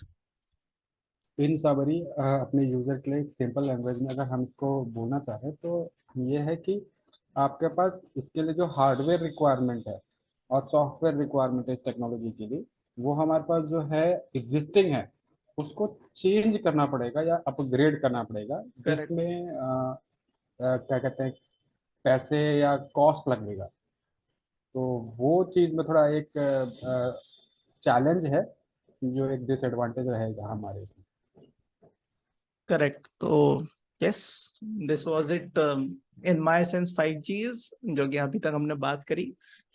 इन सबरी अपने यूजर के लिए सिंपल लैंग्वेज में अगर हम इसको बोलना चाहें तो ये है कि आपके पास इसके लिए जो हार्डवेयर रिक्वायरमेंट है और सॉफ्टवेयर रिक्वायरमेंट है इस टेक्नोलॉजी के लिए, वो हमारे पास जो है एग्जिस्टिंग है, उसको चेंज करना पड़ेगा या अपग्रेड करना पड़ेगा, करेक्ट। जिसमें क्या कहते हैं, पैसे या कॉस्ट लगेगा। तो वो चीज़ में थोड़ा एक चैलेंज है, जो एक डिसएडवांटेज रहेगा हमारे। करेक्ट। तो yes, this was it in my sense 5G is, जो कि अभी तक हमने बात करी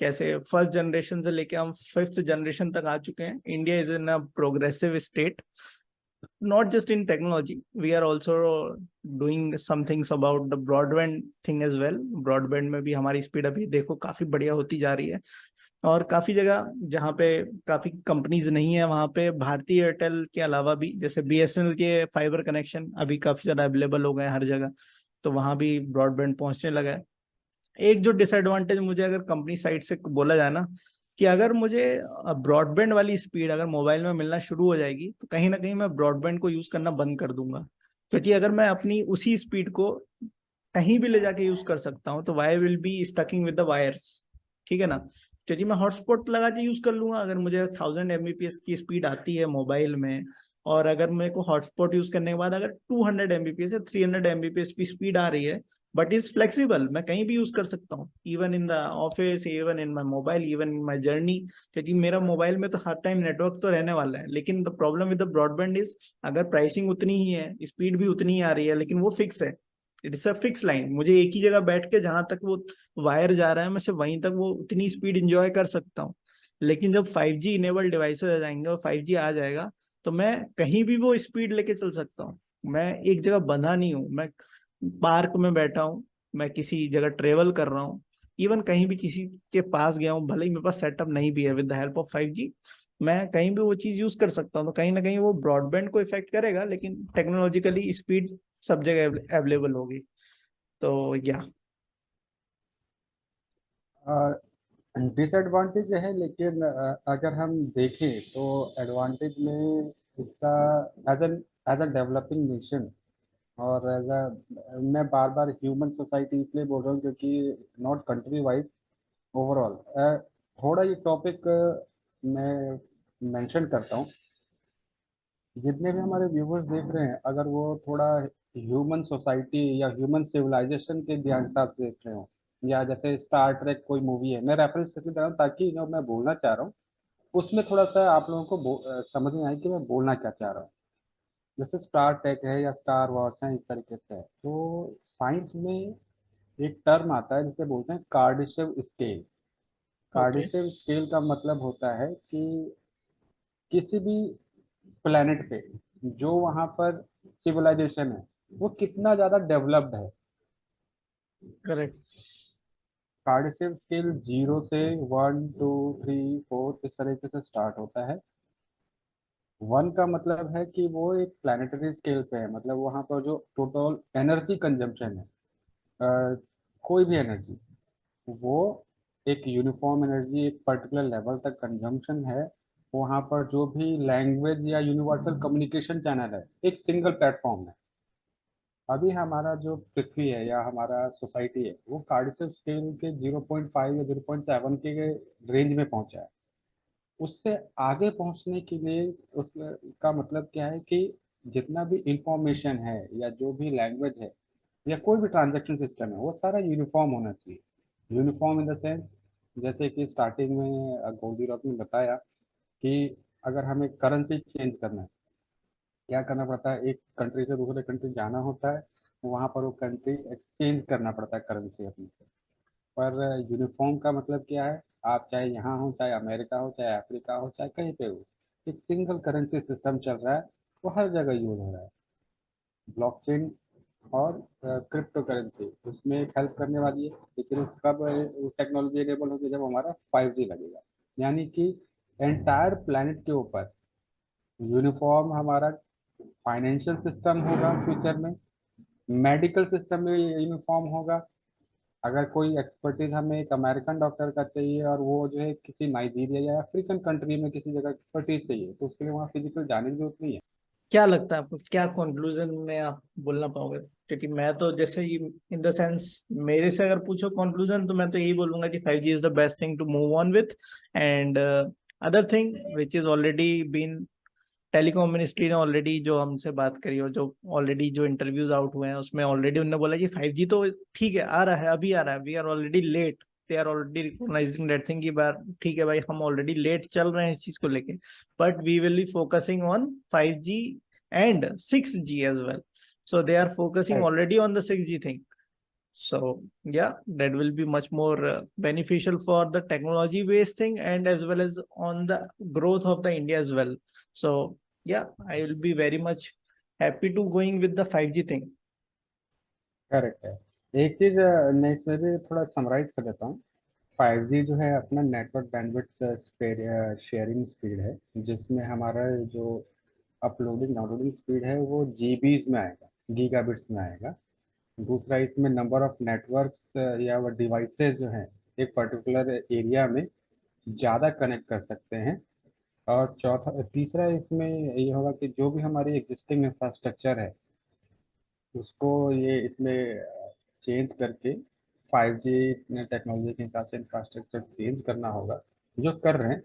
कैसे फर्स्ट जनरेशन से लेके हम फिफ्थ जनरेशन तक आ चुके हैं। India is in a progressive state, not just in technology, we are also doing some things about the broadband thing as well। Broadband में भी हमारी स्पीड अभी देखो काफी बढ़िया होती जा रही है, और काफी जगह जहाँ पे काफी कंपनीज नहीं है वहाँ पे भारतीय एयरटेल के अलावा भी, जैसे BSNL के फाइबर कनेक्शन अभी काफी ज्यादा अवेलेबल हो गए हैं हर जगह, तो वहाँ भी ब्रॉडबैंड पहुंचने लगा है। एक जो डिसएडवांटेज मुझे अगर कंपनी साइड से बोला जाए ना, कि अगर मुझे ब्रॉडबैंड वाली स्पीड अगर मोबाइल में मिलना शुरू हो जाएगी तो कहीं ना कहीं मैं ब्रॉडबैंड को यूज करना बंद कर दूंगा। क्योंकि अगर मैं अपनी उसी स्पीड को कहीं भी ले जाके यूज कर सकता हूँ तो why will be stucking with the wires, ठीक है ना। क्योंकि मैं हॉटस्पॉट लगा के यूज कर लूंगा, अगर मुझे 1000 Mbps की स्पीड आती है मोबाइल में, और अगर मेरे को हॉटस्पॉट यूज करने के बाद अगर 200 Mbps या 300 Mbps की स्पीड आ रही है, बट इज फ्लेक्सिबल, मैं कहीं भी यूज कर सकता हूँ, even in the office, even in my mobile, even in my journey. क्योंकि मेरा मोबाइल में तो हर टाइम नेटवर्क तो रहने वाला है, लेकिन the problem with the broadband is अगर प्राइसिंग उतनी ही है, स्पीड भी उतनी ही आ रही है, लेकिन वो फिक्स है, it is a fix line, मुझे एक ही जगह बैठ के जहां तक वो वायर जा रहा है मैं सिर्फ वहीं तक वो उतनी स्पीड इंजॉय कर सकता हूँ। लेकिन जब 5G इनेबल्ड डिवाइसेस आ जाएंगे और 5G आ जाएगा तो मैं कहीं भी वो स्पीड लेके चल सकता हूँ। मैं एक जगह बंधा नहीं हूँ, मैं पार्क में बैठा हूँ, मैं किसी जगह ट्रेवल कर रहा हूँ, इवन कहीं भी किसी के पास गया हूँ, भले ही मेरे पास सेटअप नहीं भी है, with the help of 5G मैं कहीं भी वो चीज यूज कर सकता हूँ। तो कहीं ना कहीं वो ब्रॉडबैंड को इफेक्ट करेगा, लेकिन टेक्नोलॉजिकली स्पीड सब जगह अवेलेबल होगी। तो या डिसएडवांटेज है, लेकिन अगर हम देखें तो एडवांटेज में इसका, as an as a developing nation, और एज अ, मैं बार बार ह्यूमन सोसाइटी इसलिए बोल रहा हूँ क्योंकि नॉट कंट्री वाइज, ओवरऑल थोड़ा ये टॉपिक मैं मेंशन करता हूँ। जितने भी हमारे व्यूवर्स देख रहे हैं, अगर वो थोड़ा ह्यूमन सोसाइटी या ह्यूमन सिविलाइजेशन के ध्यान हिसाब से देख रहे हो, या जैसे स्टार ट्रेक कोई मूवी है, मैं रेफरेंस करके दे रहा हूँ ताकि जो मैं बोलना चाह रहा हूँ उसमें थोड़ा सा आप लोगों को समझ में आए कि मैं बोलना क्या चाह रहा हूँ। जैसे स्टार ट्रेक है या स्टार वॉर्स है, इस तरीके से है, तो साइंस में एक टर्म आता है जिसे बोलते हैं Kardashev scale. Okay. Kardashev scale का मतलब होता है कि किसी भी प्लेनेट पे जो वहाँ पर सिविलाइजेशन है वो कितना ज़्यादा डेवलप्ड है। करेक्ट। कार्डिशेव स्केल 0 से 1 2 3 4 इस तरीके से स्टार्ट होता है। 1 का मतलब है कि वो एक प्लानिटरी स्केल पे है, मतलब वहाँ पर जो टोटल एनर्जी कंजम्पशन है, कोई भी एनर्जी, वो एक यूनिफॉर्म एनर्जी एक पर्टिकुलर लेवल तक कंजम्पशन है, वहां पर जो भी लैंग्वेज या यूनिवर्सल कम्युनिकेशन चैनल है एक सिंगल प्लेटफॉर्म है। अभी हमारा जो पृथ्वी है या हमारा सोसाइटी है वो कार्डिसफ स्केल के 0.5 या 0.7 के रेंज में पहुंचा है। उससे आगे पहुंचने के लिए उसका मतलब क्या है कि जितना भी इंफॉर्मेशन है या जो भी लैंग्वेज है या कोई भी ट्रांजैक्शन सिस्टम है वो सारा यूनिफॉर्म होना चाहिए। यूनिफॉर्म इन द सेंस, जैसे कि स्टार्टिंग में गोल्डी रॉक ने बताया कि अगर हमें करेंसी चेंज करना है, क्या करना पड़ता है, एक कंट्री से दूसरे कंट्री जाना होता है, वहां पर वो कंट्री एक्सचेंज करना पड़ता है करेंसी अपनी से। पर यूनिफॉर्म का मतलब क्या है, आप चाहे यहाँ हो, चाहे अमेरिका हो, चाहे अफ्रीका हो, चाहे कहीं पे हो, एक सिंगल करेंसी सिस्टम चल रहा है, वो हर जगह यूज हो रहा है। ब्लॉकचेन और क्रिप्टो करेंसी उसमें एक हेल्प करने वाली है, लेकिन कब टेक्नोलॉजी एनेबल होगी, जब हमारा 5G लगेगा। यानी कि एंटायर प्लेनेट के ऊपर यूनिफॉर्म हमारा फाइनेंशियल सिस्टम होगा फ्यूचर में, मेडिकल सिस्टम में यूनिफॉर्म होगा। अगर कोई एक्सपर्टीज हमें एक अमेरिकन डॉक्टर का चाहिए और वो जो है किसी नाइजीरिया या अफ्रीकन कंट्री में किसी जगह एक्सपर्टीज चाहिए, तो उसके लिए वहाँ फिजिकल जाने की जरूरत नहीं है। क्या लगता है आपको, क्या कंक्लूजन में आप बोलना पाओगे? क्योंकि मैं तो जैसे ही, इन द सेंस, मेरे से अगर पूछो कंक्लूजन, तो मैं तो यही बोलूंगा कि 5G is the best thing to move on with. And other thing which is already been, telecom ministry ने ऑलरेडी जो हमसे बात करी और जो ऑलरेडी जो इंटरव्यूज आउट हुए हैं उसमें ऑलरेडी उन्होंने बोला कि 5G तो ठीक है, आ रहा है, अभी आ रहा है, we are already late. They are already recognizing that thing कि बार ठीक है भाई, हम ऑलरेडी लेट चल रहे हैं इस चीज को लेके, but we will be focusing on 5G and 6G as well. So they are focusing Right. already on the 6G thing. So yeah, that will be much more beneficial for the technology based thing, and as well as on the growth of the India as well. So yeah, I will be very much happy to going with the 5G thing. Correct है। एक चीज मैं इसमें भी थोड़ा summarise कर देता हूँ। 5G जो है अपना नेटवर्क बैंडविड्थ शेयरिंग स्पीड है, जिसमें हमारा जो अपलोडिंग डाउनलोडिंग स्पीड है वो जीबीज में आएगा, गीगाबिट्स में आएगा। दूसरा, इसमें नंबर ऑफ नेटवर्क्स या वो डिवाइसेस जो हैं एक पर्टिकुलर एरिया में ज़्यादा कनेक्ट कर सकते हैं। और चौथा तीसरा इसमें ये होगा कि जो भी हमारी एग्जिस्टिंग इंफ्रास्ट्रक्चर है उसको ये इसमें चेंज करके 5G टेक्नोलॉजी के हिसाब से इंफ्रास्ट्रक्चर चेंज करना होगा, जो कर रहे हैं।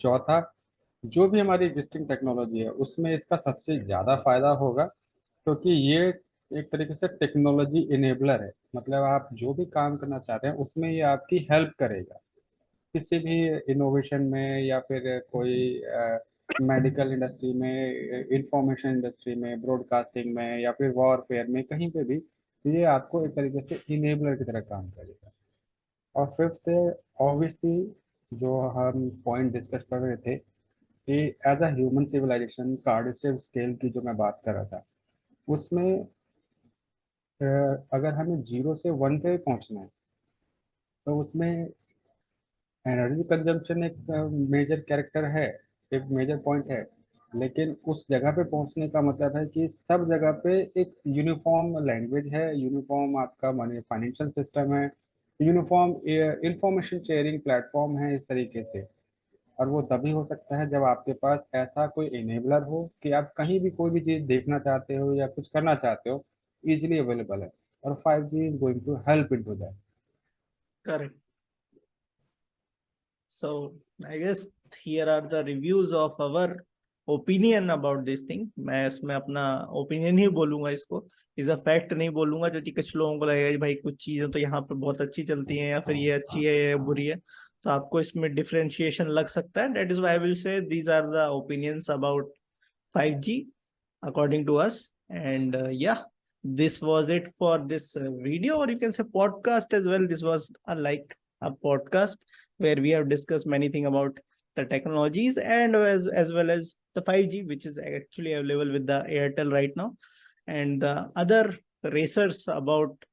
चौथा, जो भी हमारी एग्जिस्टिंग टेक्नोलॉजी है उसमें इसका सबसे ज़्यादा फायदा होगा, क्योंकि ये एक तरीके से टेक्नोलॉजी इनेबलर है। मतलब आप जो भी काम करना चाहते हैं उसमें ये आपकी हेल्प करेगा, किसी भी इनोवेशन में या फिर कोई मेडिकल इंडस्ट्री में, इंफॉर्मेशन इंडस्ट्री में, ब्रॉडकास्टिंग में या फिर वॉरफेयर में, कहीं पे भी ये आपको एक तरीके से इनेबलर की तरह काम करेगा। और फिफ्थ, ऑब्वियसली जो हम पॉइंट डिस्कस कर रहे थे कि as a human civilisation Kardashev scale की जो मैं बात कर रहा था, उसमें अगर हमें 0 से 1 पे पहुंचना है तो उसमें एनर्जी कंजम्पशन एक मेजर कैरेक्टर है, एक मेजर पॉइंट है। लेकिन उस जगह पे पहुंचने का मतलब है कि सब जगह पे एक यूनिफॉर्म लैंग्वेज है, यूनिफॉर्म आपका मनी फाइनेंशियल सिस्टम है, यूनिफॉर्म इंफॉर्मेशन शेयरिंग प्लेटफॉर्म है, इस तरीके से। और वो तभी हो सकता है जब आपके पास ऐसा कोई इनेबलर हो कि आप कहीं भी कोई भी चीज़ देखना चाहते हो या कुछ करना चाहते हो, इजीली अवेलेबल है। और 5G is going to help in to that. Correct. So I guess here are the reviews of our opinion about this thing. मैं इसमें अपना ओपिनियन ही बोलूंगा, इसको इज अ फैक्ट नहीं बोलूंगा, जो कि कुछ लोगों को लगेगा कि भाई कुछ चीजें तो यहाँ पे बहुत अच्छी चलती हैं या फिर ये अच्छी है या बुरी है, तो आपको इसमें डिफरेंशिएशन लग सकता है। That is why I will say these are the opinions about 5G according to us. And yeah, this was it for this video, or you can say podcast as well. This was a podcast where we have discussed many things about the technologies, and as well as the 5G, which is actually available with the Airtel right now, and the other racers about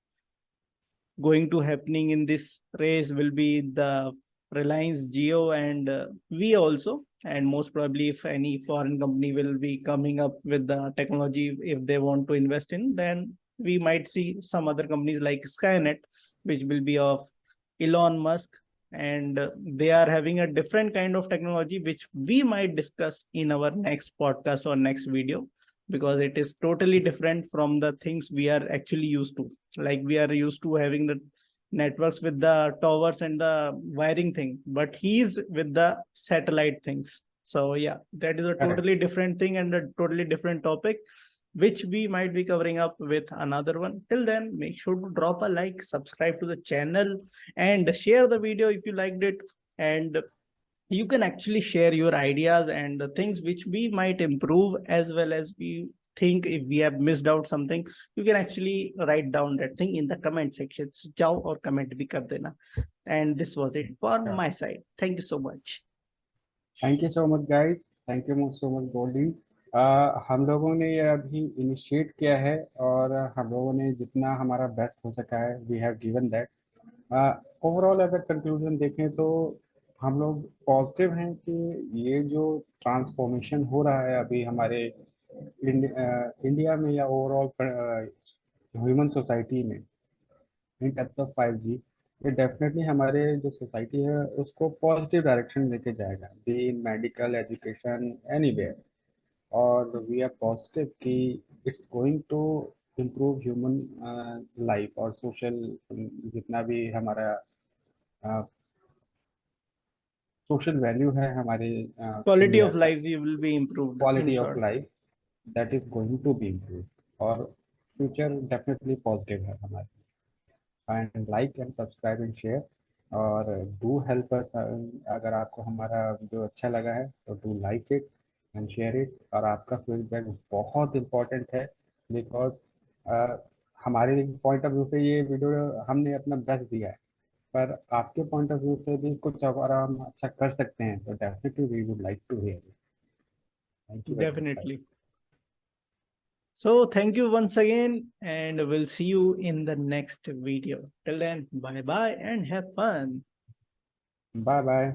going to happening in this race will be the Reliance Jio and we also, and most probably if any foreign company will be coming up with the technology, if they want to invest in, then we might see some other companies like Skynet, which will be of Elon Musk, and they are having a different kind of technology which we might discuss in our next podcast or next video, because it is totally different from the things we are actually used to. Like we are used to having the networks with the towers and the wiring thing, but he's with the satellite things. So yeah, that is a Correct. totally different thing and a totally different topic, which we might be covering up with another one. Till then, make sure to drop a like, subscribe to the channel, and share the video if you liked it. And you can actually share your ideas and the things which we might improve, as well as we think if we have missed out something, you can actually write down that thing in the comment section. So जाओ और comment भी कर देना. And this was it for my side. Thank you so much. Thank you so much guys, thank you so much Goldie. हम लोगों ने ये अभी इनिशिएट किया है और हम लोगों ने जितना हमारा बेस्ट हो सका है we have given that. Overall अगर कंक्लूजन देखें तो हम लोग पॉजिटिव हैं कि ये जो ट्रांसफॉर्मेशन हो रहा है अभी हमारे इंडिया में या ओवरऑल ह्यूमन सोसाइटी में इन टर्म्स ऑफ 5G, ये डेफिनेटली हमारे जो सोसाइटी है उसको पॉजिटिव डायरेक्शन लेके जाएगा, be in medical education anywhere. और वी आर पॉजिटिव कि it's going to improve human life और सोशल, जितना भी हमारा सोशल वैल्यू है हमारे Quality इंडिया of का, life will be improved in quality of short. Life that is going to be improve. और फ्यूचर डेफिनेटली पॉजिटिव है हमारे। And like and subscribe and share और डू हेल्प अस। अगर आपको हमारा वीडियो अच्छा लगा है तो do like it and share it. और आपका फीडबैक बहुत इम्पोर्टेंट है, बिकॉज हमारे पॉइंट ऑफ व्यू से ये वीडियो हमने अपना बेस्ट दिया है, पर आपके पॉइंट ऑफ व्यू से भी कुछ अगर हम अच्छा कर सकते हैं तो definitely we would like to hear it. Thank you very much. Definitely. So thank you once again, and we'll see you in the next video. Till then, bye bye and have fun. Bye bye.